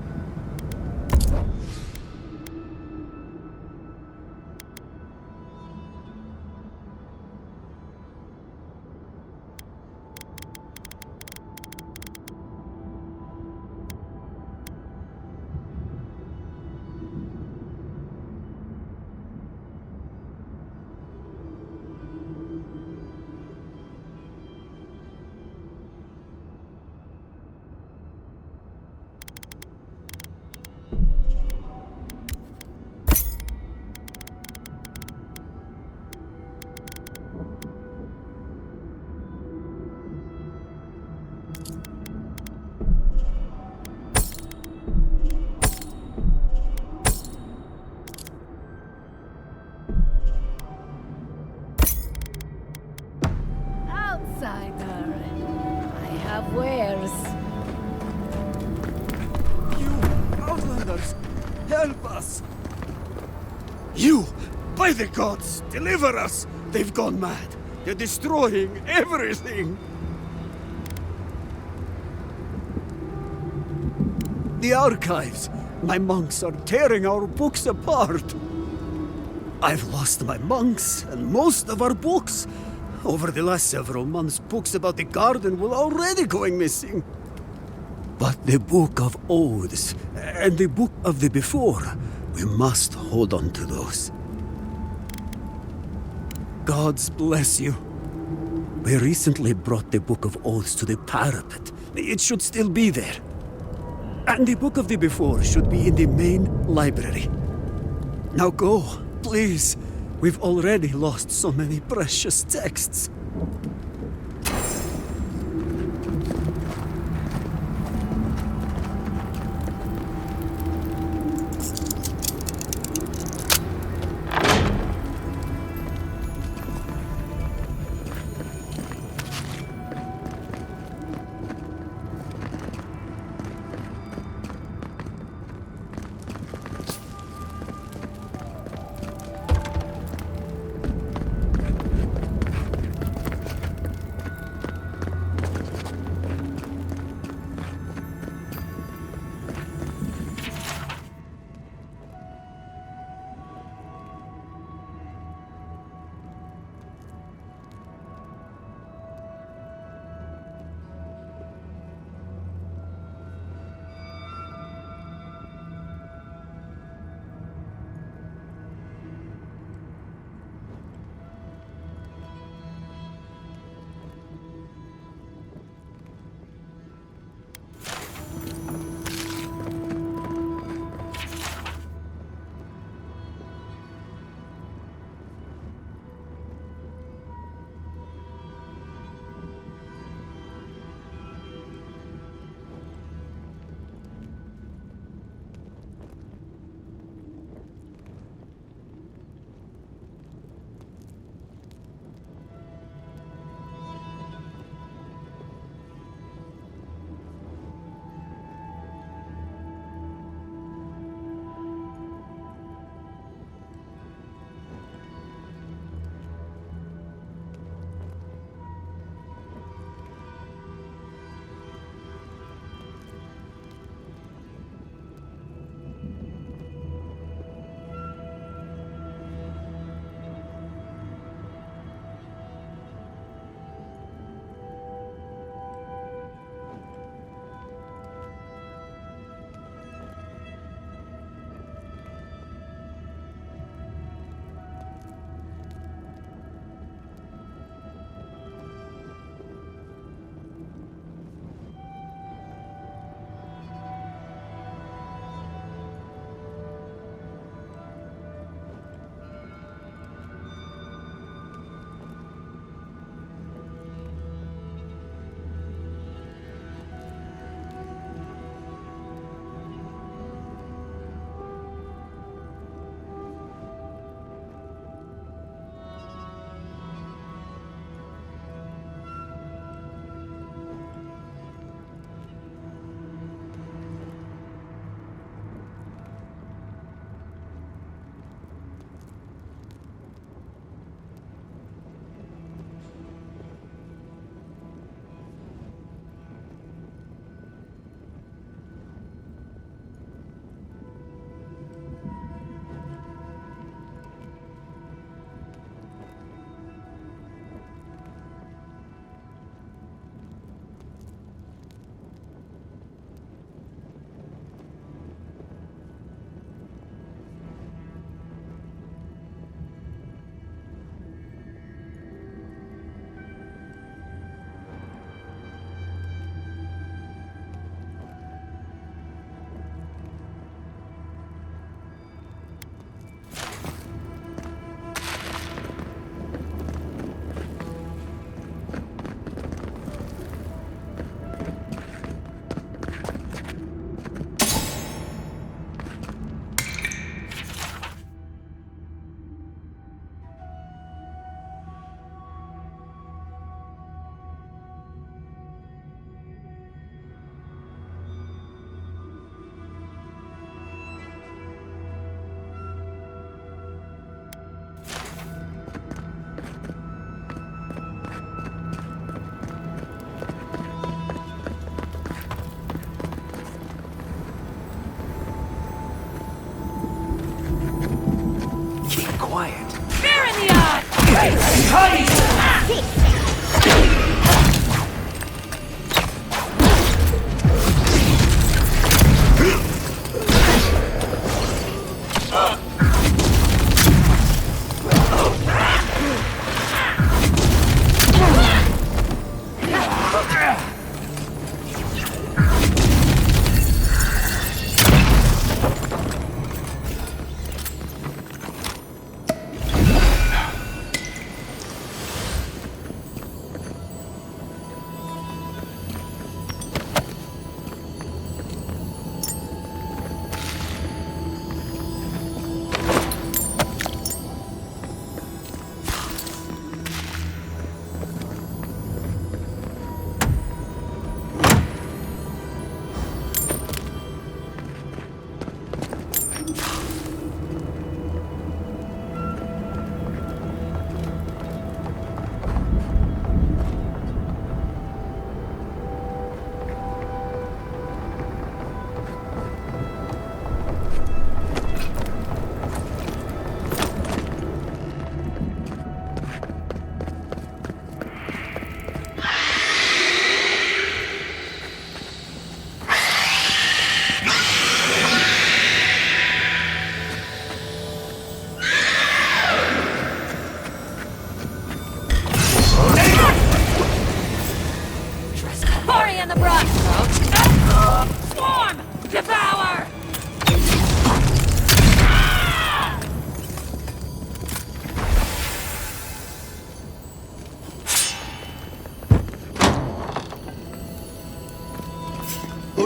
Outsider, I have wares. You Outlanders, help us! You, by the gods, deliver us! They've gone mad. They're destroying everything! The archives! My monks are tearing our books apart! I've lost my monks and most of our books. Over the last several months, books about the garden were already going missing. But the Book of Oaths and the Book of the Before, we must hold on to those. Gods bless you. We recently brought the Book of Oaths to the parapet. It should still be there. And the Book of the Before should be in the main library. Now go, please. We've already lost so many precious texts.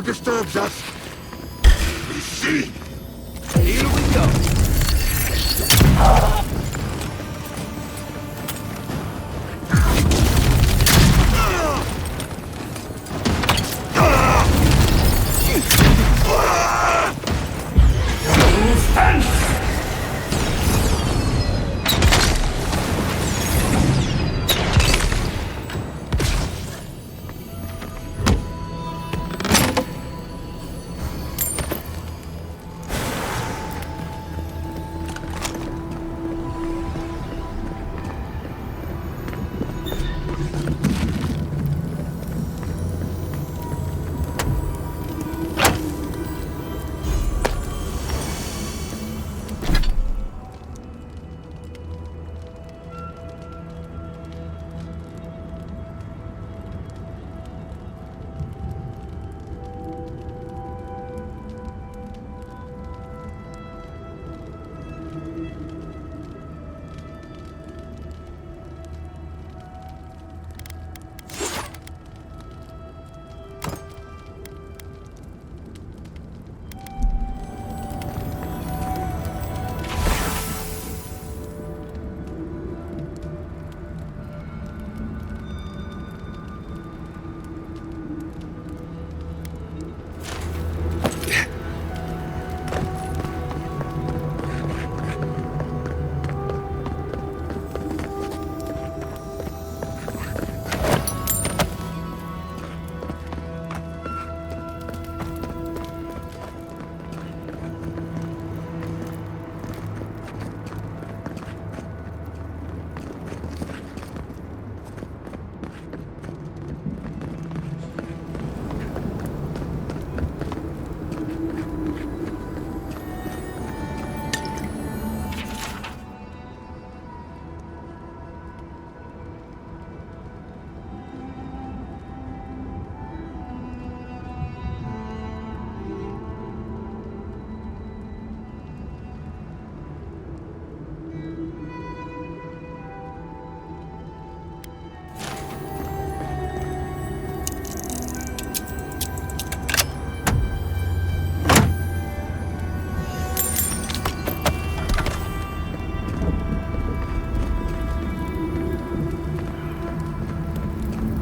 disturbs us. We see. Here we go.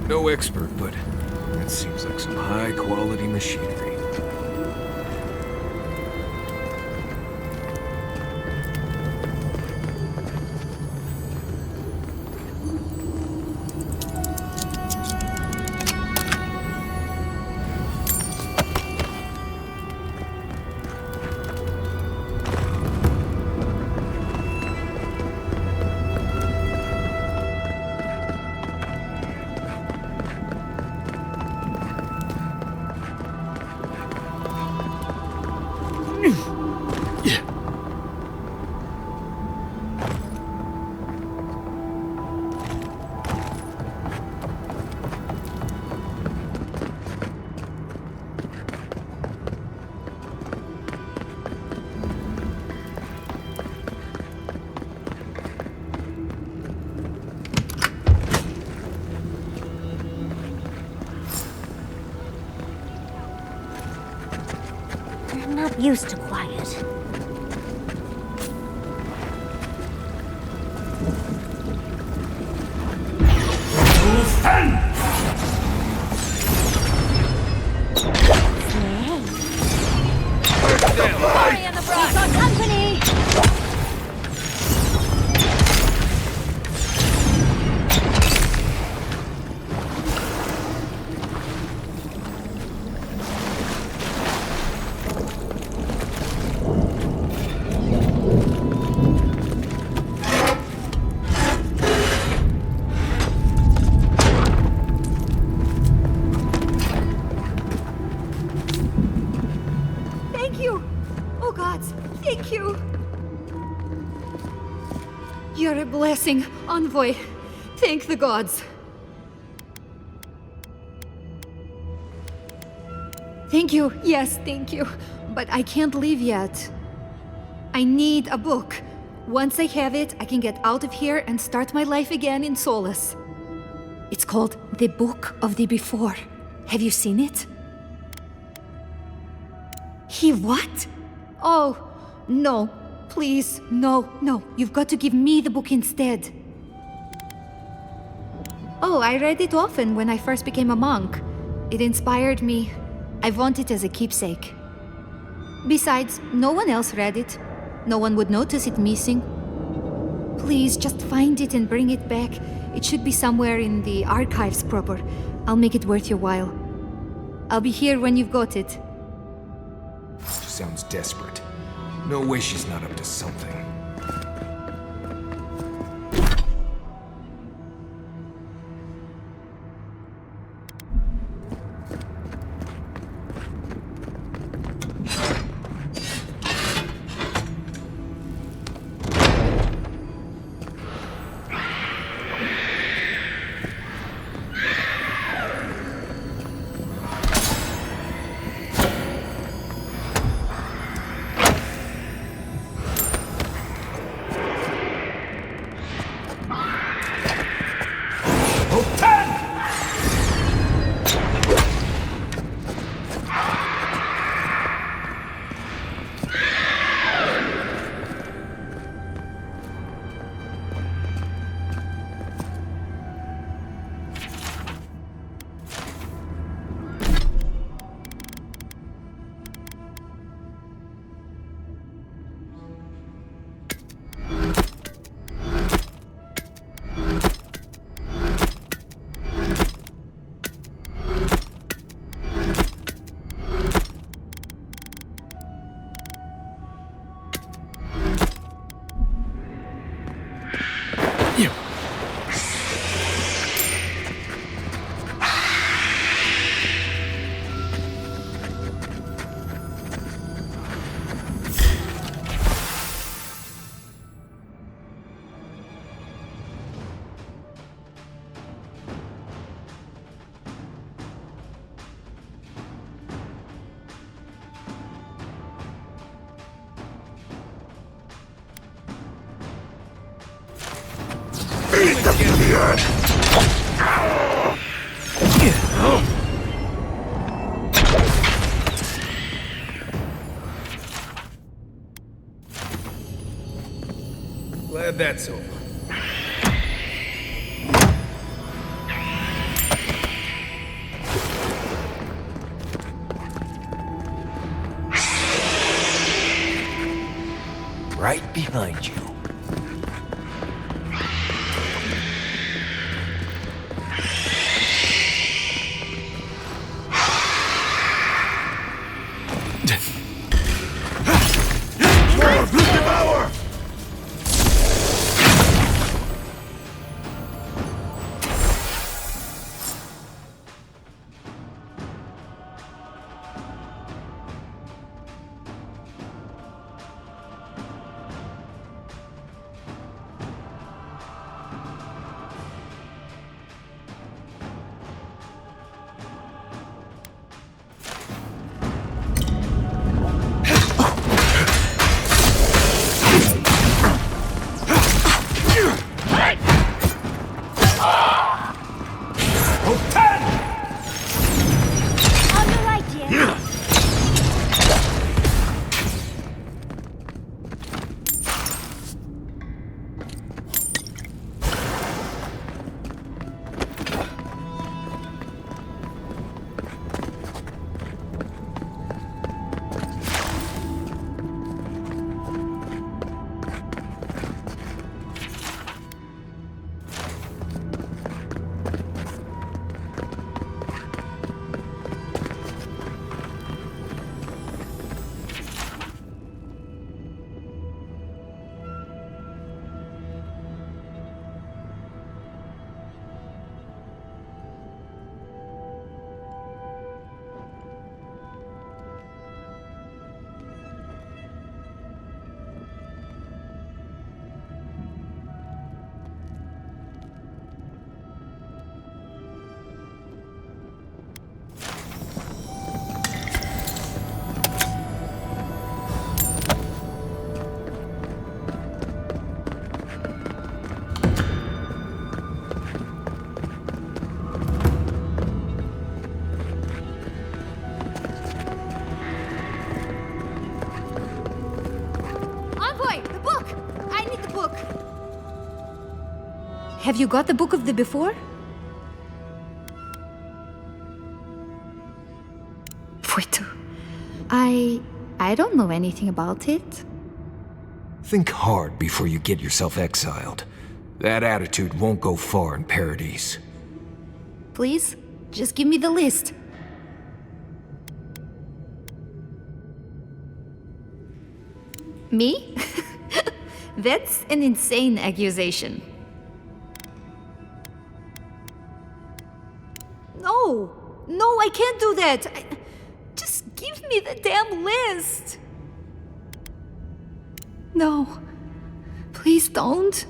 No expert, but that seems like some high-quality machinery. I'm not used to quiet. Hurry in the brush! Got company! Thank you! Oh gods, thank you! You're a blessing, envoy. Thank the gods. Thank you, yes, thank you. But I can't leave yet. I need a book. Once I have it, I can get out of here and start my life again in Solace. It's called The Book of the Before. Have you seen it? He what? Oh, no. Please, no, no. You've got to give me the book instead. Oh, I read it often when I first became a monk. It inspired me. I want it as a keepsake. Besides, no one else read it. No one would notice it missing. Please, just find it and bring it back. It should be somewhere in the archives proper. I'll make it worth your while. I'll be here when you've got it. She sounds desperate. No way she's not up to something. Glad that's over. Right behind you. Have you got the Book of the Before? Wait. I don't know anything about it. Think hard before you get yourself exiled. That attitude won't go far in Paradise. Please, just give me the list. Me? That's an insane accusation. No, I can't do that. Just give me the damn list. No, please don't.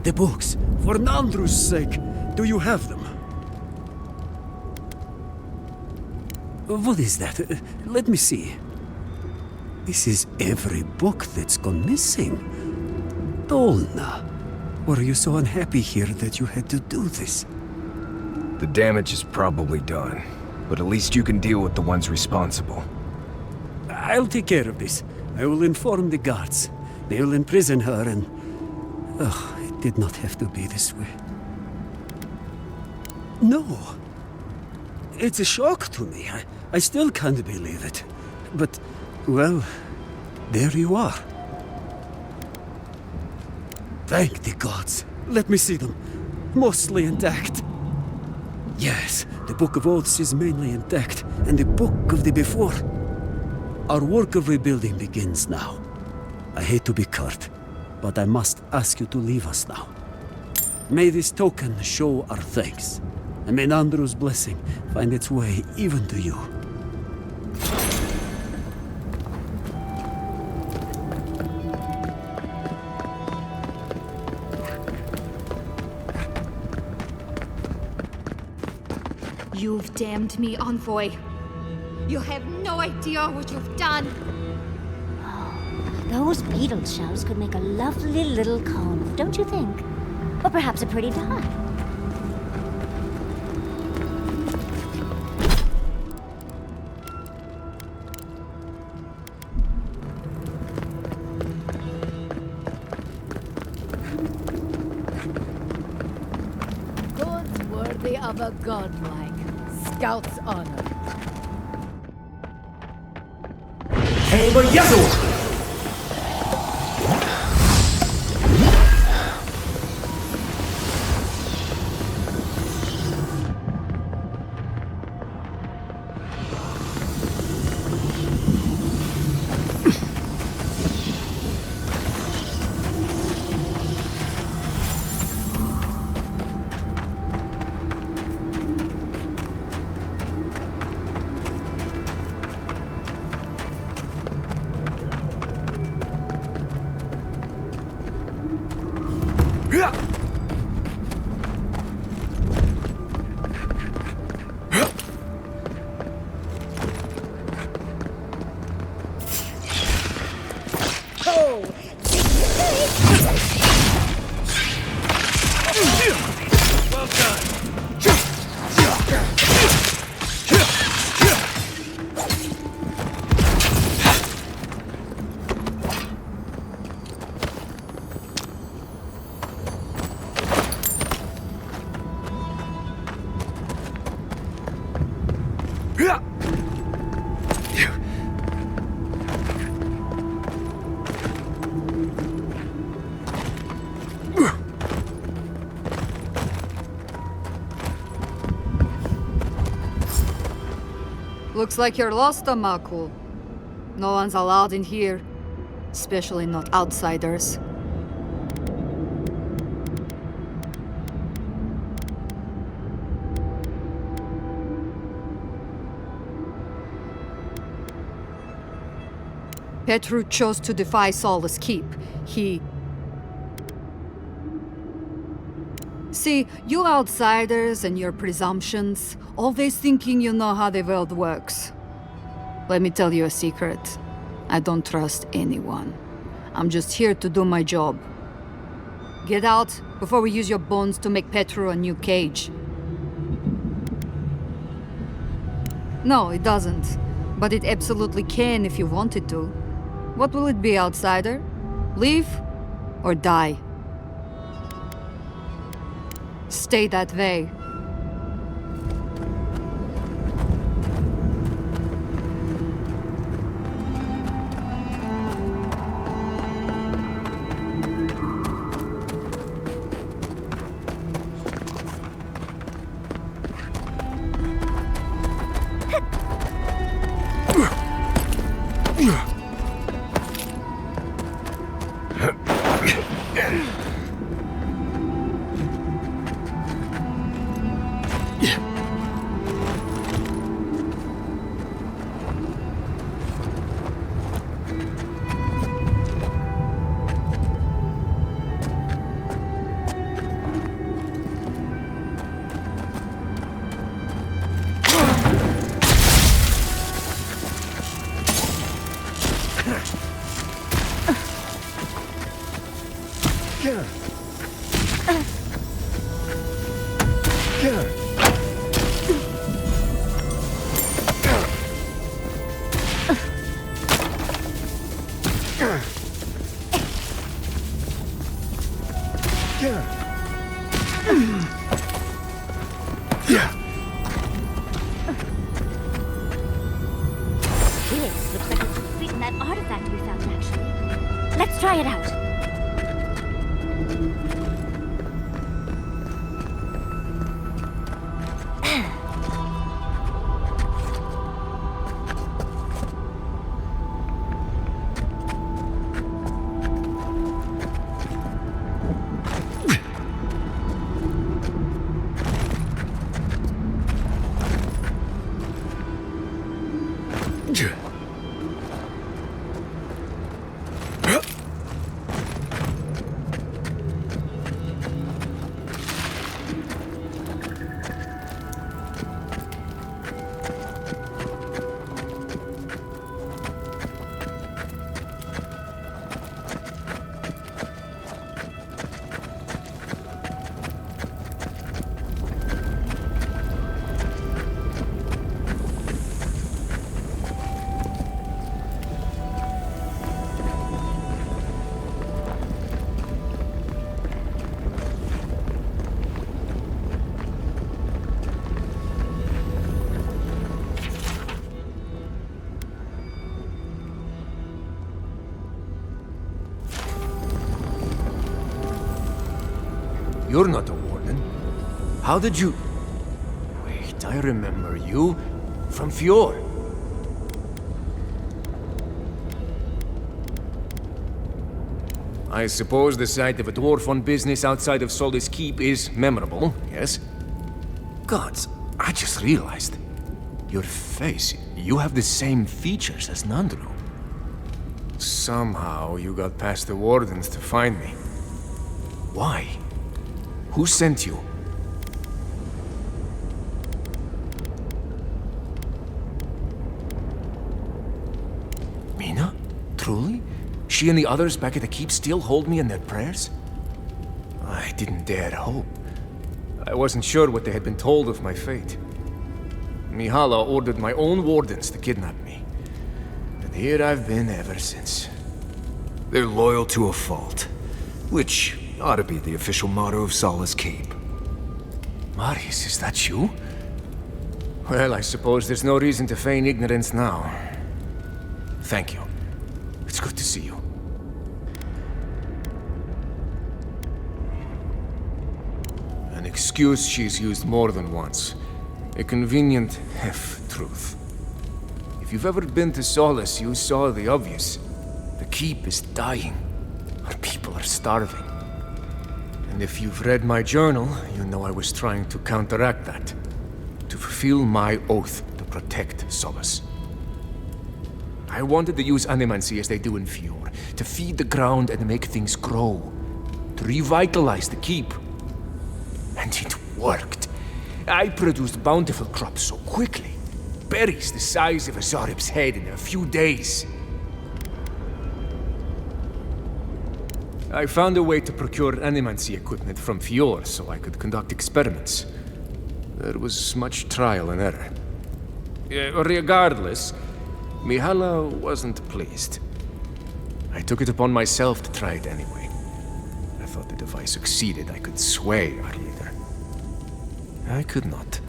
The books, for Nandru's sake, do you have them? What is that? Let me see. This is every book that's gone missing. Dolna, were you so unhappy here that you had to do this? The damage is probably done, but at least you can deal with the ones responsible. I'll take care of this. I will inform the guards. They will imprison her and... Oh, it did not have to be this way. No. It's a shock to me. I still can't believe it. But, well, there you are. Thank the gods. Let me see them. Mostly intact. Yes, the Book of Oaths is mainly intact, and the Book of the Before. Our work of rebuilding begins now. I hate to be curt, but I must ask you to leave us now. May this token show our thanks, and may Nandru's blessing find its way even to you. You've damned me, Envoy. You have no idea what you've done. Those beetle shells could make a lovely little comb, don't you think? Or perhaps a pretty dye. Goods worthy of a godlike scout's honor. Looks like you're lost, Amaku. No one's allowed in here. Especially not outsiders. Petru chose to defy Solace Keep. He See, you outsiders and your presumptions, always thinking you know how the world works. Let me tell you a secret. I don't trust anyone. I'm just here to do my job. Get out before we use your bones to make Petru a new cage. No, it doesn't. But it absolutely can if you wanted to. What will it be, outsider? Leave or die? Stay that way. This looks like it's completing that artifact we found, actually. Let's try it out. You're not a warden. How did you... Wait, I remember you. From Fjord. I suppose the sight of a dwarf on business outside of Solace Keep is memorable, yes? Gods, I just realized. Your face, you have the same features as Nandru. Somehow you got past the wardens to find me. Why? Who sent you? Mina? Truly? She and the others back at the keep still hold me in their prayers? I didn't dare hope. I wasn't sure what they had been told of my fate. Mihala ordered my own wardens to kidnap me. And here I've been ever since. They're loyal to a fault, which ought to be the official motto of Solace Keep. Marius, is that you? Well, I suppose there's no reason to feign ignorance now. Thank you. It's good to see you. An excuse she's used more than once. A convenient half-truth. If you've ever been to Solace, you saw the obvious. The keep is dying. Our people are starving. And if you've read my journal, you know I was trying to counteract that. To fulfill my oath to protect Solace. I wanted to use animancy as they do in Fjord, to feed the ground and make things grow. To revitalize the keep. worked. I produced bountiful crops so quickly. Berries the size of a Zarib's head in a few days. I found a way to procure animancy equipment from Fior so I could conduct experiments. There was much trial and error. Regardless, Mihala wasn't pleased. I took it upon myself to try it anyway. I thought that if I succeeded, I could sway our leader. I could not.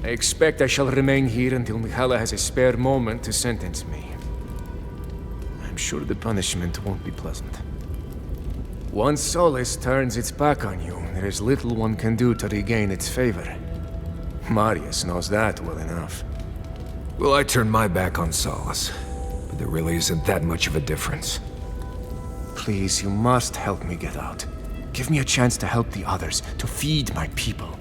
I expect I shall remain here until Mihala has a spare moment to sentence me. I'm sure the punishment won't be pleasant. Once Solace turns its back on you, there is little one can do to regain its favor. Marius knows that well enough. Well, I turned my back on Solace, but there really isn't that much of a difference. Please, you must help me get out. Give me a chance to help the others, to feed my people.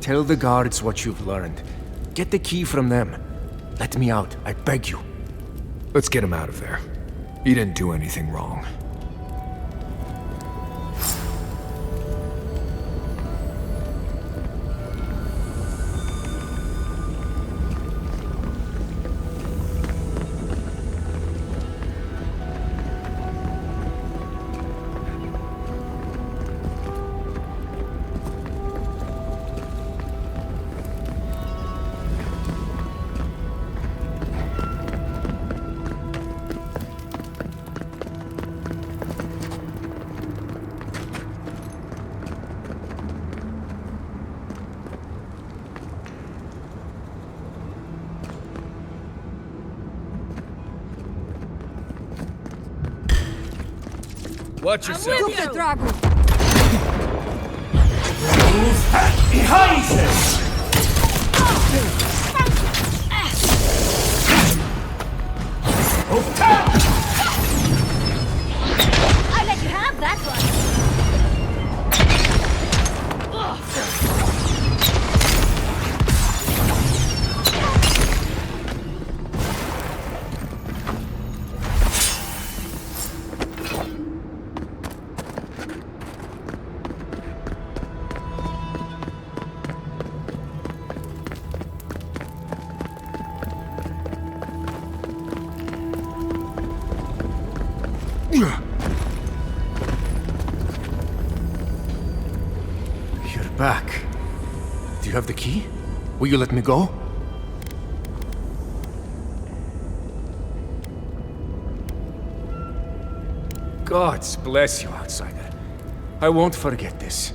Tell the guards what you've learned. Get the key from them. Let me out, I beg you. Let's get him out of there. He didn't do anything wrong. Watch yourself. Look at Drago. Move back behind him! I let you have that one. You're back. Do you have the key? Will you let me go? Gods bless you, outsider. I won't forget this.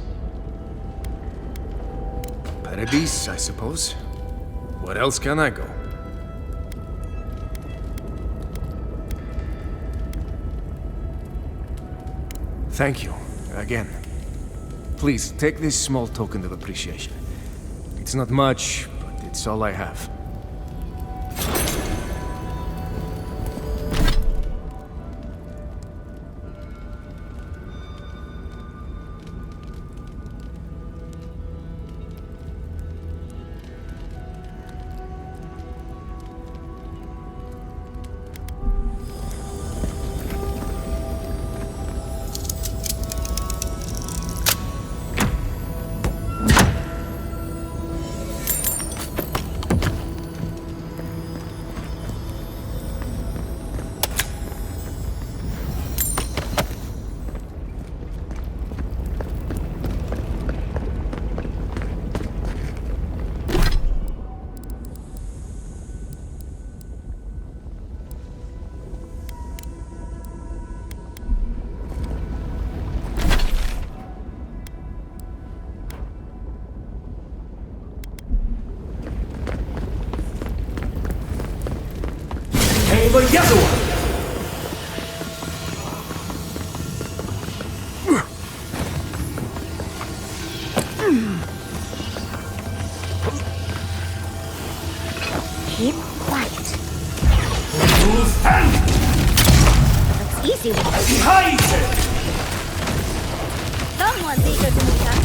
Paradise, I suppose. Where else can I go? Thank you, again. Please, take this small token of appreciation. It's not much, but it's all I have. The other one! Keep quiet. Move hand! That's easy one. Behind it! Someone's eager to meet us.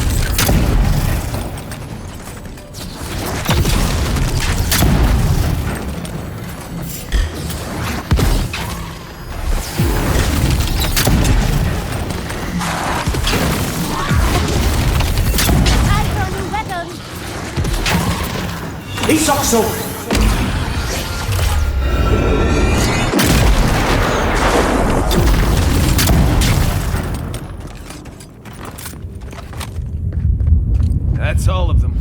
Isokso! That's all of them.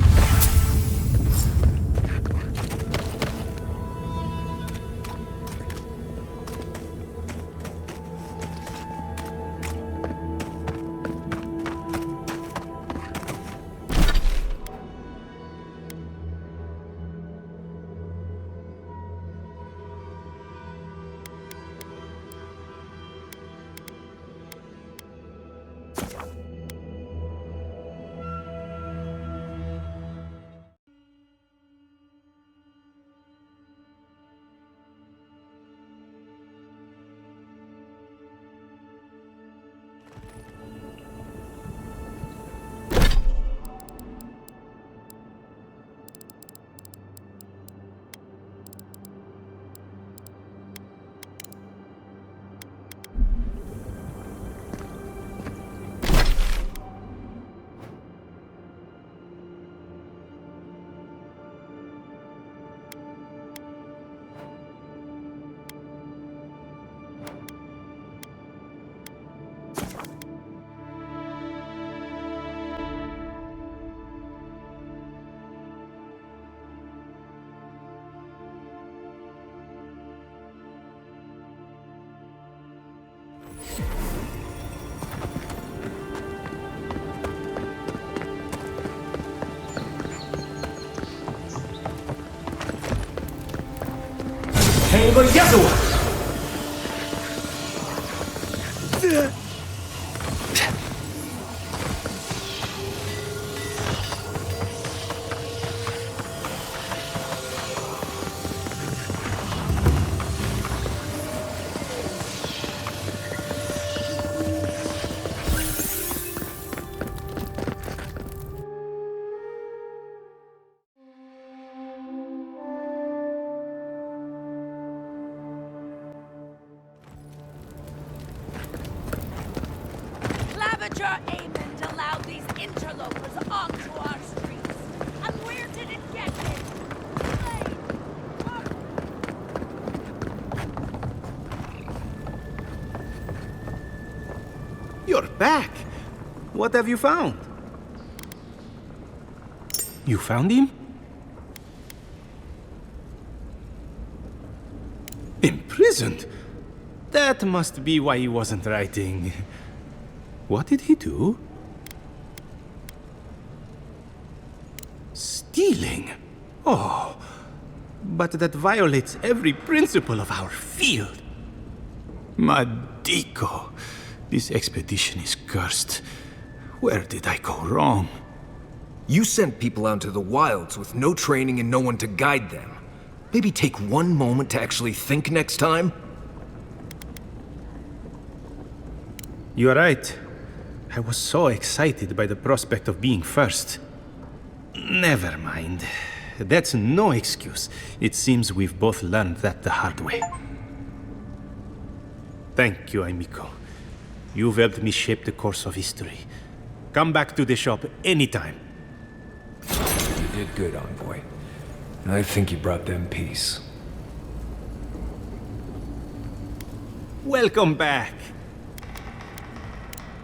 Heva Yazua! Claviger Amond allowed these interlopers onto our streets. And where did it get him? You're back! What have you found? You found him? Imprisoned? That must be why he wasn't writing. What did he do? Stealing? Oh, but that violates every principle of our field. Madiko, this expedition is cursed. Where did I go wrong? You sent people out into the wilds with no training and no one to guide them. Maybe take one moment to actually think next time? You're right. I was so excited by the prospect of being first. Never mind. That's no excuse. It seems we've both learned that the hard way. Thank you, Aimiko. You've helped me shape the course of history. Come back to the shop anytime. You did good, envoy. I think you brought them peace. Welcome back.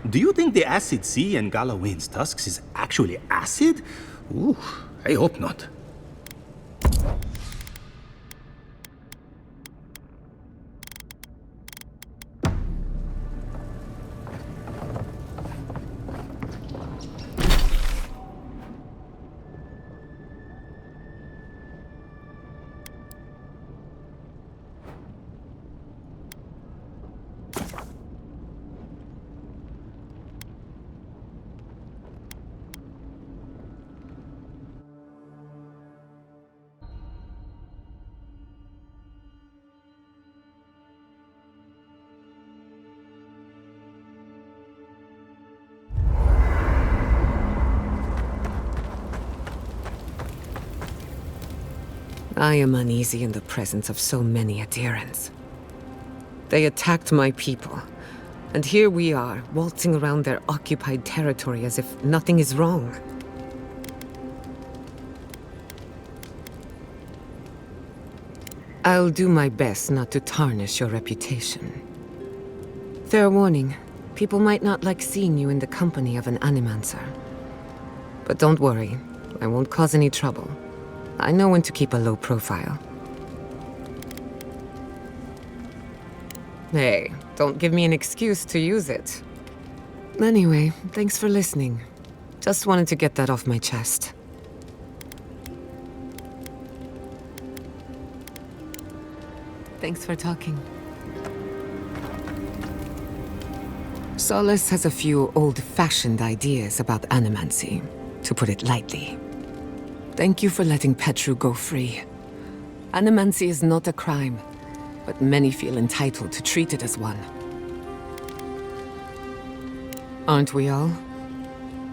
Do you think the acid sea and Galawain's tusks is actually acid? Ooh, I hope not. I am uneasy in the presence of so many adherents. They attacked my people, and here we are, waltzing around their occupied territory as if nothing is wrong. I'll do my best not to tarnish your reputation. Fair warning, people might not like seeing you in the company of an animancer. But don't worry, I won't cause any trouble. I know when to keep a low profile. Hey, don't give me an excuse to use it. Anyway, thanks for listening. Just wanted to get that off my chest. Thanks for talking. Solace has a few old-fashioned ideas about animancy, to put it lightly. Thank you for letting Petru go free. Animancy is not a crime, but many feel entitled to treat it as one. Aren't we all?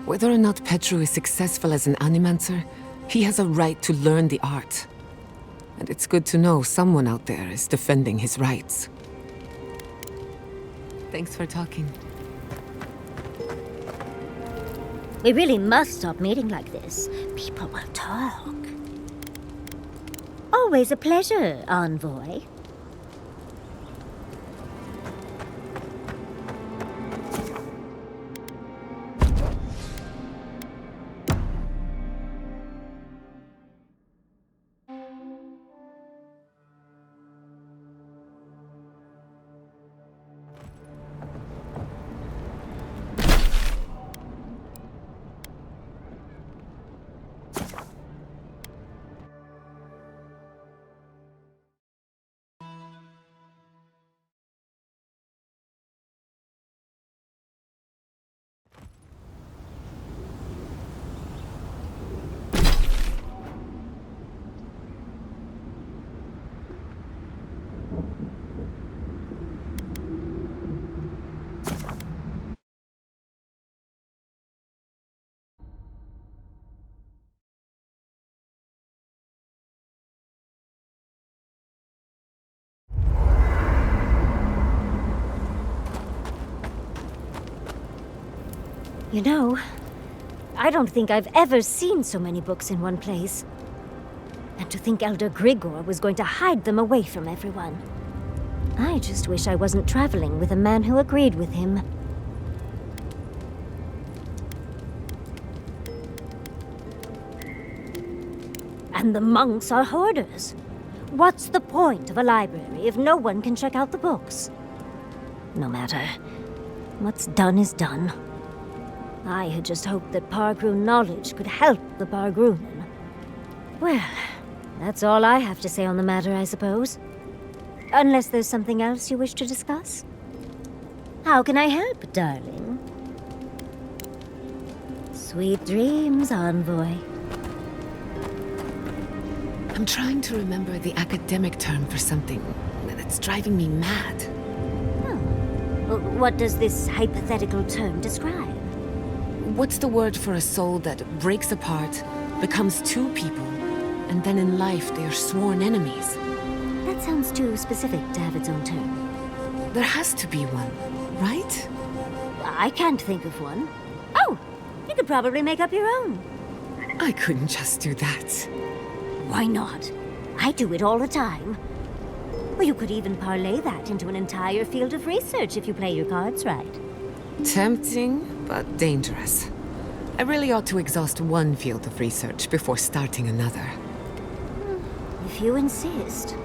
Whether or not Petru is successful as an animancer, he has a right to learn the art. And it's good to know someone out there is defending his rights. Thanks for talking. We really must stop meeting like this. People will talk. Always a pleasure, Envoy. You know, I don't think I've ever seen so many books in one place. And to think Elder Grigor was going to hide them away from everyone. I just wish I wasn't traveling with a man who agreed with him. And the monks are hoarders. What's the point of a library if no one can check out the books? No matter. What's done is done. I had just hoped that Pargroon knowledge could help the Pargroonen. Well, that's all I have to say on the matter, I suppose. Unless there's something else you wish to discuss? How can I help, darling? Sweet dreams, Envoy. I'm trying to remember the academic term for something that's driving me mad. What does this hypothetical term describe? What's the word for a soul that breaks apart, becomes two people, and then in life they are sworn enemies? That sounds too specific to have its own term. There has to be one, right? I can't think of one. Oh, you could probably make up your own. I couldn't just do that. Why not? I do it all the time. Or you could even parlay that into an entire field of research if you play your cards right. Tempting, but dangerous. I really ought to exhaust one field of research before starting another. If you insist.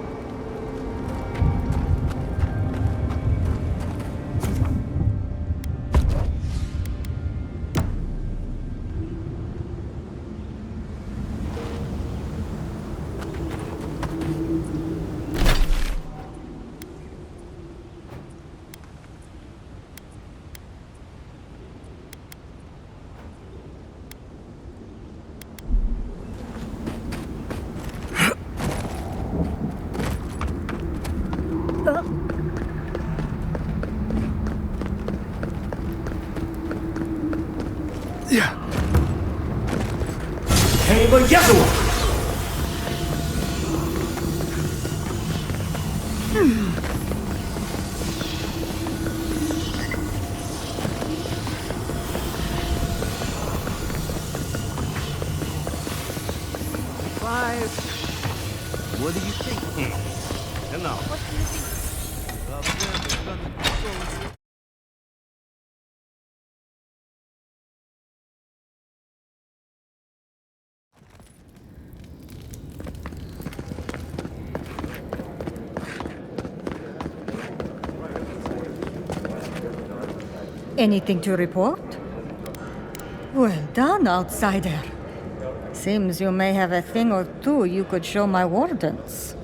What do you think? And now. Anything to report? Well done, outsider. Seems you may have a thing or two you could show my wardens.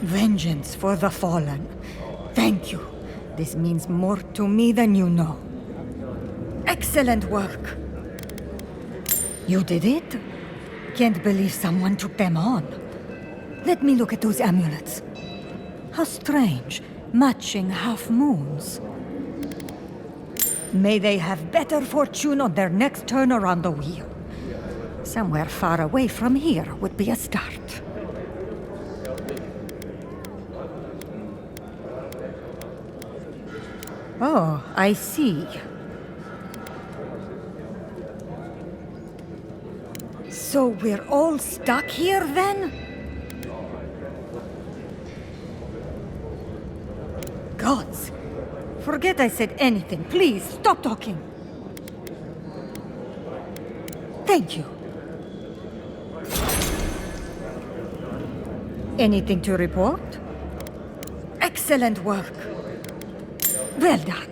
Vengeance for the fallen. Thank you. This means more to me than you know. Excellent work. You did it? Can't believe someone took them on. Let me look at those amulets. How strange, matching half moons. May they have better fortune on their next turn around the wheel. Somewhere far away from here would be a start. Oh, I see. So we're all stuck here then? Gods! Forget I said anything. Please, stop talking. Thank you. Anything to report? Excellent work. Well done.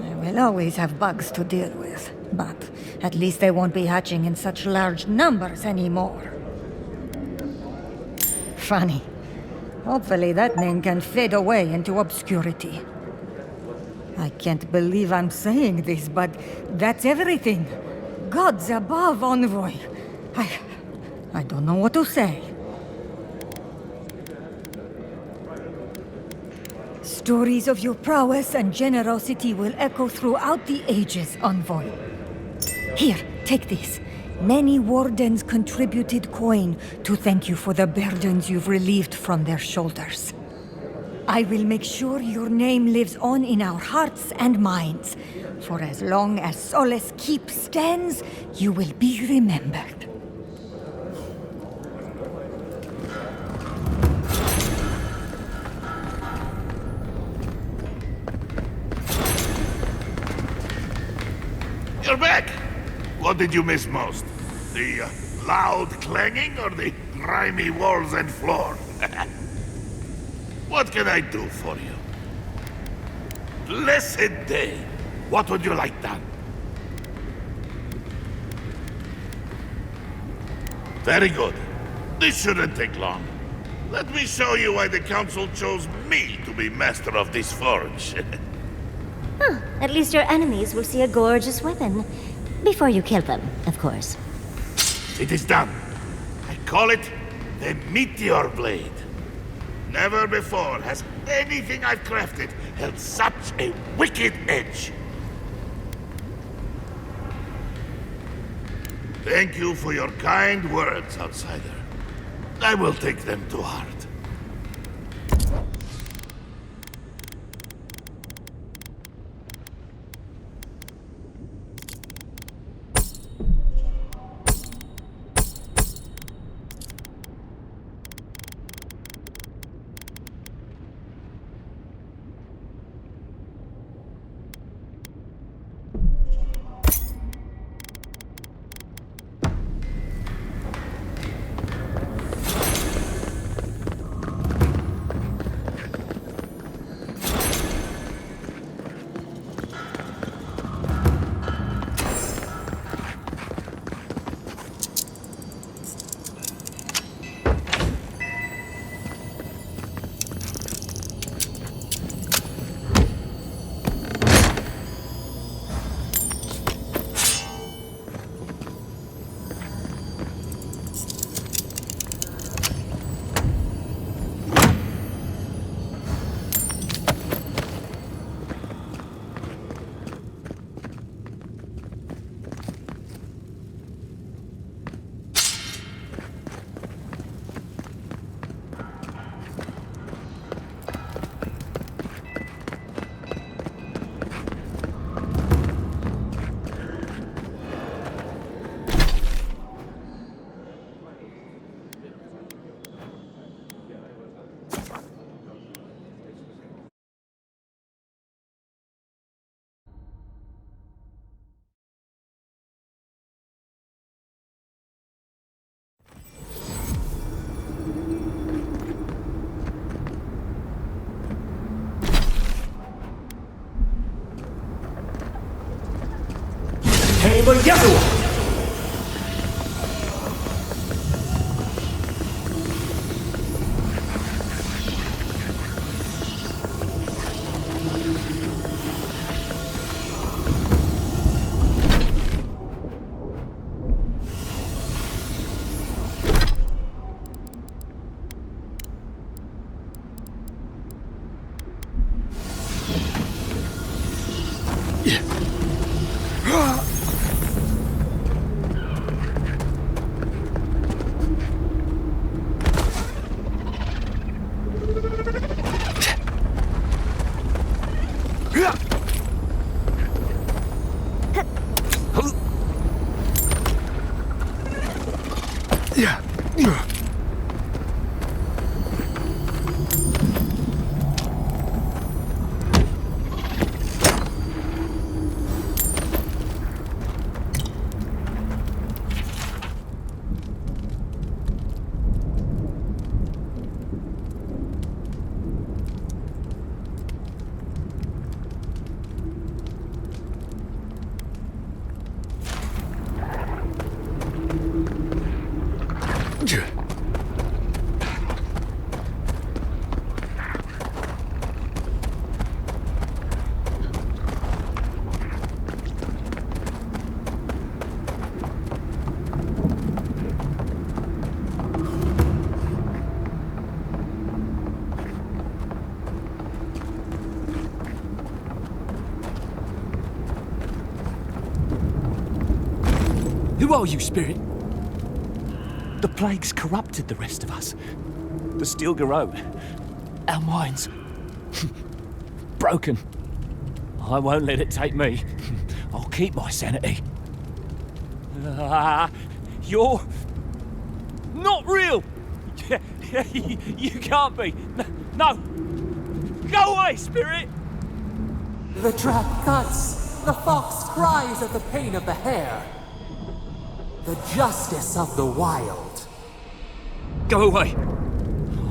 I will always have bugs to deal with, but at least they won't be hatching in such large numbers anymore. Funny. Hopefully that name can fade away into obscurity. I can't believe I'm saying this, but that's everything. Gods above, Envoy. I don't know what to say. Stories of your prowess and generosity will echo throughout the ages, Envoy. Here, take this. Many wardens contributed coin to thank you for the burdens you've relieved from their shoulders. I will make sure your name lives on in our hearts and minds. For as long as Solace Keep stands, you will be remembered. You're back! What did you miss most? The loud clanging or the grimy walls and floor? What can I do for you? Blessed day! What would you like done? Very good. This shouldn't take long. Let me show you why the Council chose me to be master of this forge. Huh, at least your enemies will see a gorgeous weapon. Before you kill them, of course. It is done. I call it the Meteor Blade. Never before has anything I've crafted held such a wicked edge. Thank you for your kind words, outsider. I will take them to heart. Yasuo! Who are you, Spirit? The plague's corrupted the rest of us. The Steel Garrote. Our minds. Broken. I won't let it take me. I'll keep my sanity. You're... not real! You can't be. No! Go away, Spirit! The trap cuts. The fox cries at the pain of the hare. The justice of the wild. Go away!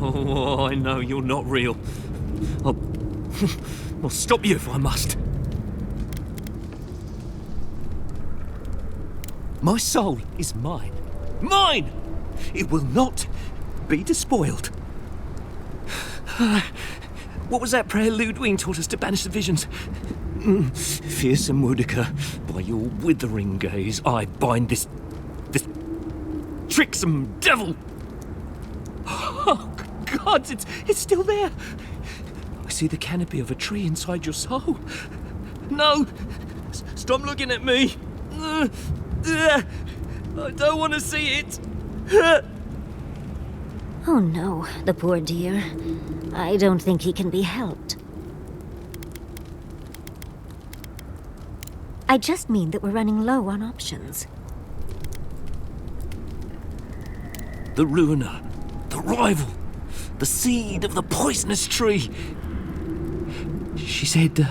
Oh, I know you're not real. I'll stop you if I must. My soul is mine. Mine! It will not be despoiled. What was that prayer Lodwyn taught us to banish the visions? Fearsome Woedica, by your withering gaze, I bind this tricksome devil! Oh, God, it's still there! I see the canopy of a tree inside your soul. No! Stop looking at me! I don't want to see it! Oh no, the poor dear. I don't think he can be helped. I just mean that we're running low on options. The ruiner, the rival, the seed of the poisonous tree. She said,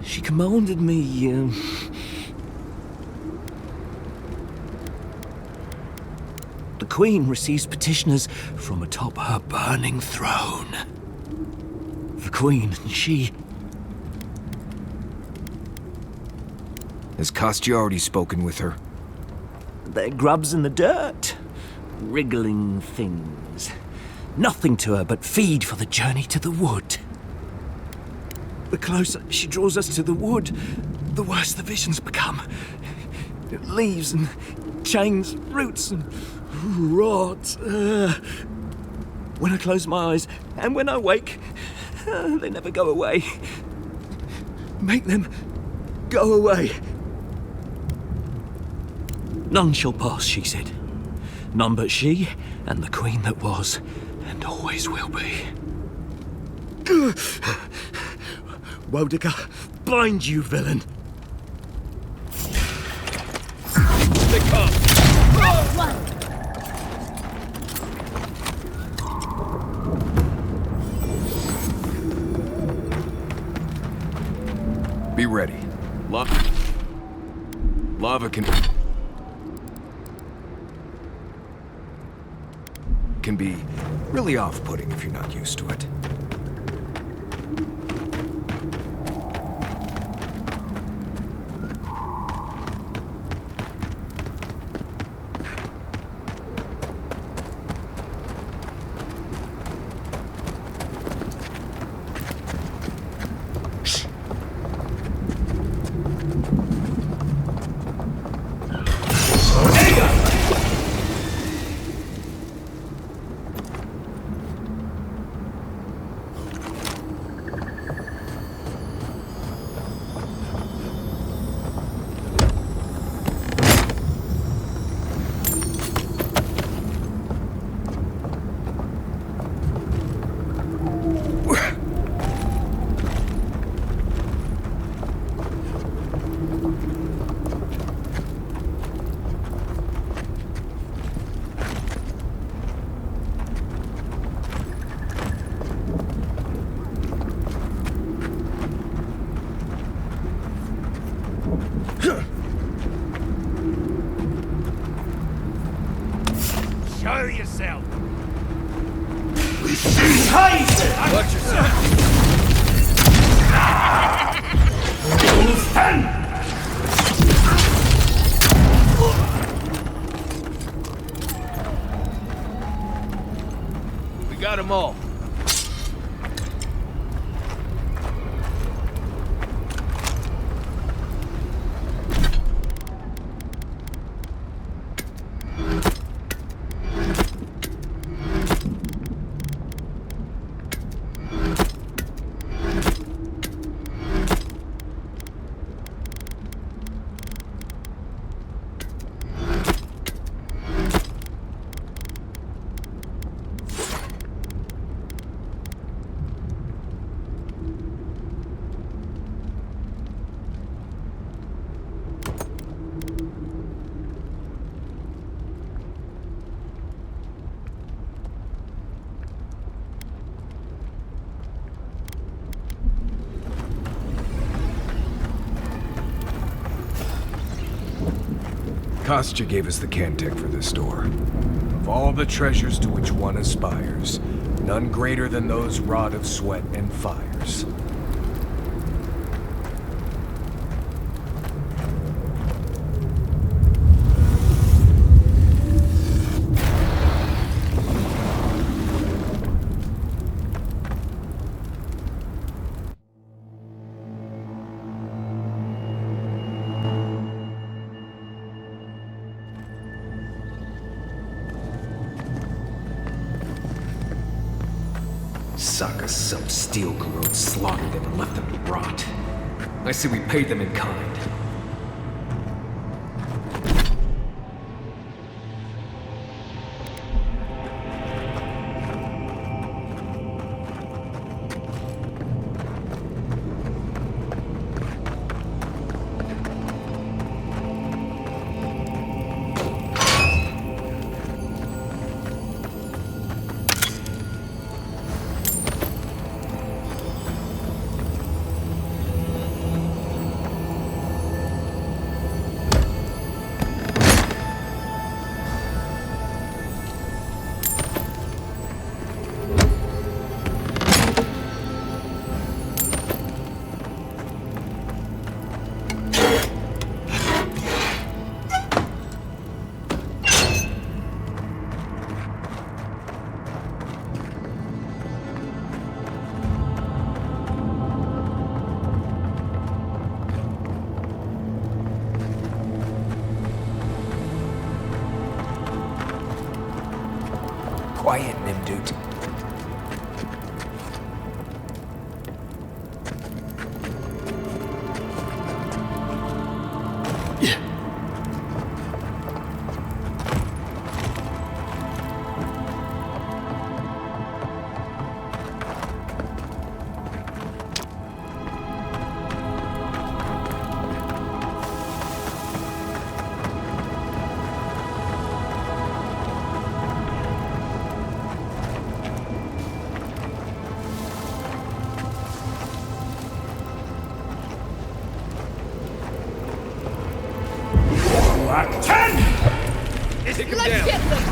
she commanded me, The Queen receives petitioners from atop her burning throne. The Queen, she... Has Kostya already spoken with her? They're grubs in the dirt. Wriggling things. Nothing to her but feed for the journey to the wood. The closer she draws us to the wood, the worse the visions become. Leaves and chains, roots and rods. When I close my eyes and when I wake, they never go away. Make them go away. None shall pass, she said. None but she and the Queen that was and always will be. Woedica, bind you, villain! Pick up! Be ready. Lava can be really off-putting if you're not used to it. Show yourself! Watch yourself! We got them all. Kostya gave us the Cantek for this door. Of all the treasures to which one aspires, none greater than those wrought of sweat and fires. Suckers, some steel corrode slaughtered them and left them to rot. I say we paid them in kind. Quiet, Nimdut. Take him Let's down. get them!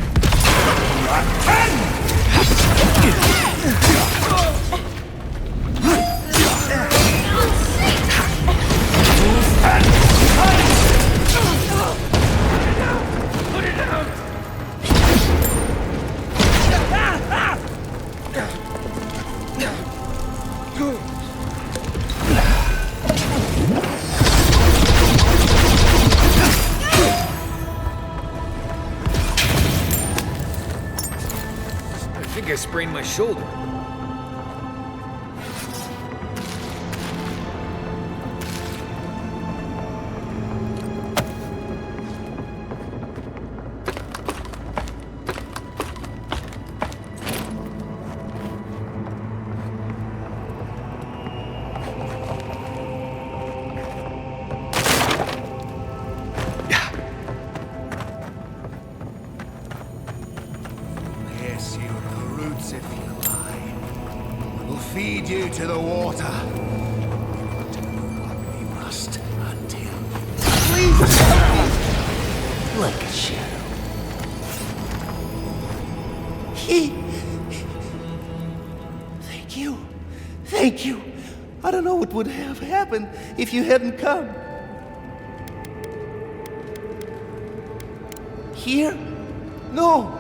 Put it down! I think I sprained my shoulder. Feed you to the water. We must until... Please! Like a shadow. key. Thank you. Thank you. I don't know what would have happened if you hadn't come. Here? No!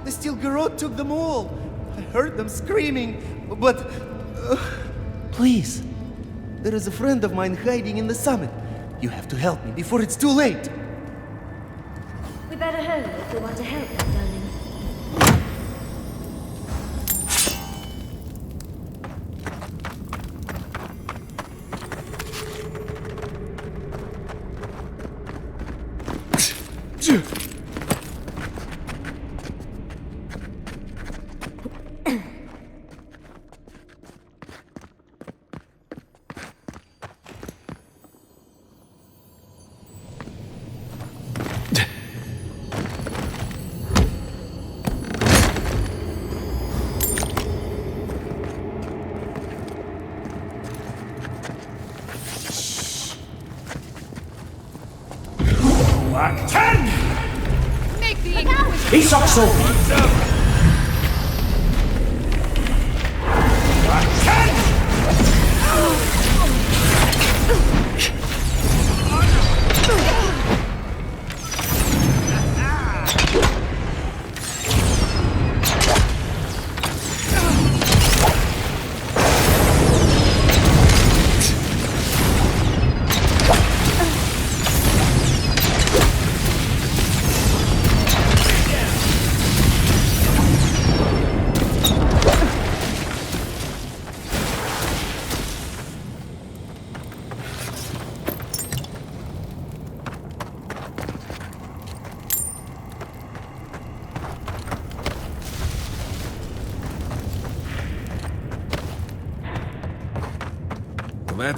The steel garrote took them all. I heard them screaming, but... please. There is a friend of mine hiding in the summit. You have to help me before it's too late. We better hurry if we want to help them, darling. Act 10! Make the Inquisition! He's also... Act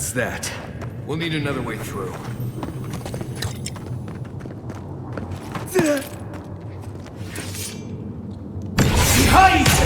That's that. We'll need another way through. Behind!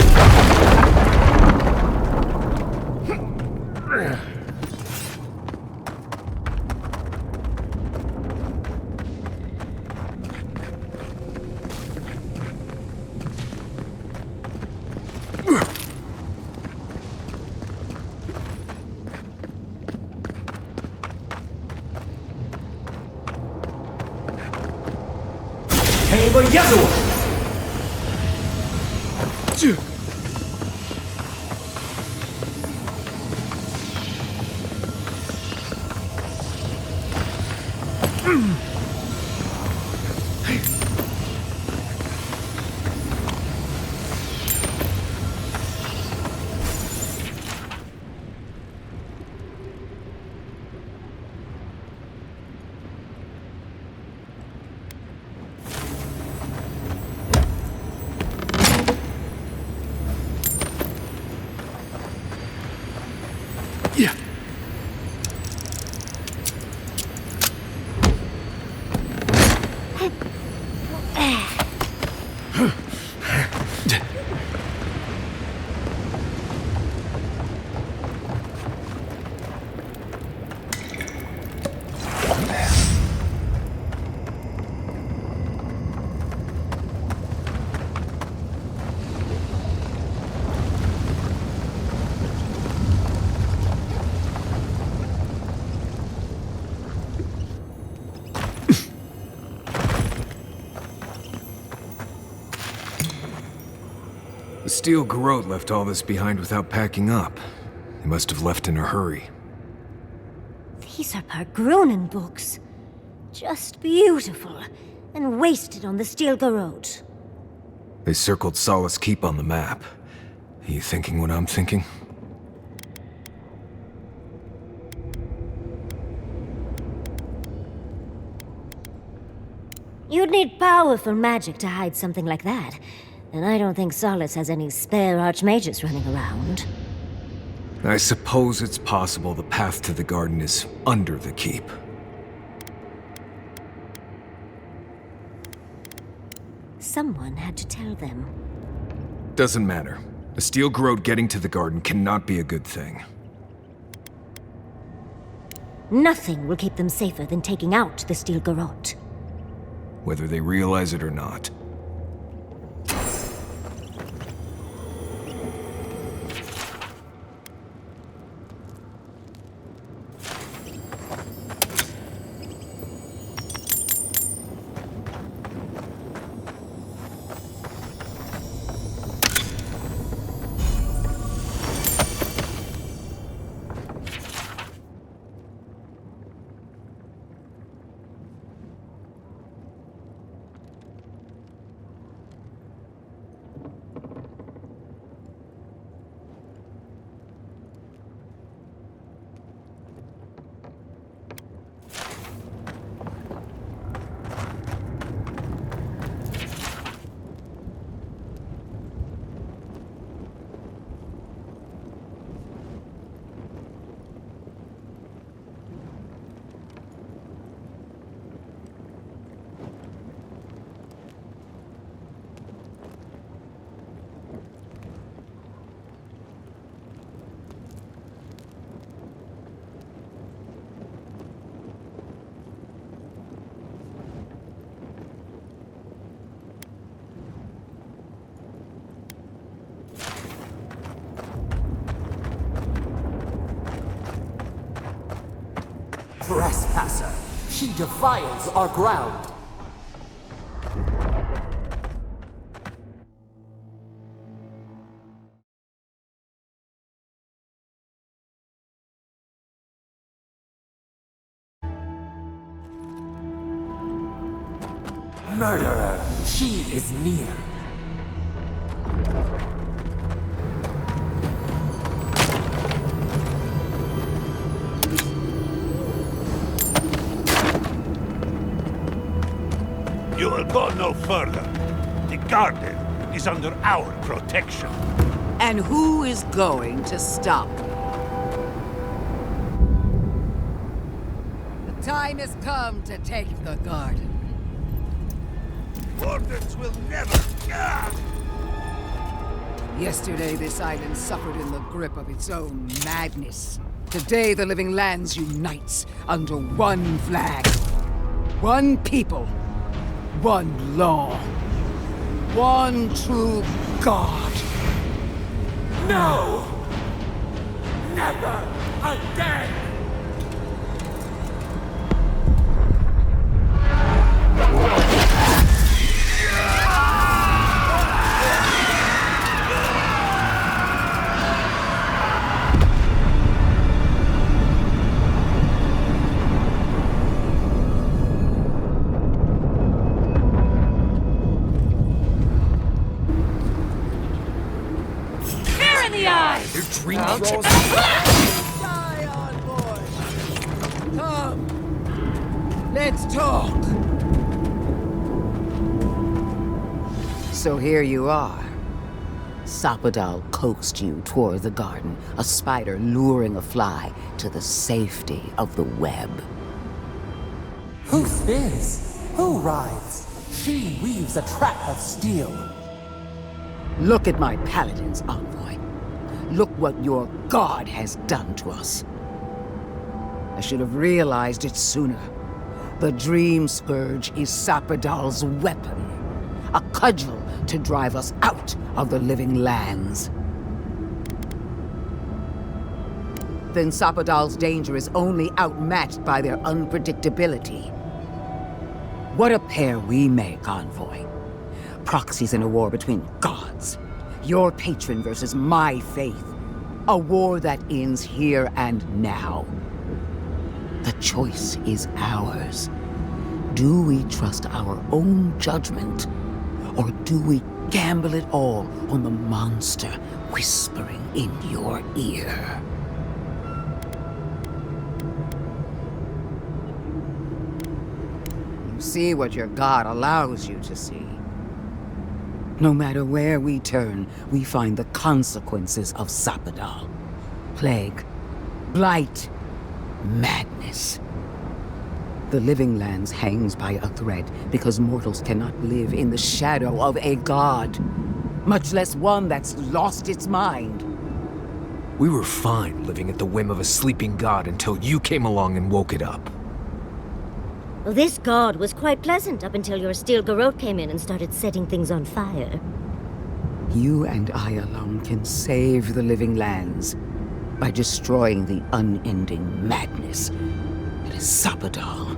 The steel garrote left all this behind without packing up. They must have left in a hurry. These are Pargronen books. Just beautiful. And wasted on the steel garrote. They circled Solace Keep on the map. Are you thinking what I'm thinking? You'd need powerful magic to hide something like that. And I don't think Solace has any spare archmages running around. I suppose it's possible the path to the garden is under the keep. Someone had to tell them. Doesn't matter. A steel garrote getting to the garden cannot be a good thing. Nothing will keep them safer than taking out the steel garrote. Whether they realize it or not. Trespasser! She defiles our ground! Murderer! She is near! You will go no further. The garden is under our protection. And who is going to stop me? The time has come to take the garden. Wardens will never... Yesterday, this island suffered in the grip of its own madness. Today, the Living Lands unites under one flag. One people. One law. One true God. No! Never again! Dream draws. Die on board! Come! Let's talk! So here you are. Sapadal coaxed you toward the garden, a spider luring a fly to the safety of the web. Who spins? Who rides? She weaves a trap of steel. Look at my paladin's envoy. Look what your god has done to us. I should have realized it sooner. The Dream Scourge is Sapadal's weapon. A cudgel to drive us out of the Living Lands. Then Sapadal's danger is only outmatched by their unpredictability. What a pair we make, envoy. Proxies in a war between gods. Your patron versus my faith. A war that ends here and now. The choice is ours. Do we trust our own judgment? Or do we gamble it all on the monster whispering in your ear? You see what your god allows you to see. No matter where we turn, we find the consequences of Sapadal. Plague, blight, madness. The Living Lands hangs by a thread because mortals cannot live in the shadow of a god, much less one that's lost its mind. We were fine living at the whim of a sleeping god until you came along and woke it up. Well, this god was quite pleasant up until your steel garrote came in and started setting things on fire. You and I alone can save the Living Lands by destroying the unending madness that is Sapadal.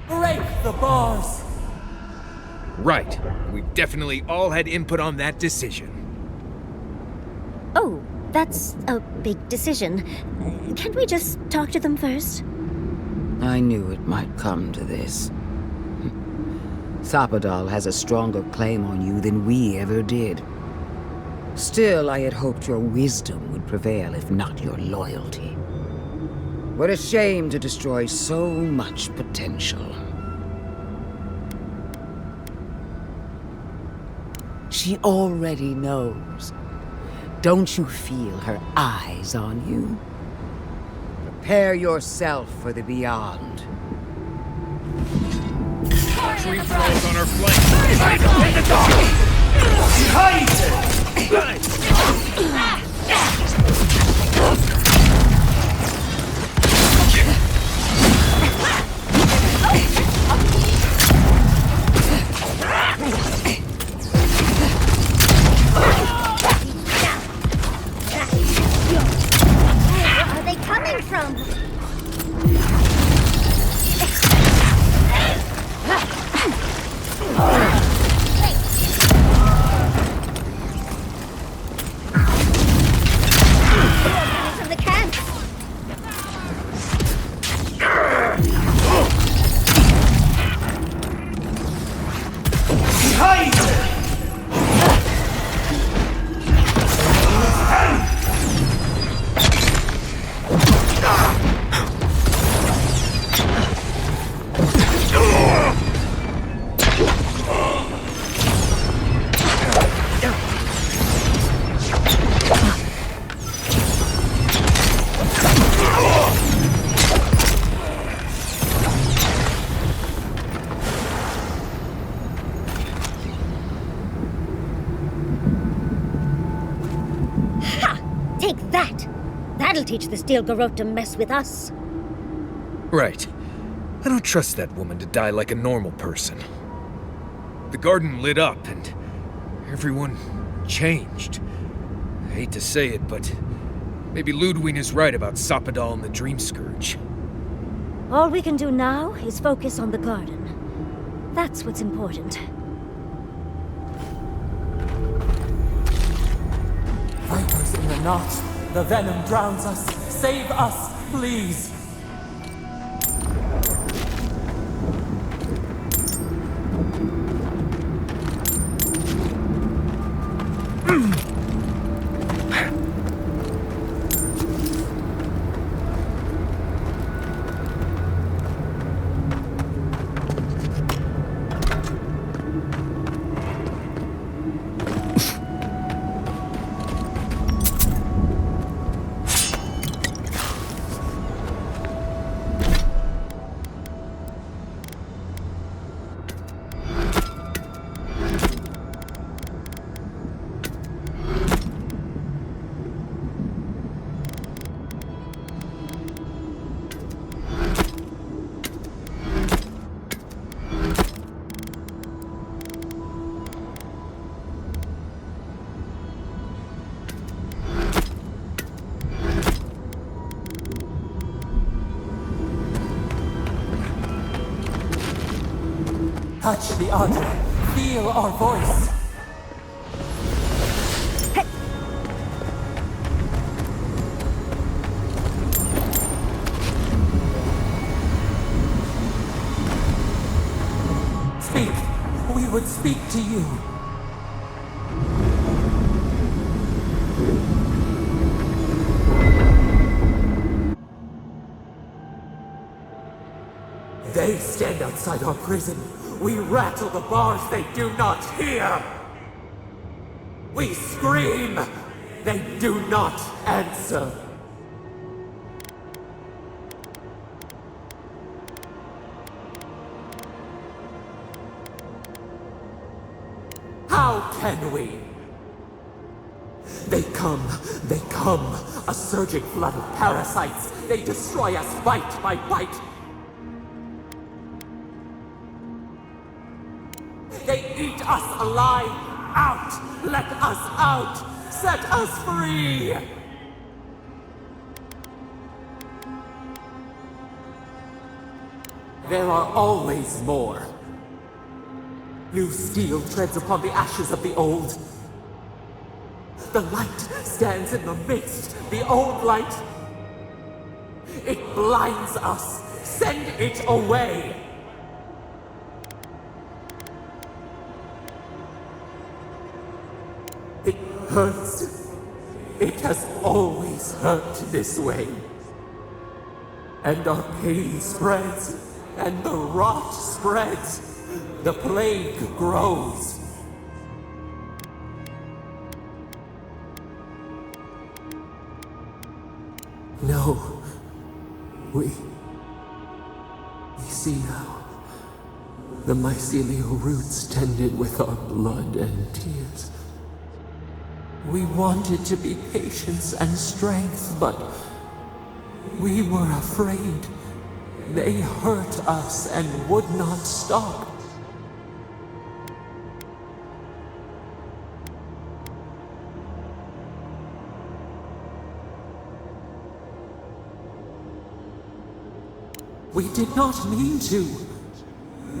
Break the bars! Right. We definitely all had input on that decision. Oh, that's a big decision. Can't we just talk to them first? I knew it might come to this. Sapadal has a stronger claim on you than we ever did. Still, I had hoped your wisdom would prevail, if not your loyalty. What a shame to destroy so much potential. She already knows. Don't you feel her eyes on you? Prepare yourself for the beyond. Tree trolls on our flank. In the dark! Behind! She'll teach the Steel Garrote to mess with us. Right. I don't trust that woman to die like a normal person. The garden lit up and everyone changed. I hate to say it, but maybe Lodwyn is right about Soppadal and the Dream Scourge. All we can do now is focus on the garden. That's what's important. Vipers in the knot. The venom drowns us. Save us, please. Touch the other. Feel our voice. Speak. We would speak to you. They stand outside our prison. We rattle the bars they do not hear. We scream. They do not answer. How can we? They come, a surging flood of parasites. They destroy us bite by bite. They eat us alive! Out! Let us out! Set us free! There are always more. New steel treads upon the ashes of the old. The light stands in the midst, the old light. It blinds us. Send it away! It hurts. It has always hurt this way. And our pain spreads, and the rot spreads. The plague grows. No. We see now. The mycelial roots tended with our blood and tears. We wanted to be patience and strength, but we were afraid. They hurt us and would not stop. We did not mean to.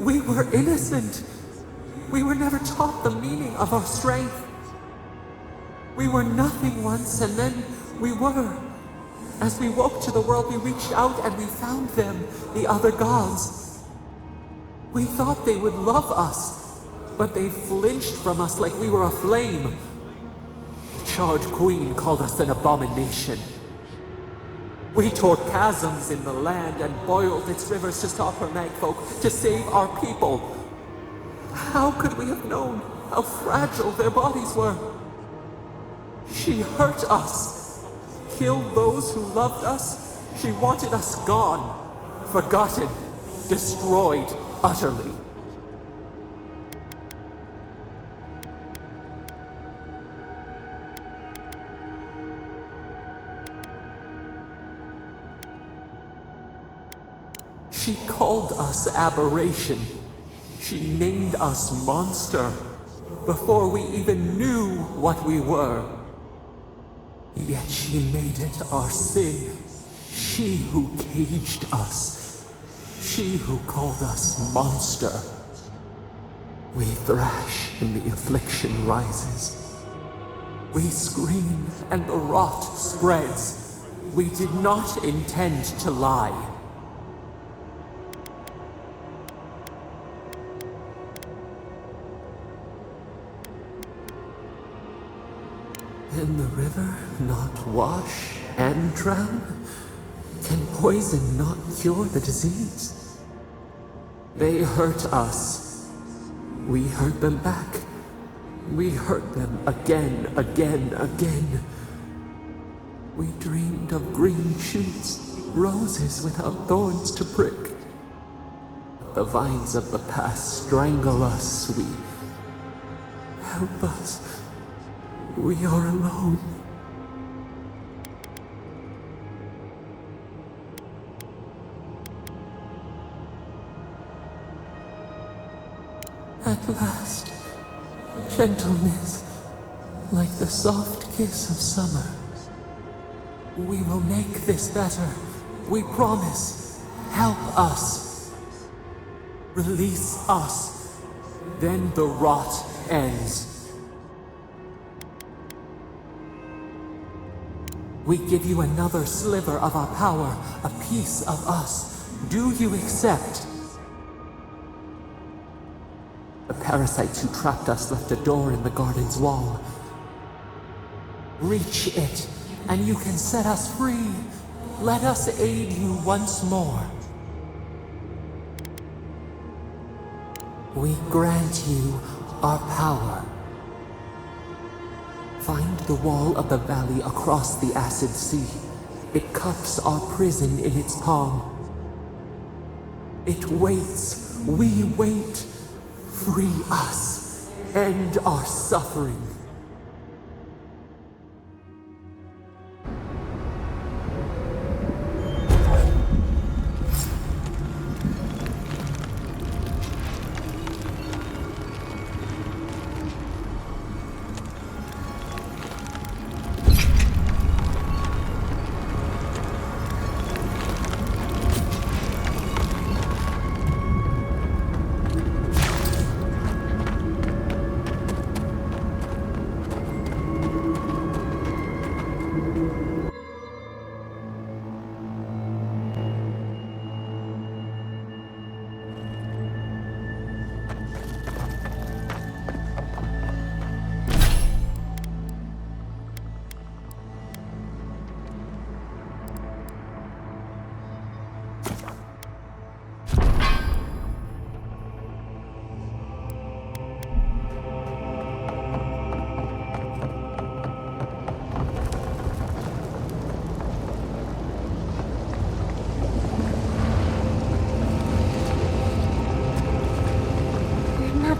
We were innocent. We were never taught the meaning of our strength. We were nothing once, and then we were. As we woke to the world, we reached out and we found them, the other gods. We thought they would love us, but they flinched from us like we were a flame. The charred queen called us an abomination. We tore chasms in the land and boiled its rivers to stop her magfolk, to save our people. How could we have known how fragile their bodies were? She hurt us, killed those who loved us. She wanted us gone, forgotten, destroyed utterly. She called us aberration. She named us monster before we even knew what we were. Yet she made it our sin. She who caged us. She who called us monster. We thrash and the affliction rises. We scream and the rot spreads. We did not intend to lie. Can the river not wash and drown? Can poison not cure the disease? They hurt us. We hurt them back. We hurt them again. We dreamed of green shoots, roses without thorns to prick. The vines of the past strangle us. Help us. We are alone. At last, gentleness, like the soft kiss of summer. We will make this better. We promise. Help us. Release us. Then the rot ends. We give you another sliver of our power, a piece of us. Do you accept? The parasites who trapped us left a door in the garden's wall. Reach it, and you can set us free. Let us aid you once more. We grant you our power. Find the wall of the valley across the acid sea. It cups our prison in its palm. It waits. We wait. Free us. End our suffering.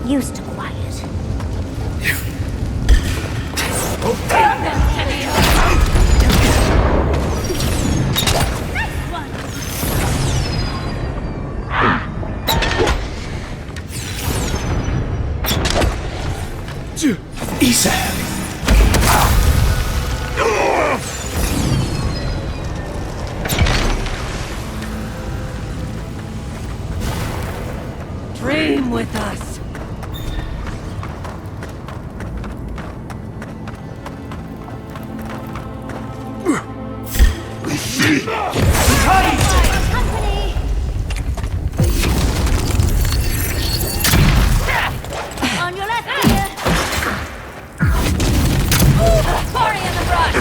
Used to quiet. Dream with us. On your left, dear. Cory in the brush.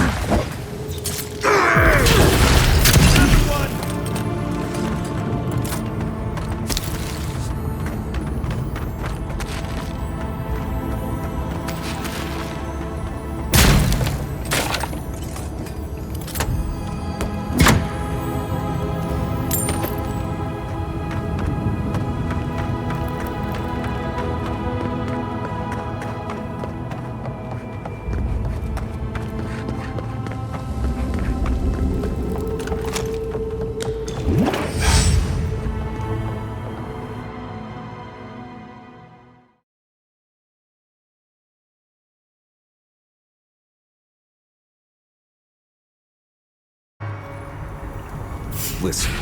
Listen,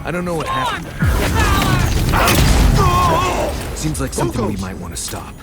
I don't know what happened. Seems like something we might want to stop.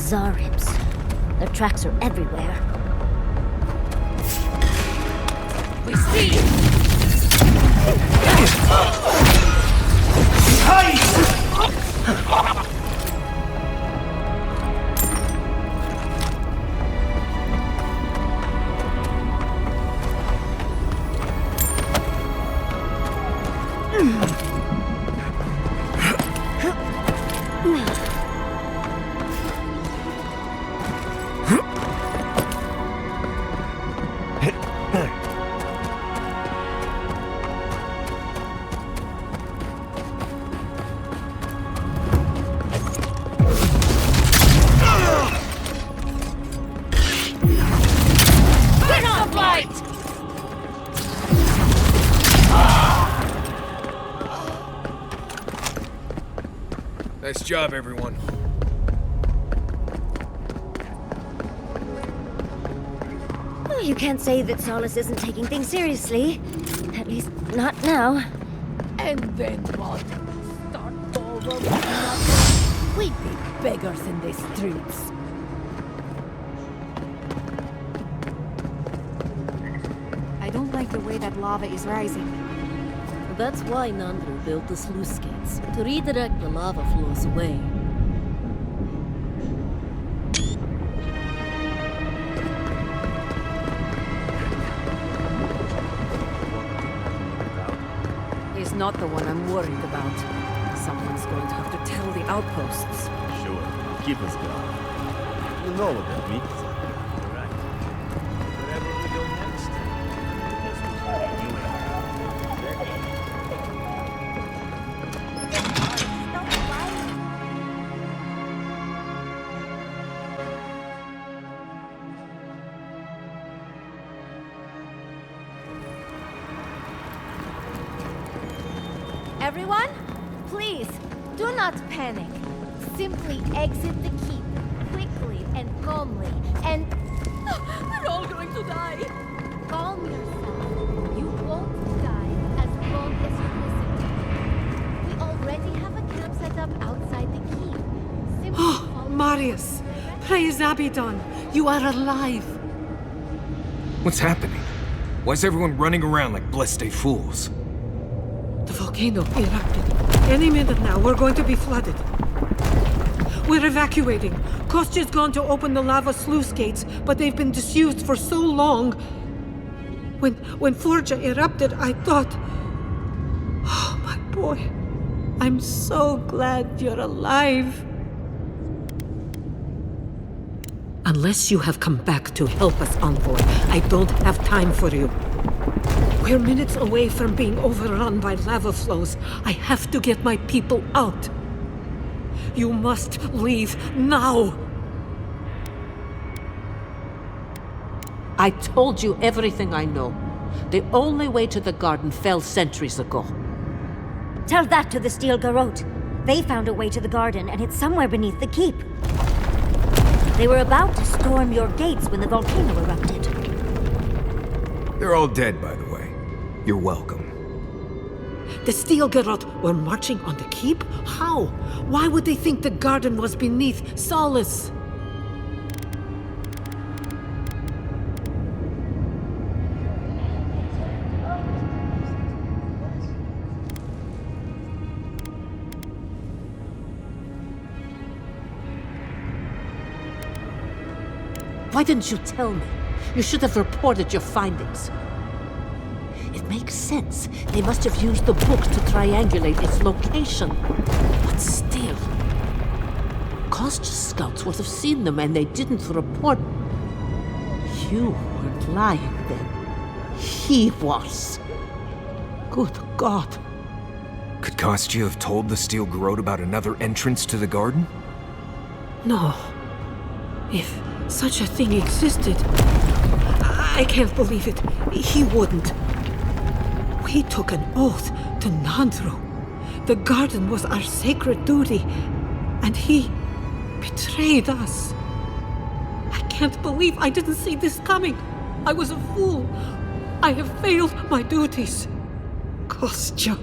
Zaribs. Their tracks are everywhere. We see! Nice job, everyone. Well, you can't say that Solace isn't taking things seriously. At least, not now. And then what? Start over with nothing? We'd be beggars in the streets. I don't like the way that lava is rising. That's why Nandru built the sluice gates, to redirect the lava flows away. He's not the one I'm worried about. Someone's going to have to tell the outposts. Sure, keep us going. You know what that means. Right. Wherever we go next, because we already knew it. Everyone, please, do not panic. Simply exit the keep, quickly and calmly, and... We're all going to die! Calm yourself. You won't die as long as you listen to me. We already have a camp set up outside the keep. Simply Oh, Marius! Praise Abaddon! You are alive! What's happening? Why is everyone running around like blessed fools? The volcano erupted. Any minute now, we're going to be flooded. We're evacuating. Kostya's gone to open the lava sluice gates, but they've been disused for so long. When Forja erupted, I thought... Oh, my boy. I'm so glad you're alive. Unless you have come back to help us, Envoy, I don't have time for you. We're minutes away from being overrun by lava flows. I have to get my people out. You must leave now! I told you everything I know. The only way to the garden fell centuries ago. Tell that to the Steel Garrote. They found a way to the garden, and it's somewhere beneath the keep. They were about to storm your gates when the volcano erupted. They're all dead, by the way. You're welcome. The Steel Garrote were marching on the keep? How? Why would they think the garden was beneath Solace? Why didn't you tell me? You should have reported your findings. It makes sense. They must have used the book to triangulate its location. But still... Kostya's scouts would have seen them and they didn't report. You weren't lying then. He was. Good God. Could Kostya have told the Steel Garrote about another entrance to the garden? No. If such a thing existed, I can't believe it. He wouldn't. We took an oath to Nandru. The garden was our sacred duty, and he betrayed us. I can't believe I didn't see this coming. I was a fool. I have failed my duties. Kostya.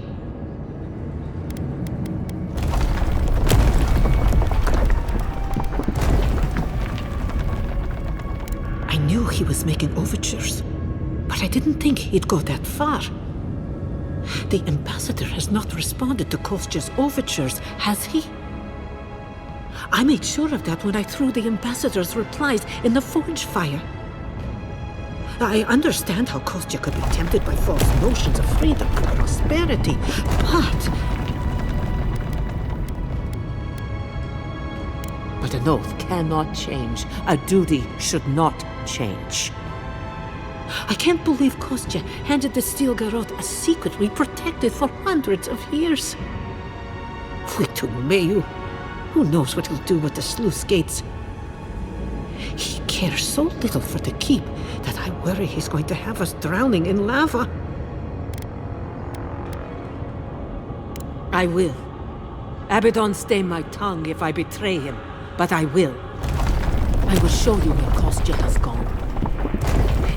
I knew he was making overtures, but I didn't think he'd go that far. The ambassador has not responded to Kostya's overtures, has he? I made sure of that when I threw the ambassador's replies in the forge fire. I understand how Kostya could be tempted by false notions of freedom and prosperity, but an oath cannot change. A duty should not change. I can't believe Kostya handed the Steel Garrote a secret we protected for hundreds of years. We took Mayu. Who knows what he'll do with the sluice gates? He cares so little for the keep that I worry he's going to have us drowning in lava. I will. Abaddon stay my tongue if I betray him, but I will. I will show you where Kostya has gone.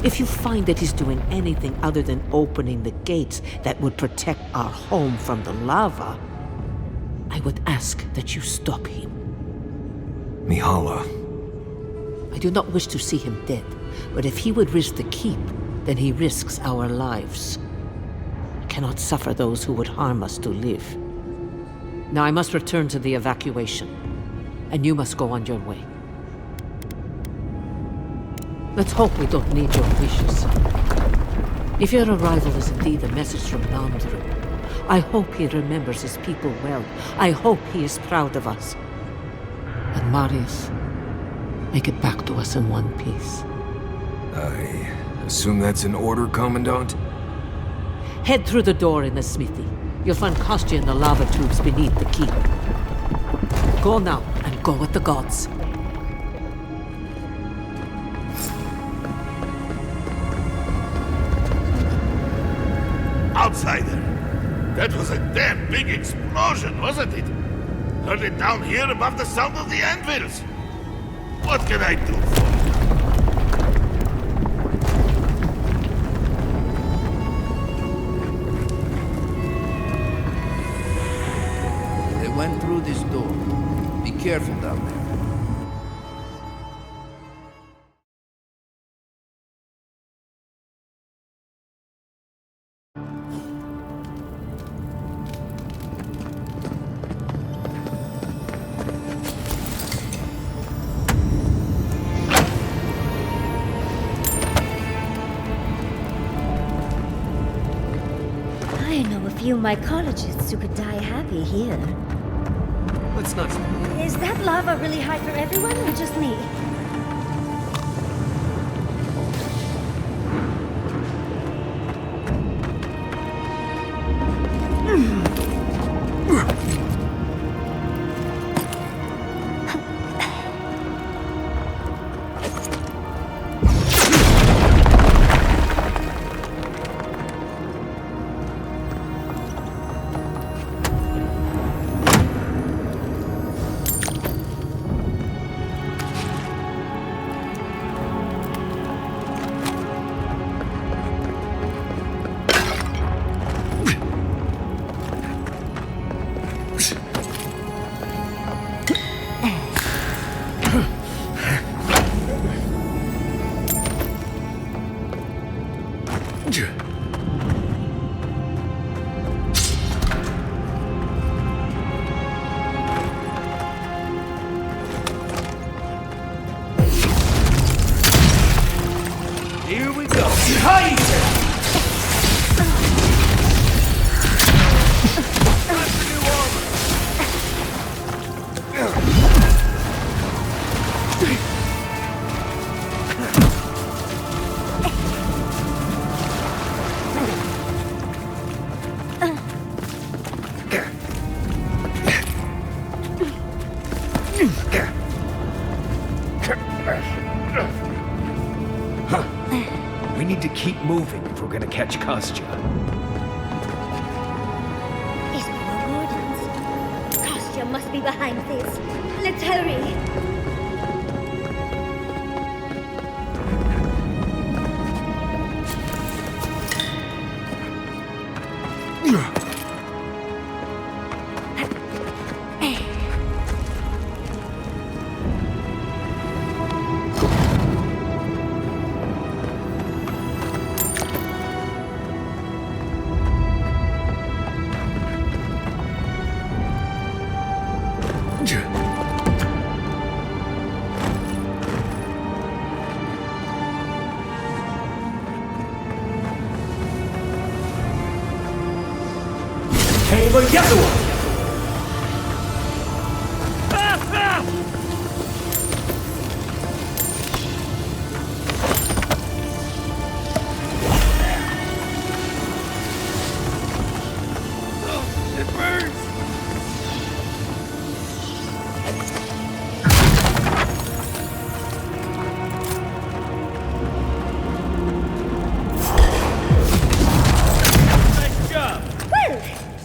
If you find that he's doing anything other than opening the gates that would protect our home from the lava, I would ask that you stop him. Mihala. I do not wish to see him dead, but if he would risk the keep, then he risks our lives. I cannot suffer those who would harm us to live. Now I must return to the evacuation, and you must go on your way. Let's hope we don't need your wishes. If your arrival is indeed a message from Nandru, I hope he remembers his people well. I hope he is proud of us. And Marius, make it back to us in one piece. I assume that's an order, Commandant? Head through the door in the smithy. You'll find Kostya in the lava tubes beneath the keep. Go now, and go with the gods. Outsider! That was a damn big explosion, wasn't it? Heard it down here above the sound of the anvils. What can I do for you? They went through this door. Be careful down there. I know a few mycologists who could die happy here. Let's not... Is that lava really high for everyone, or just me? Here we go. We need to keep moving if we're gonna catch Kostya. Is more wardens? Kostya must be behind this. Let's hurry.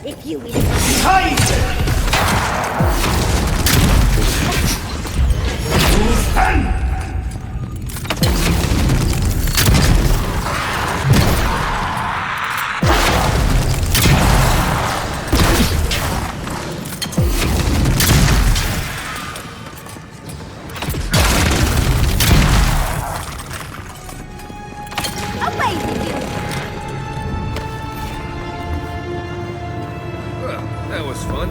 If you will. That was fun.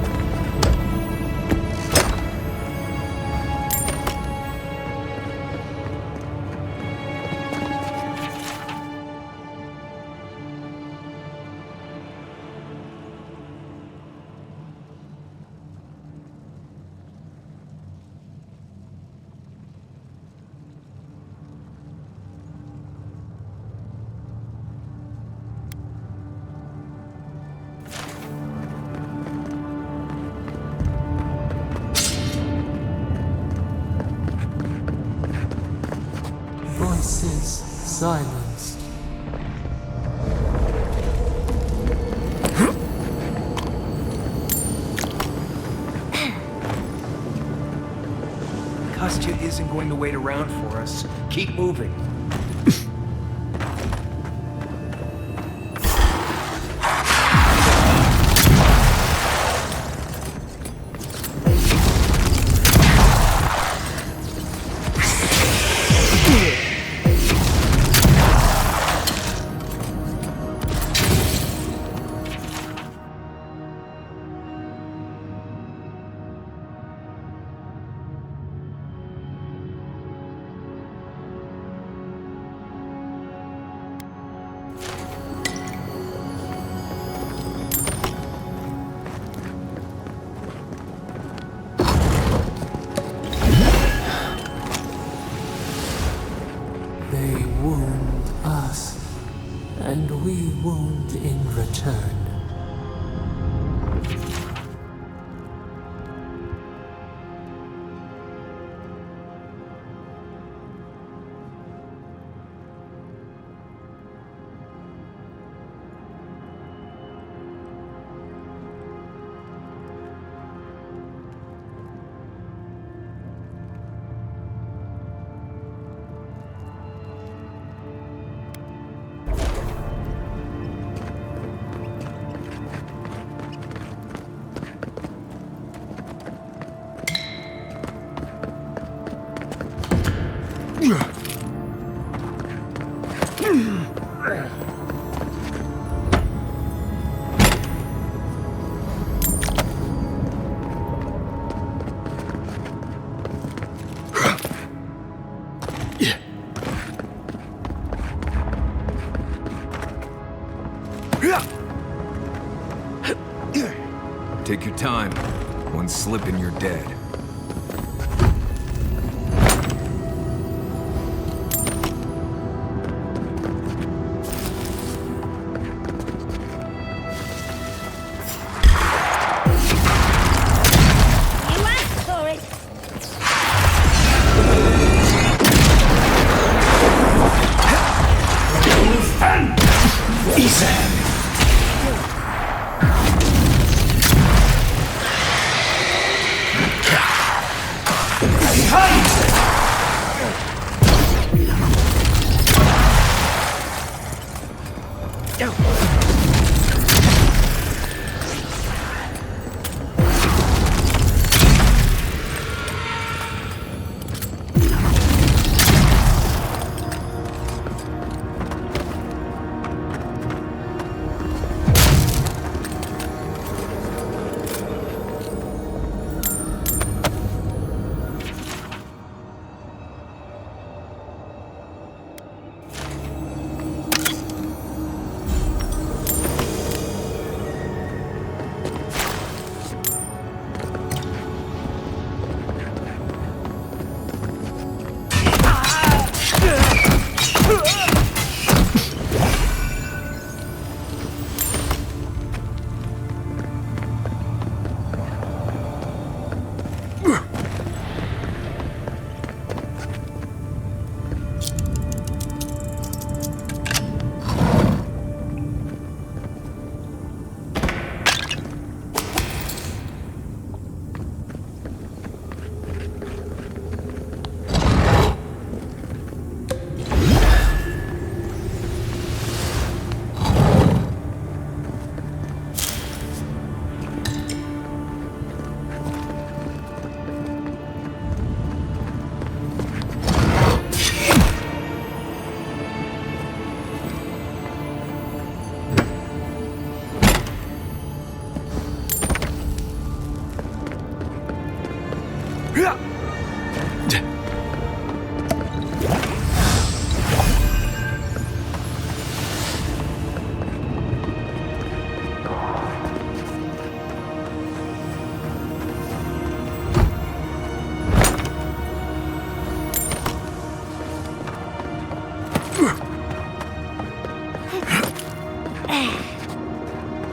Voices silenced. Kostya isn't going to wait around for us. Keep moving. They wound us, and we wound in return. time. One slip and you're dead. You asked for it! Ethan! Behind!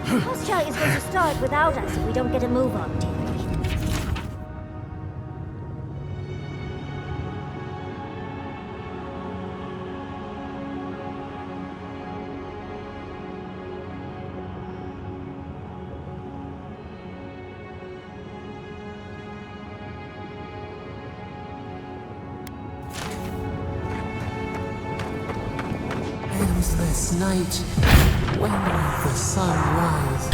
Kostya is going to start without us if we don't get a move on, dearie. Endless night, when will the sun rise?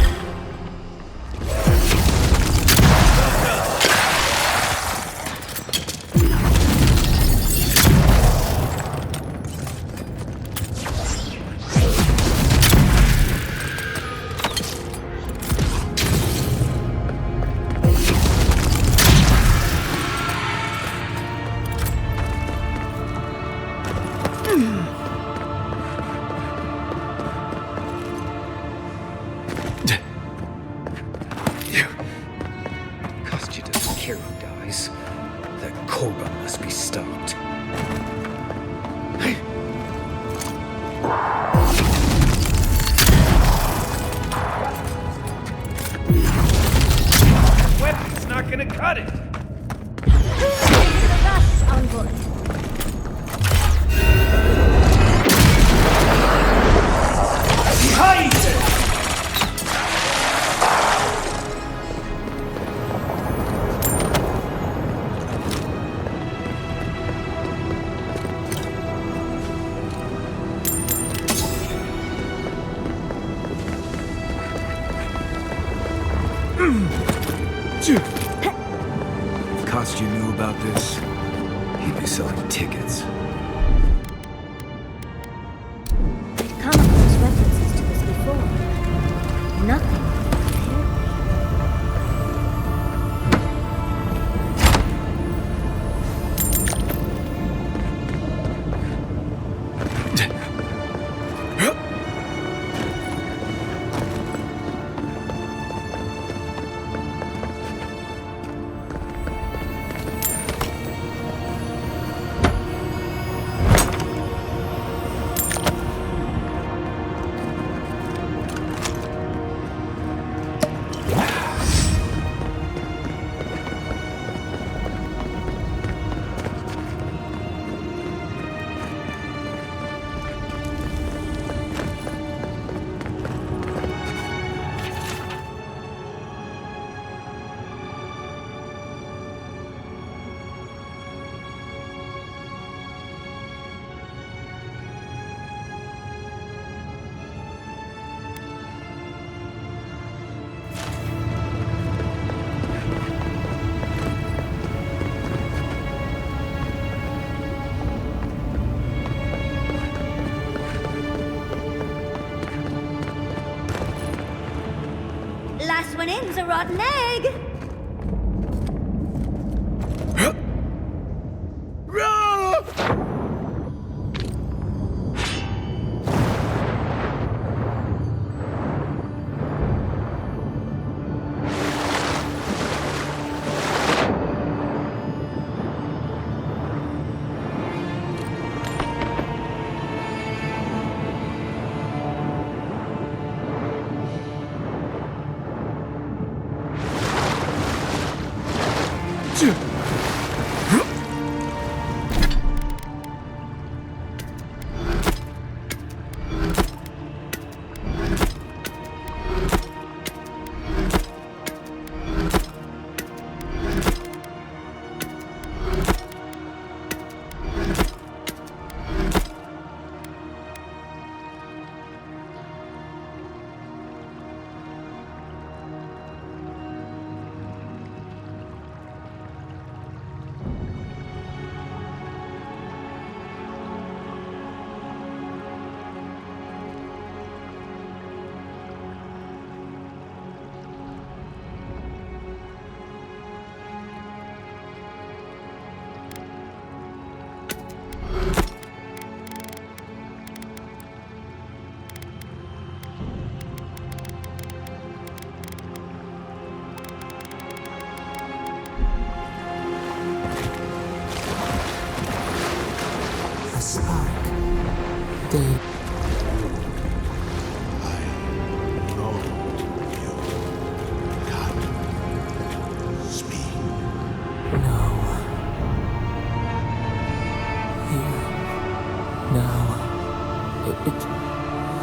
Kostya doesn't care who dies. That Korban must be stopped. Weapon's not gonna cut it! The rush on board. Behind it! If Kostya knew about this, he'd be selling tickets. I'd come across references to this before. Nothing. Someone in's a rotten egg!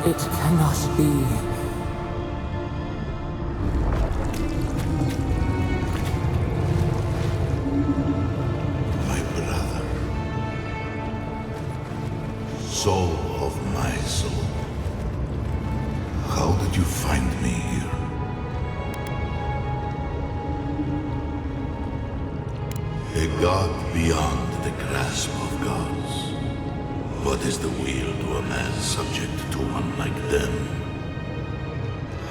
It cannot be. My brother. Soul of my soul. How did you find me here? A god beyond the grasp of gods. What is the will to a man subject to one like them?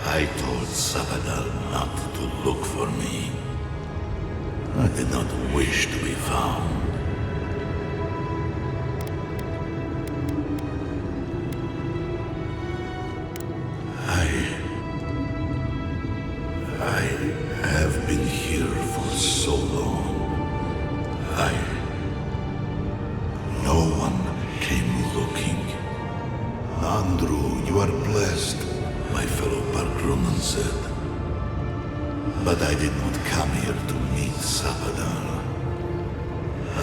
I told Sabadal not to look for me. I did not wish to be found. I have been here for so long. No one came looking. Andrew, you are blessed, my fellow Bargrunan said. But I did not come here to meet Sabadal.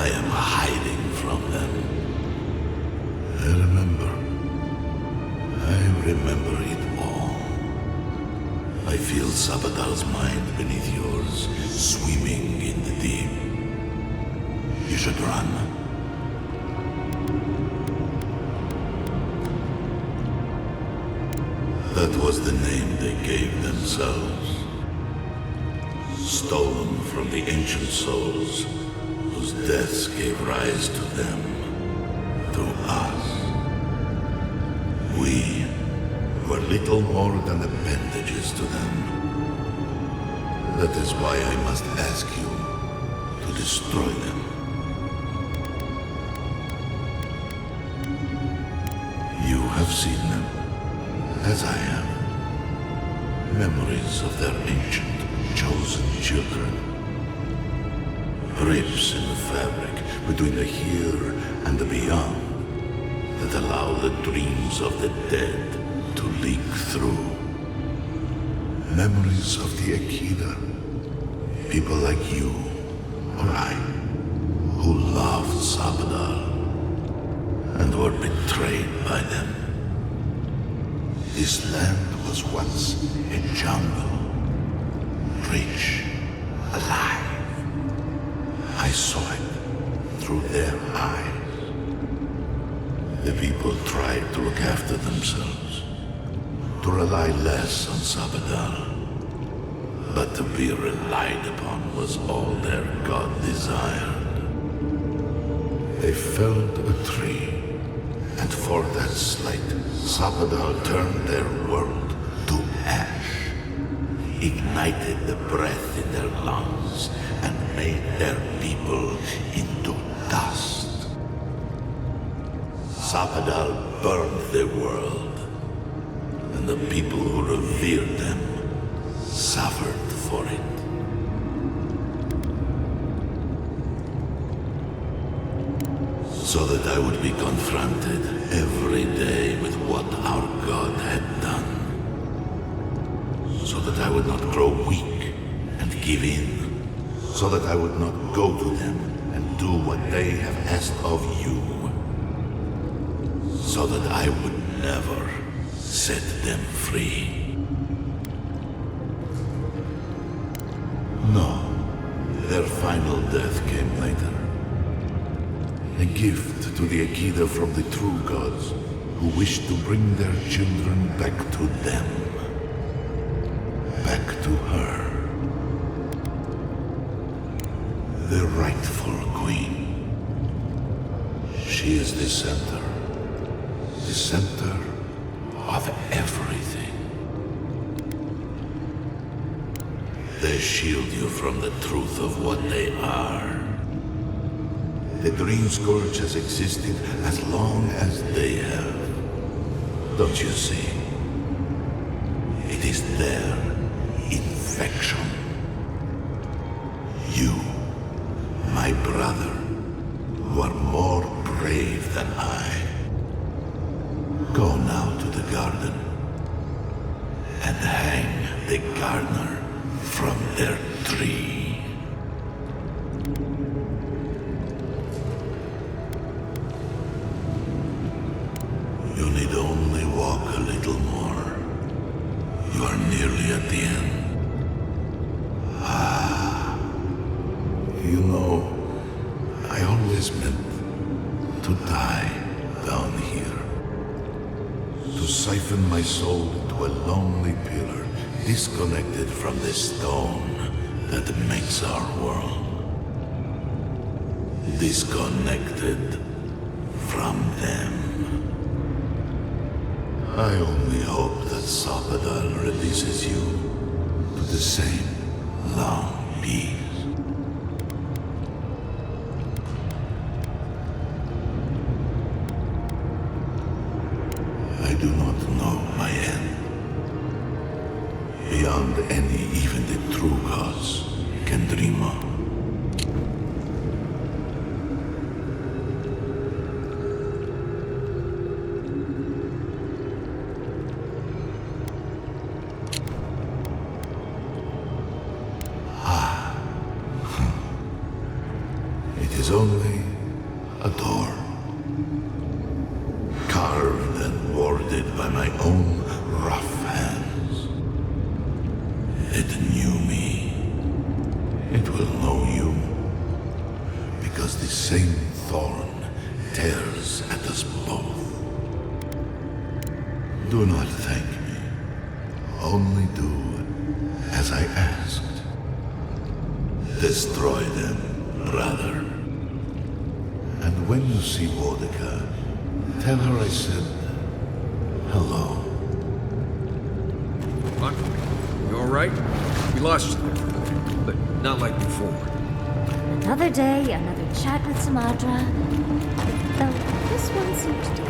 I am hiding from them. I remember it all. I feel Sabadal's mind beneath yours, swimming in the deep. You should run. That was the name they gave themselves. Stolen from the ancient souls, whose deaths gave rise to them, through us. We were little more than appendages to them. That is why I must ask you to destroy them. You have seen them, as I have. Memories of their ancient, chosen children. Rips in the fabric between the here and the beyond that allow the dreams of the dead to leak through. Memories of the Akida. People like you, or I, who loved Sabadal and were betrayed by them. This land was once a jungle, rich, alive. I saw it through their eyes. The people tried to look after themselves, to rely less on Sabadal. But to be relied upon was all their god desired. They felled a tree, and for that slight, Sabadal turned their world to ash. ignited the breath in their lungs and made their people into dust. Sapadal burned the world, and the people who revered them suffered for it. So that I would be confronted every day with what our God had done. So that I would not grow weak and give in. So that I would not go to them and do what they have asked of you. So that I would never set them free. No, their final death came later. A gift to the Akida from the true gods, who wished to bring their children back to them. Back to her. The rightful queen. She is the center. The center of everything. They shield you from the truth of what they are. The Dream Scourge has existed as long as they have. Don't you see? It is their infection. You, my brother, who are more brave than I. Go now to the garden and hang the gardener from their tree. You need only walk a little more. You are nearly at the end. Ah. You know, I always meant to die down here. To siphon my soul into a lonely pillar, disconnected from the stone that makes our world. Disconnected from them. I only hope that Sapadal releases you to the same long peace. I do not know my end. Beyond any even the true gods can dream of. Is only a door, carved and warded by my own rough hands. It knew me. It will know you, because the same thorn tears at us both. Do not thank me. Only do as I asked. Destroy them, brother. And when you see Woedica, tell her I said hello. What? You alright? We lost you there, but not like before. Another day, another chat with Samadra. Though this one seemed different.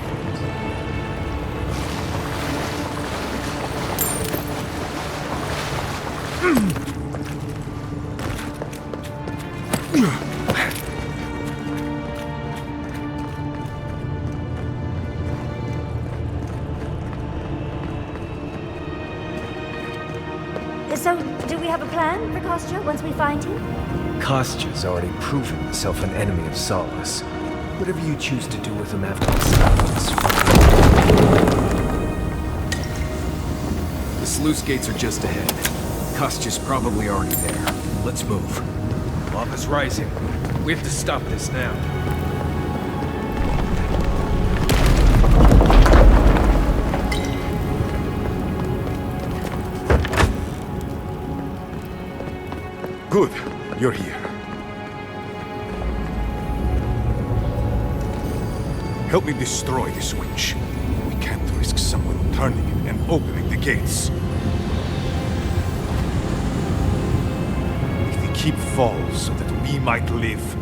So, do we have a plan for Kostya once we find him? Kostya's already proven himself an enemy of Solace. Whatever you choose to do with him after this happens. The sluice gates are just ahead. Kostya's probably already there. Let's move. Lava's rising. We have to stop this now. Good, you're here. Help me destroy the switch. We can't risk someone turning it and opening the gates. keep falls so that we might live,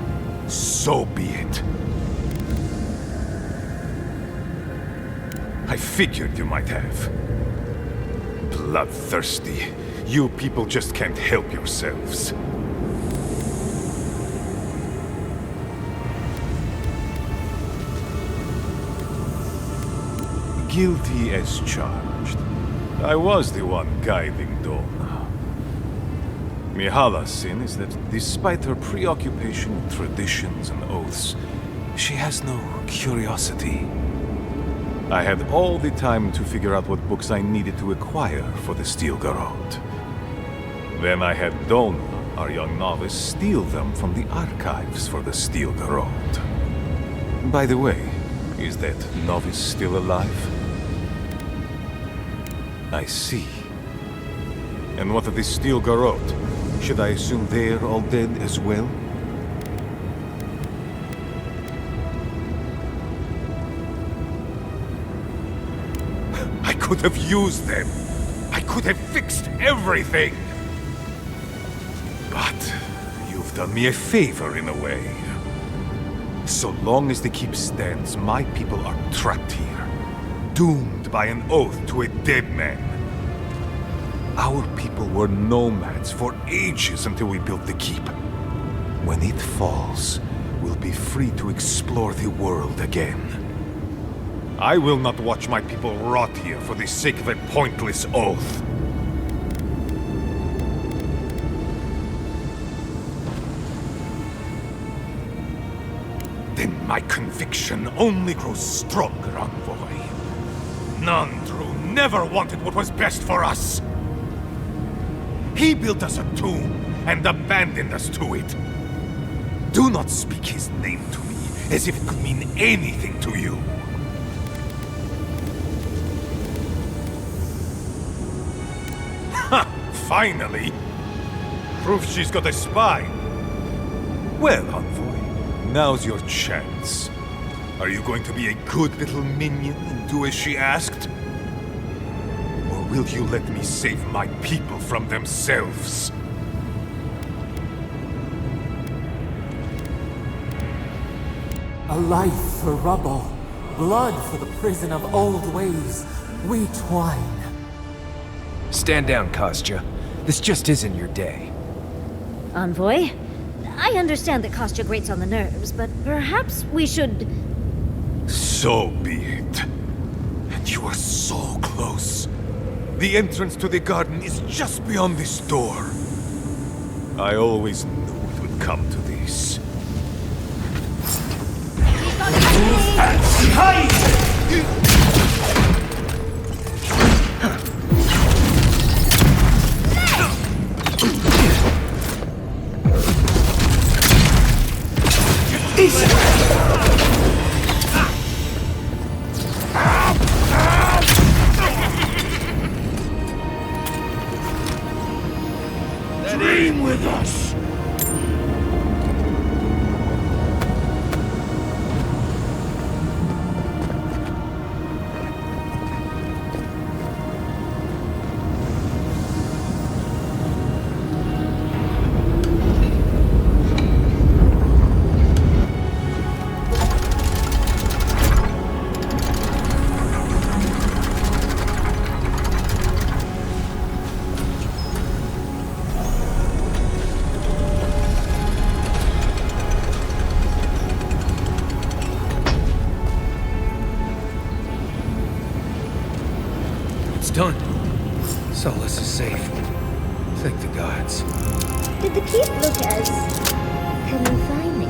so be it. I figured you might have. Bloodthirsty. You people just can't help yourselves. Guilty as charged. I was the one guiding Donna. Mihala's sin is that despite her preoccupation with traditions and oaths, she has no curiosity. I had all the time to figure out what books I needed to acquire for the Steel Garrote. Then I had Donna, our young novice, steal them from the archives for the Steel Garrote. By the way, is that novice still alive? I see. And what of the Steel Garrote? Should I assume they're all dead as well? I could have used them. I could have fixed everything. But you've done me a favor in a way. So long as the keep stands, my people are trapped here, doomed by an oath to a dead man. Our people were nomads for ages until we built the keep. When it falls, we'll be free to explore the world again. I will not watch my people rot here for the sake of a pointless oath. Then my conviction only grows stronger, Envoy. Nandru never wanted what was best for us. He built us a tomb and abandoned us to it. Do not speak his name to me as if it could mean anything to you. Ha! Finally! Proof she's got a spine. Well, Envoy, now's your chance. Are you going to be a good little minion and do as she asked? Or will you let me save my people from themselves? A life for rubble, blood for the prison of old ways. We twine. Stand down, Kostya. This just isn't your day. Envoy, I understand that Kostya grates on the nerves, but perhaps we should... So be it. And you are so close. The entrance to the garden is just beyond this door. I always knew it would come to this. Dream with us! Done. Solace is safe. Thank the gods. Did the keep look as... confining?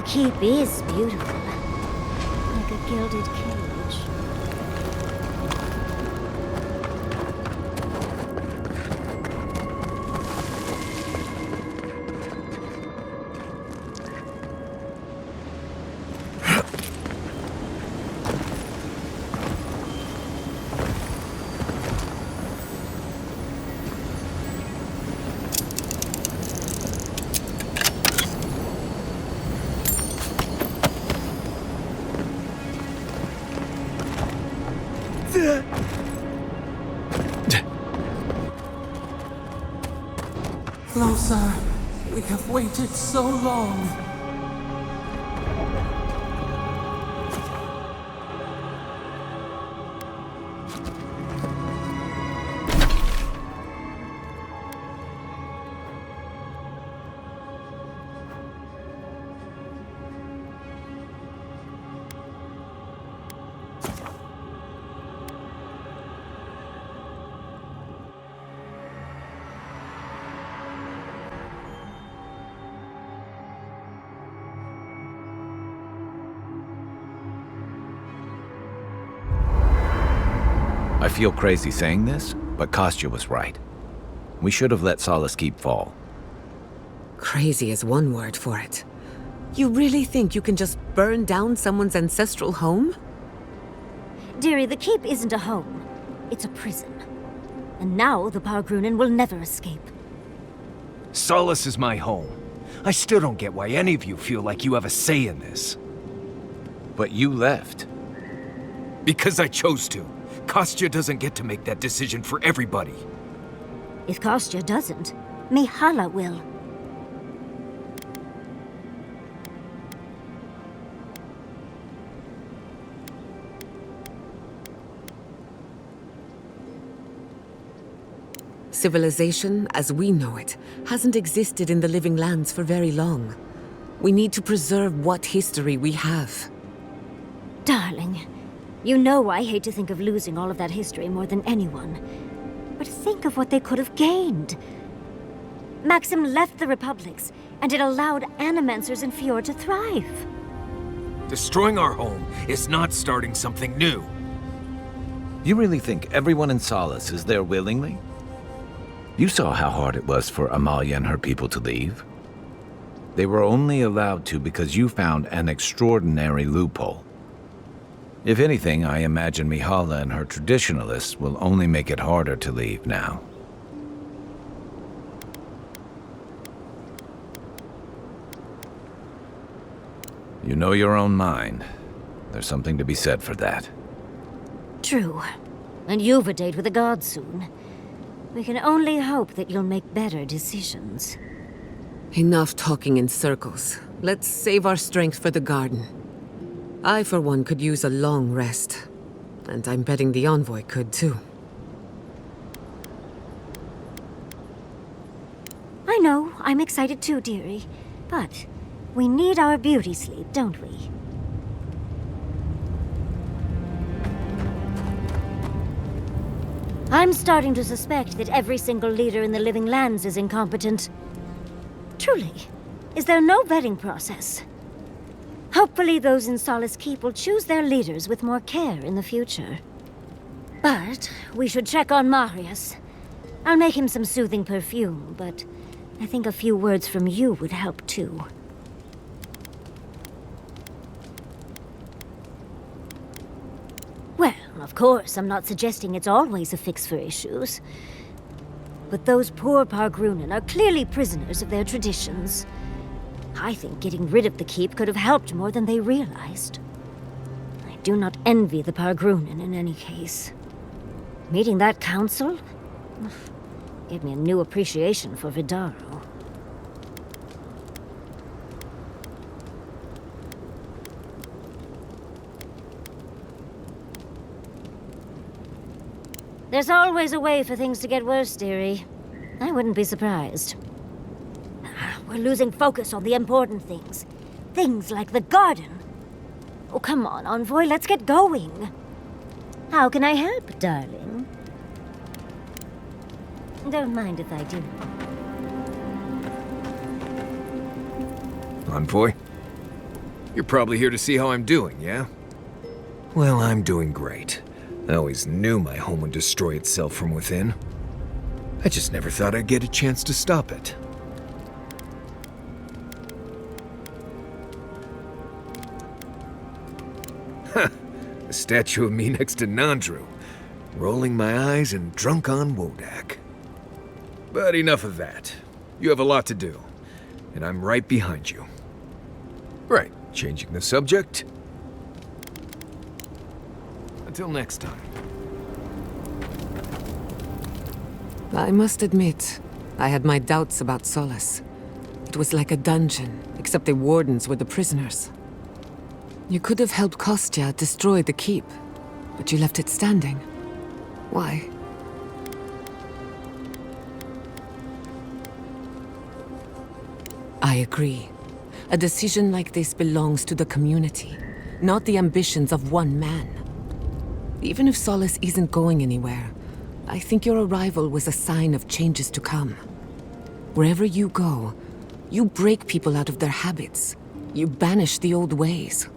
keep is beautiful. Like a gilded cage. Closer. We have waited so long. I feel crazy saying this, but Kostya was right. We should have let Solace Keep fall. Crazy is one word for it. You really think you can just burn down someone's ancestral home? Dearie, the keep isn't a home. It's a prison. And now the Pargrunen will never escape. Solace is my home. I still don't get why any of you feel like you have a say in this. But you left. Because I chose to. Kostya doesn't get to make that decision for everybody. If Kostya doesn't, Mihala will. Civilization, as we know it, hasn't existed in the living lands for very long. We need to preserve what history we have. Darling, you know I hate to think of losing all of that history more than anyone. But think of what they could have gained. Maxim left the Republics, and it allowed animancers in Fjord to thrive. Destroying our home is not starting something new. You really think everyone in Solace is there willingly? You saw how hard it was for Amalia and her people to leave. They were only allowed to because you found an extraordinary loophole. If anything, I imagine Mihala and her traditionalists will only make it harder to leave now. You know your own mind. There's something to be said for that. True. And you've a date with the gods soon. We can only hope that you'll make better decisions. Enough talking in circles. Let's save our strength for the garden. I, for one, could use a long rest. And I'm betting the envoy could, too. I know, I'm excited too, dearie. But we need our beauty sleep, don't we? I'm starting to suspect that every single leader in the living lands is incompetent. Truly, is there no vetting process? Hopefully those in Solace Keep will choose their leaders with more care in the future. But we should check on Marius. I'll make him some soothing perfume, but I think a few words from you would help too. Well, of course, I'm not suggesting it's always a fix for issues. But those poor Pargrunen are clearly prisoners of their traditions. I think getting rid of the keep could have helped more than they realized. I do not envy the Pargrunen in any case. Meeting that council gave me a new appreciation for Vidaro. There's always a way for things to get worse, dearie. I wouldn't be surprised. We're losing focus on the important things. Things like the garden. Oh, come on, Envoy, let's get going. How can I help, darling? Don't mind if I do. Envoy? You're probably here to see how I'm doing, yeah? Well, I'm doing great. I always knew my home would destroy itself from within. I just never thought I'd get a chance to stop it. Ha! A statue of me next to Nandru, rolling my eyes and drunk on Woedica. But enough of that. You have a lot to do, and I'm right behind you. Right, changing the subject. Until next time. I must admit, I had my doubts about Solace. It was like a dungeon, except the wardens were the prisoners. You could have helped Kostya destroy the keep, but you left it standing. Why? I agree. A decision like this belongs to the community, not the ambitions of one man. Even if Solace isn't going anywhere, I think your arrival was a sign of changes to come. Wherever you go, you break people out of their habits. You banish the old ways.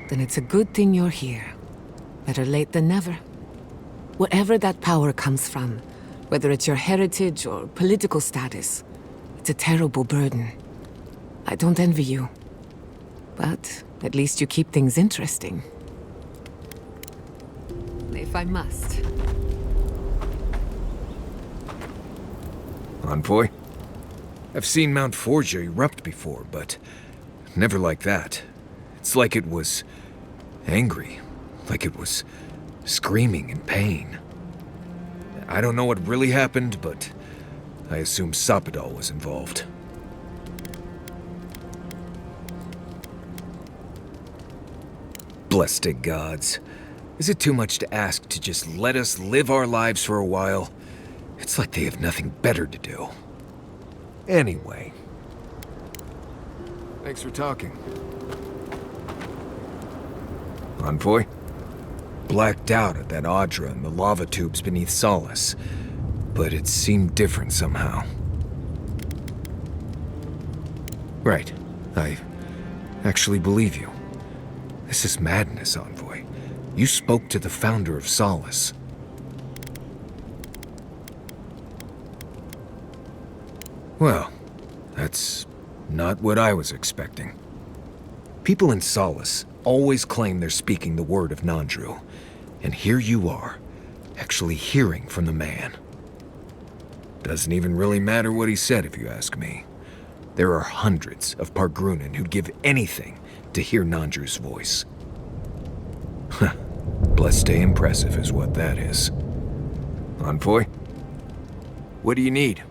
Then it's a good thing you're here. Better late than never. Wherever that power comes from, whether it's your heritage or political status, it's a terrible burden. I don't envy you. But at least you keep things interesting. If I must. Envoy? I've seen Mount Forja erupt before, but never like that. It's like it was angry, like it was screaming in pain. I don't know what really happened, but I assume Sapadal was involved. Blessed gods. Is it too much to ask to just let us live our lives for a while? It's like they have nothing better to do. Anyway. Thanks for talking. Envoy? Blacked out at that Audra and the lava tubes beneath Solace, but it seemed different somehow. Right. I actually believe you. This is madness, Envoy. You spoke to the founder of Solace. Well, that's not what I was expecting. People in Solace always claim they're speaking the word of Nandru, and here you are, actually hearing from the man. Doesn't even really matter what he said, if you ask me. There are hundreds of Pargrunen who'd give anything to hear Nandru's voice. Huh. Blessed stay impressive is what that is. Envoy? What do you need?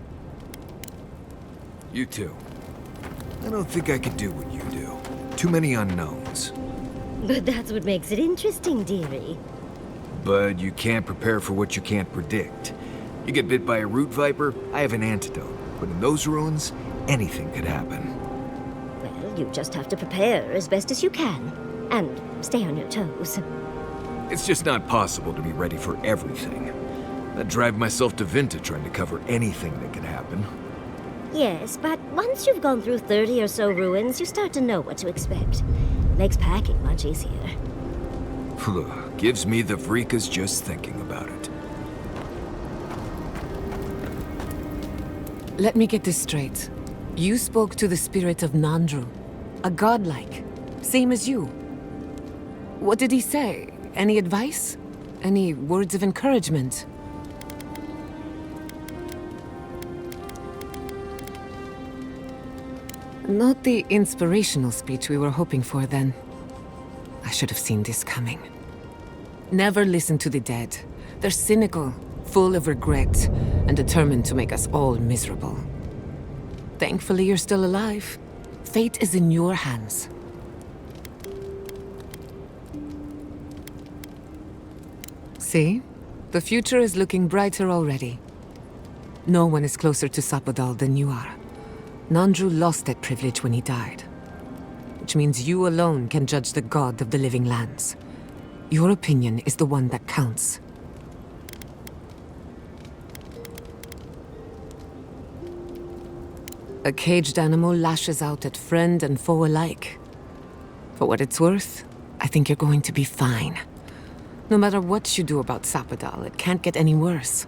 You too. I don't think I could do what you do. Too many unknowns. But that's what makes it interesting, dearie. But you can't prepare for what you can't predict. You get bit by a root viper, I have an antidote. But in those ruins, anything could happen. Well, you just have to prepare as best as you can. And stay on your toes. It's just not possible to be ready for everything. I'd drive myself to Vinta trying to cover anything that could happen. Yes, but once you've gone through 30 or so ruins, you start to know what to expect. Makes packing much easier. Gives me the Vrikas just thinking about it. Let me get this straight. You spoke to the spirit of Nandru, a godlike, same as you. What did he say? Any advice? Any words of encouragement? Not the inspirational speech we were hoping for, then. I should have seen this coming. Never listen to the dead. They're cynical, full of regret, and determined to make us all miserable. Thankfully, you're still alive. Fate is in your hands. See? The future is looking brighter already. No one is closer to Sapadal than you are. Nandru lost that privilege when he died. Which means you alone can judge the god of the living lands. Your opinion is the one that counts. A caged animal lashes out at friend and foe alike. For what it's worth, I think you're going to be fine. No matter what you do about Sapadal, it can't get any worse.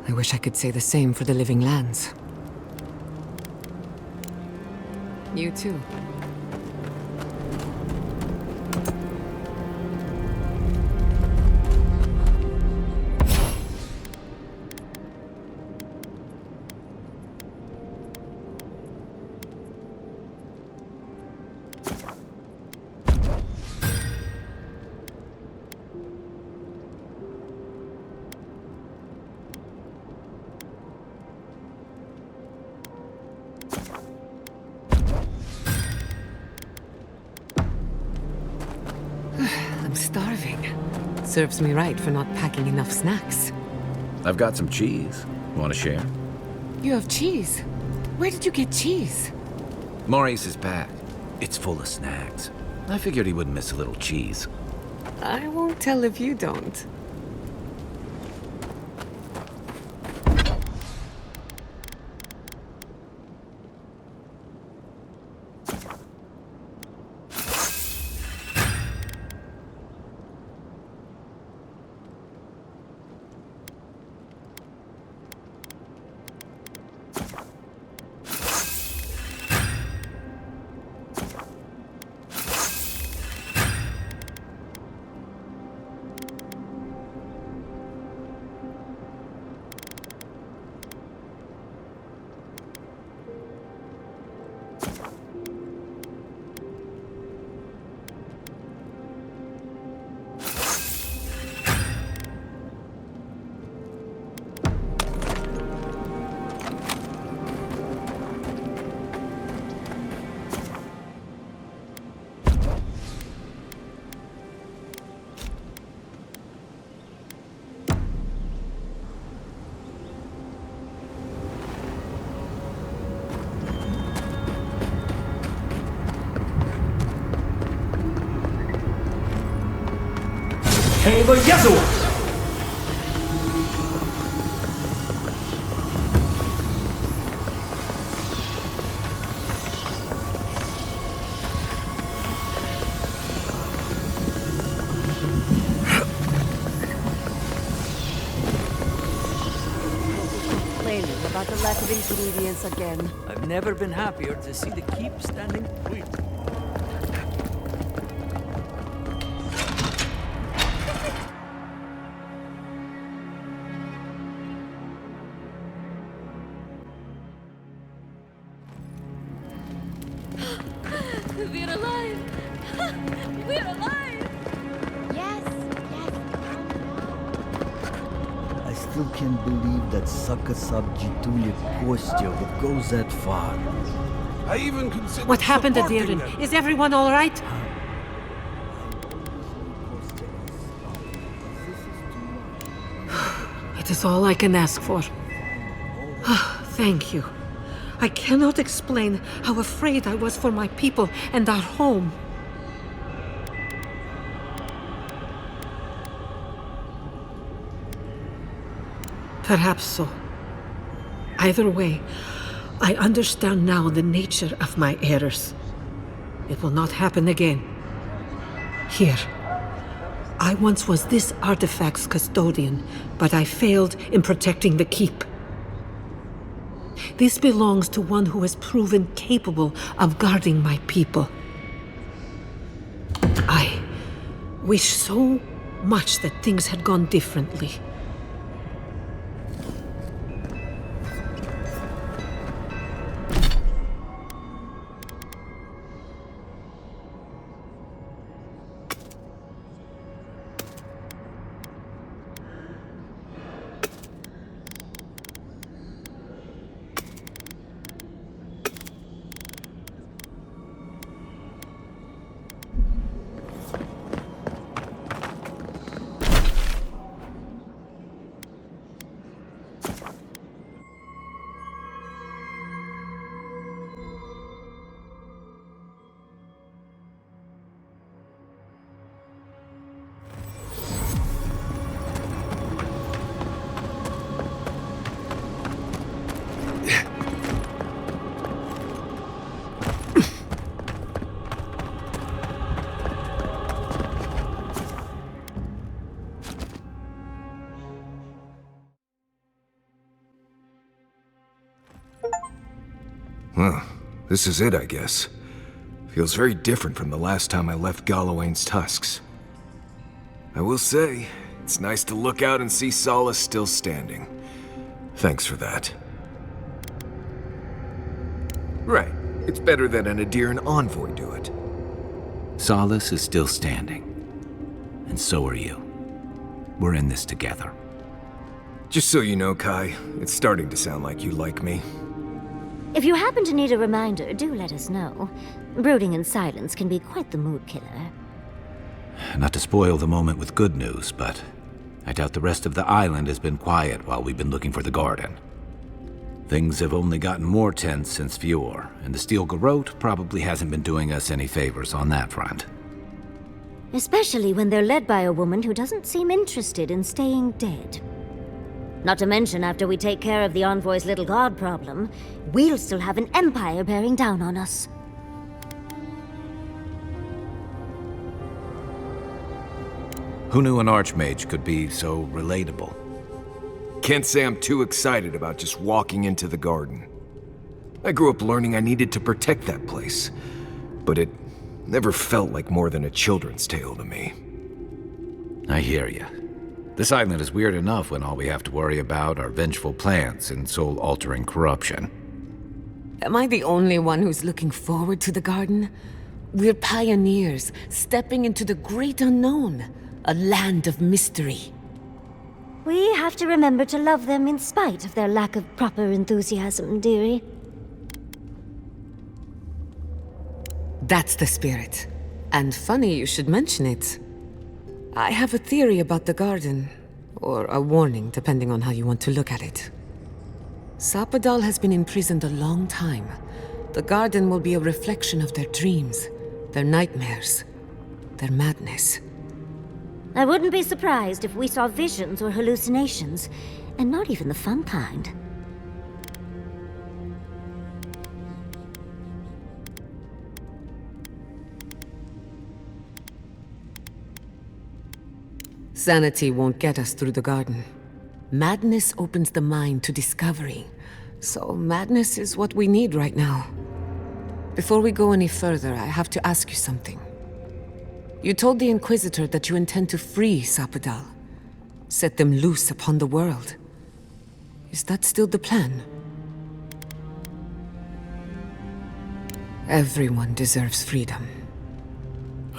I wish I could say the same for the living lands. You too. I'm starving. Serves me right for not packing enough snacks. I've got some cheese. Want to share? You have cheese? Where did you get cheese? Maurice's pack. It's full of snacks. I figured he wouldn't miss a little cheese. I won't tell if you don't. Complaining about the lack of ingredients again. I've never been happier to see the keep standing clean. We're alive! We're alive! Yes, I still can't believe that Sakasab Jitulia Kostya would go that far. I even considered What happened at the supporting inn? them. Is everyone all right? It is all I can ask for. Thank you. I cannot explain how afraid I was for my people and our home. Perhaps so. Either way, I understand now the nature of my errors. It will not happen again. Here. I once was this artifact's custodian, but I failed in protecting the keep. This belongs to one who has proven capable of guarding my people. I wish so much that things had gone differently. Well, this is it, I guess. Feels very different from the last time I left Galawain's tusks. I will say, it's nice to look out and see Solace still standing. Thanks for that. Right. It's better than an Adiran envoy do it. Solace is still standing. And so are you. We're in this together. Just so you know, Kai, it's starting to sound like you like me. If you happen to need a reminder, do let us know. Brooding in silence can be quite the mood killer. Not to spoil the moment with good news, but I doubt the rest of the island has been quiet while we've been looking for the garden. Things have only gotten more tense since Fjord, and the Steel Garrote probably hasn't been doing us any favors on that front. Especially when they're led by a woman who doesn't seem interested in staying dead. Not to mention, after we take care of the Envoy's little god problem, we'll still have an empire bearing down on us. Who knew an archmage could be so relatable? Can't say I'm too excited about just walking into the garden. I grew up learning I needed to protect that place, but it never felt like more than a children's tale to me. I hear you. This island is weird enough when all we have to worry about are vengeful plans and soul-altering corruption. Am I the only one who's looking forward to the garden? We're pioneers, stepping into the great unknown, a land of mystery. We have to remember to love them in spite of their lack of proper enthusiasm, dearie. That's the spirit. And funny you should mention it. I have a theory about the garden, or a warning, depending on how you want to look at it. Sapadal has been imprisoned a long time. The garden will be a reflection of their dreams, their nightmares, their madness. I wouldn't be surprised if we saw visions or hallucinations, and not even the fun kind. Sanity won't get us through the garden. Madness opens the mind to discovery, so madness is what we need right now. Before we go any further, I have to ask you something. You told the Inquisitor that you intend to free Sapadal, set them loose upon the world. Is that still the plan? Everyone deserves freedom.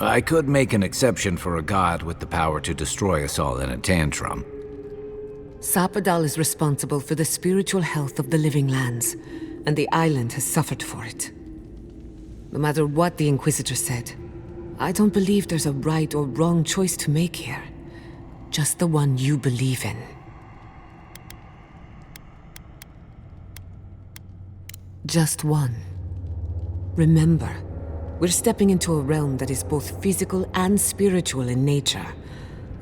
I could make an exception for a god with the power to destroy us all in a tantrum. Sapadal is responsible for the spiritual health of the living lands, and the island has suffered for it. No matter what the Inquisitor said, I don't believe there's a right or wrong choice to make here. Just the one you believe in. Just one. Remember, we're stepping into a realm that is both physical and spiritual in nature,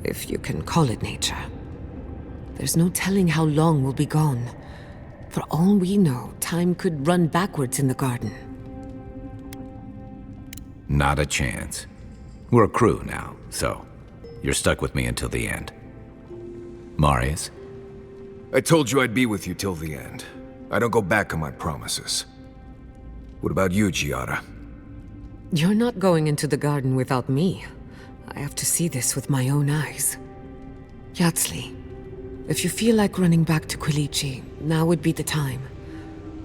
if you can call it nature. There's no telling how long we'll be gone. For all we know, time could run backwards in the garden. Not a chance. We're a crew now, so you're stuck with me until the end. Marius? I told you I'd be with you till the end. I don't go back on my promises. What about you, Giatta? You're not going into the garden without me. I have to see this with my own eyes. Yatsli, if you feel like running back to Quilici, now would be the time.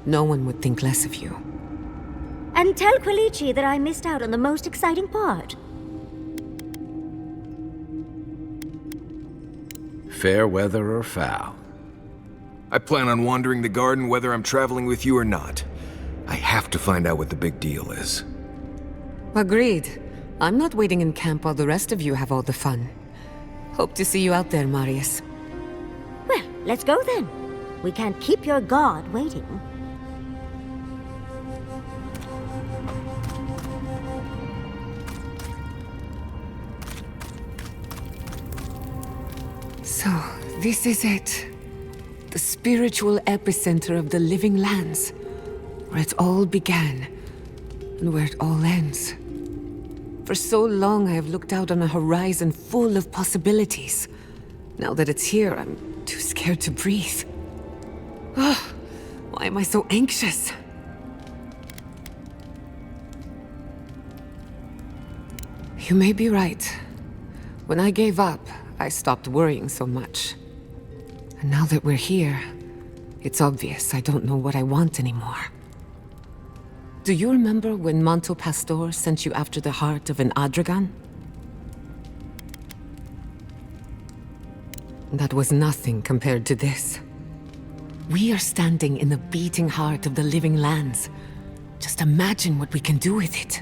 No one would think less of you. And tell Quilici that I missed out on the most exciting part. Fair weather or foul? I plan on wandering the garden whether I'm traveling with you or not. I have to find out what the big deal is. Agreed. I'm not waiting in camp while the rest of you have all the fun. Hope to see you out there, Marius. Well, let's go then. We can't keep your god waiting. So, this is it. The spiritual epicenter of the living lands. Where it all began, and where it all ends. For so long I have looked out on a horizon full of possibilities. Now that it's here, I'm too scared to breathe. Why am I so anxious? You may be right. When I gave up, I stopped worrying so much. And now that we're here, it's obvious I don't know what I want anymore. Do you remember when Manto Pastor sent you after the heart of an Adragan? That was nothing compared to this. We are standing in the beating heart of the living lands. Just imagine what we can do with it.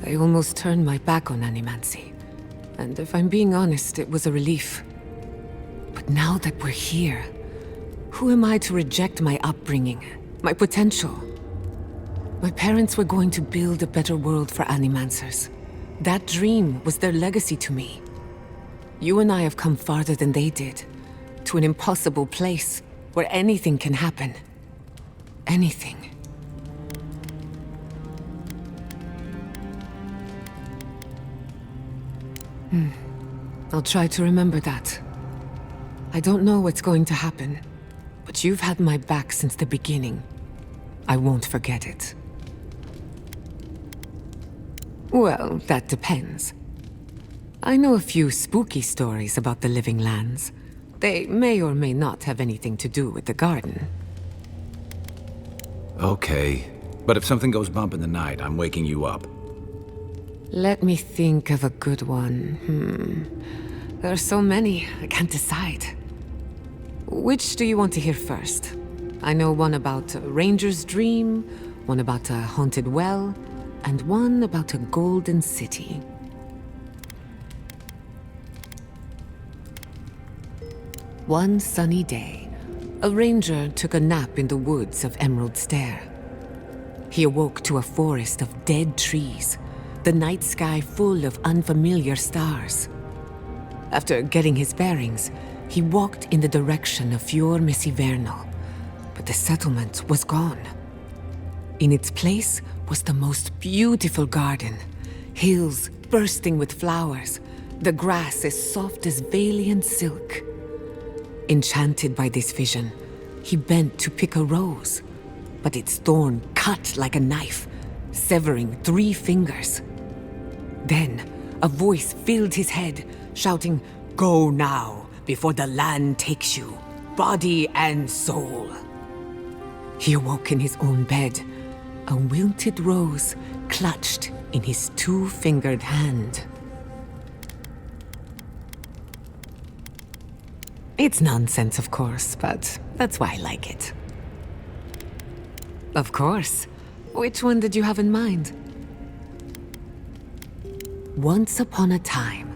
I almost turned my back on animancy. And if I'm being honest, it was a relief. But now that we're here, who am I to reject my upbringing, my potential? My parents were going to build a better world for animancers. That dream was their legacy to me. You and I have come farther than they did, to an impossible place where anything can happen. Anything. I'll try to remember that. I don't know what's going to happen, but you've had my back since the beginning. I won't forget it. Well, that depends. I know a few spooky stories about the living lands. They may or may not have anything to do with the garden. Okay, but if something goes bump in the night, I'm waking you up. Let me think of a good one. There are so many, I can't decide. Which do you want to hear first? I know one about a ranger's dream, one about a haunted well, and one about a golden city. One sunny day, a ranger took a nap in the woods of Emerald Stair. He awoke to a forest of dead trees, the night sky full of unfamiliar stars. After getting his bearings, he walked in the direction of Fior Messiverno, but the settlement was gone. In its place was the most beautiful garden, hills bursting with flowers, the grass as soft as Valian silk. Enchanted by this vision, he bent to pick a rose, but its thorn cut like a knife, severing 3 fingers. Then, a voice filled his head, shouting, "Go now, before the land takes you, body and soul." He awoke in his own bed, a wilted rose clutched in his 2-fingered hand. It's nonsense, of course, but that's why I like it. Of course. Which one did you have in mind? Once upon a time,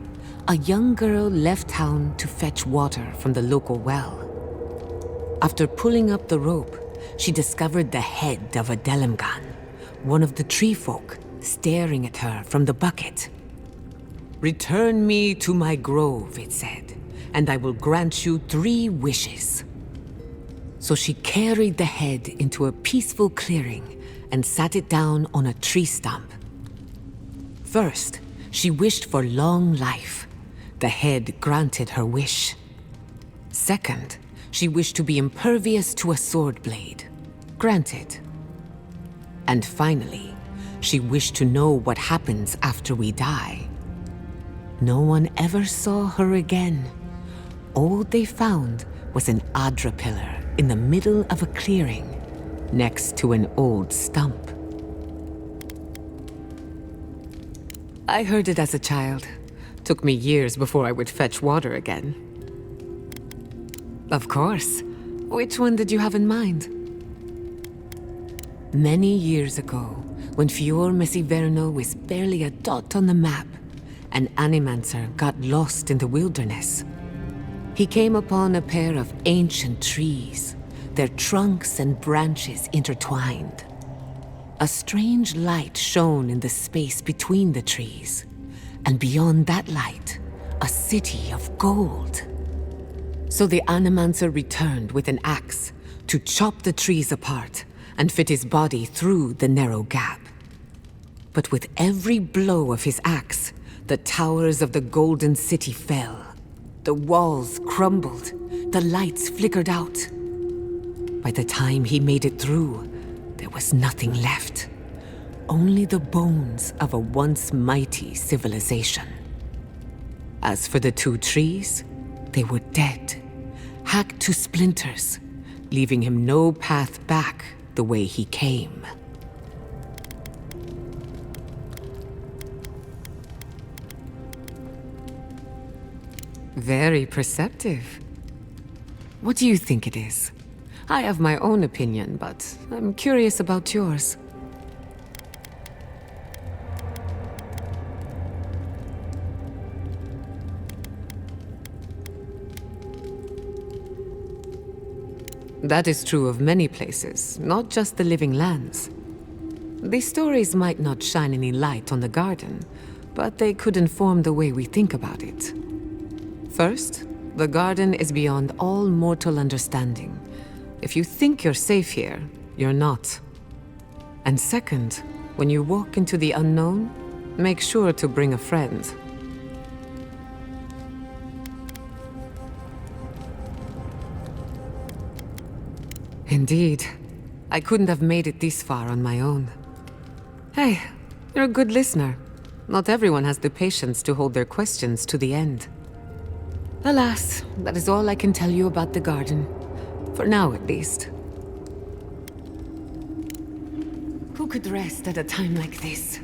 a young girl left town to fetch water from the local well. After pulling up the rope, she discovered the head of a Delimgan, one of the tree folk, staring at her from the bucket. "Return me to my grove," it said, "and I will grant you 3 wishes." So she carried the head into a peaceful clearing and sat it down on a tree stump. First, she wished for long life. The head granted her wish. Second, she wished to be impervious to a sword blade. Granted. And finally, she wished to know what happens after we die. No one ever saw her again. All they found was an Adra pillar in the middle of a clearing, next to an old stump. I heard it as a child. Took me years before I would fetch water again. Of course. Which one did you have in mind? Many years ago, when Fior Messiverno was barely a dot on the map, an animancer got lost in the wilderness. He came upon a pair of ancient trees, their trunks and branches intertwined. A strange light shone in the space between the trees, and beyond that light, a city of gold. So the animancer returned with an axe to chop the trees apart and fit his body through the narrow gap. But with every blow of his axe, the towers of the golden city fell. The walls crumbled, the lights flickered out. By the time he made it through, there was nothing left. only the bones of a once mighty civilization. As for the 2 trees, they were dead, hacked to splinters, leaving him no path back the way he came. Very perceptive. What do you think it is? I have my own opinion, but I'm curious about yours. That is true of many places, not just the living lands. These stories might not shine any light on the garden, but they could inform the way we think about it. First, the garden is beyond all mortal understanding. If you think you're safe here, you're not. And second, when you walk into the unknown, make sure to bring a friend. Indeed. I couldn't have made it this far on my own. Hey, you're a good listener. Not everyone has the patience to hold their questions to the end. Alas, that is all I can tell you about the garden. For now, at least. Who could rest at a time like this?